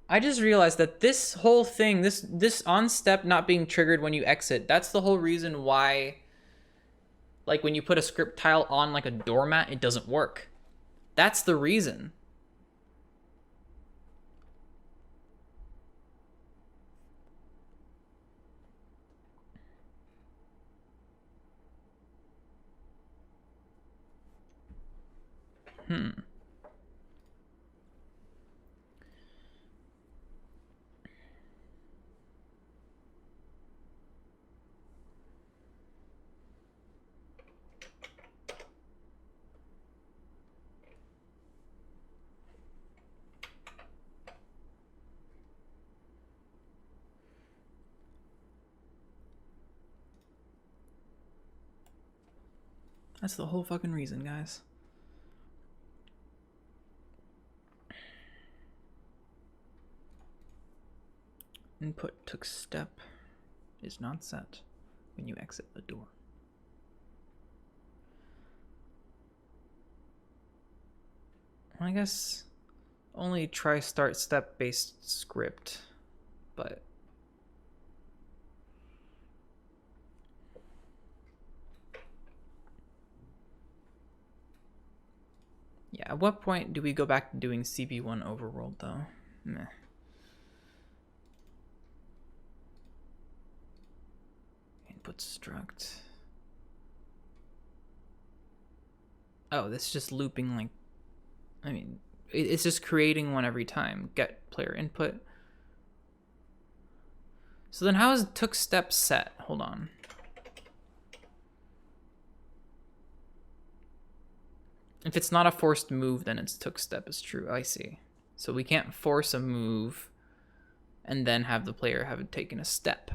I just realized that this whole thing, this on step not being triggered when you exit, that's the whole reason why, like when you put a script tile on like a doormat, it doesn't work. That's the reason. That's the whole fucking reason, guys. Input took step is not set when you exit the door. I guess only try start step based script, but yeah, at what point do we go back to doing CB1 overworld though? Meh. Input struct. Oh, this is just looping like, I mean, it's just creating one every time. Get player input. So then how is took step set? Hold on. If it's not a forced move, then it's took step is true. I see. So we can't force a move and then have the player have taken a step.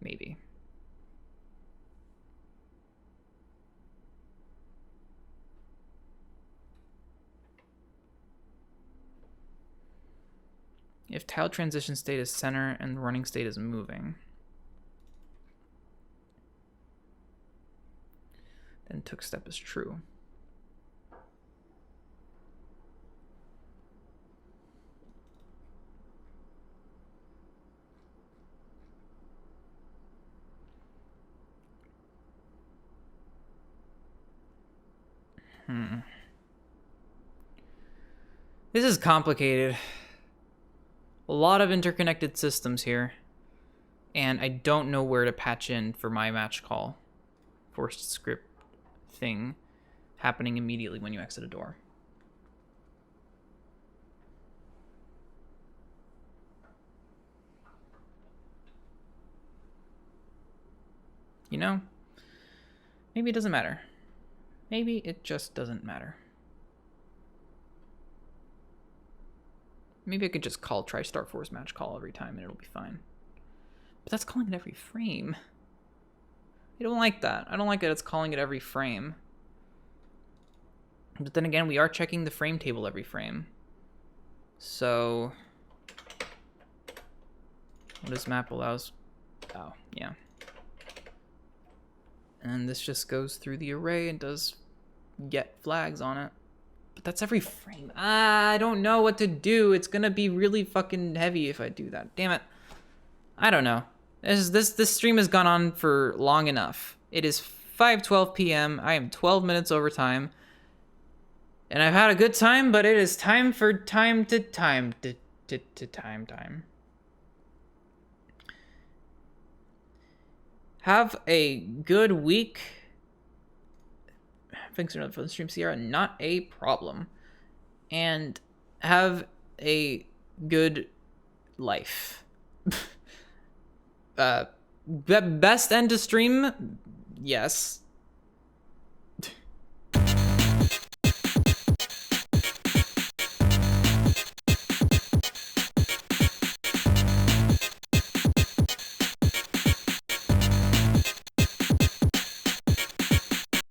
Maybe. If tile transition state is center and running state is moving, then took step is true. This is complicated. A lot of interconnected systems here. And I don't know where to patch in for my match call. Forced script thing happening immediately when you exit a door. You know? Maybe it doesn't matter. Maybe it just doesn't matter. Maybe I could just call TriStar Force Match Call every time and it'll be fine. But that's calling it every frame. I don't like that. I don't like that it's calling it every frame. But then again, we are checking the frame table every frame. So... what this map allows... oh, yeah. And this just goes through the array and does get flags on it. But that's every frame. I don't know what to do. It's gonna be really fucking heavy if I do that. Damn it. I don't know. This stream has gone on for long enough. It is 5:12 p.m. I am 12 minutes over time. And I've had a good time, but it is time for time. Have a good week. Thanks for the stream, Sierra. Not a problem. And have a good life. Best end to stream? Yes.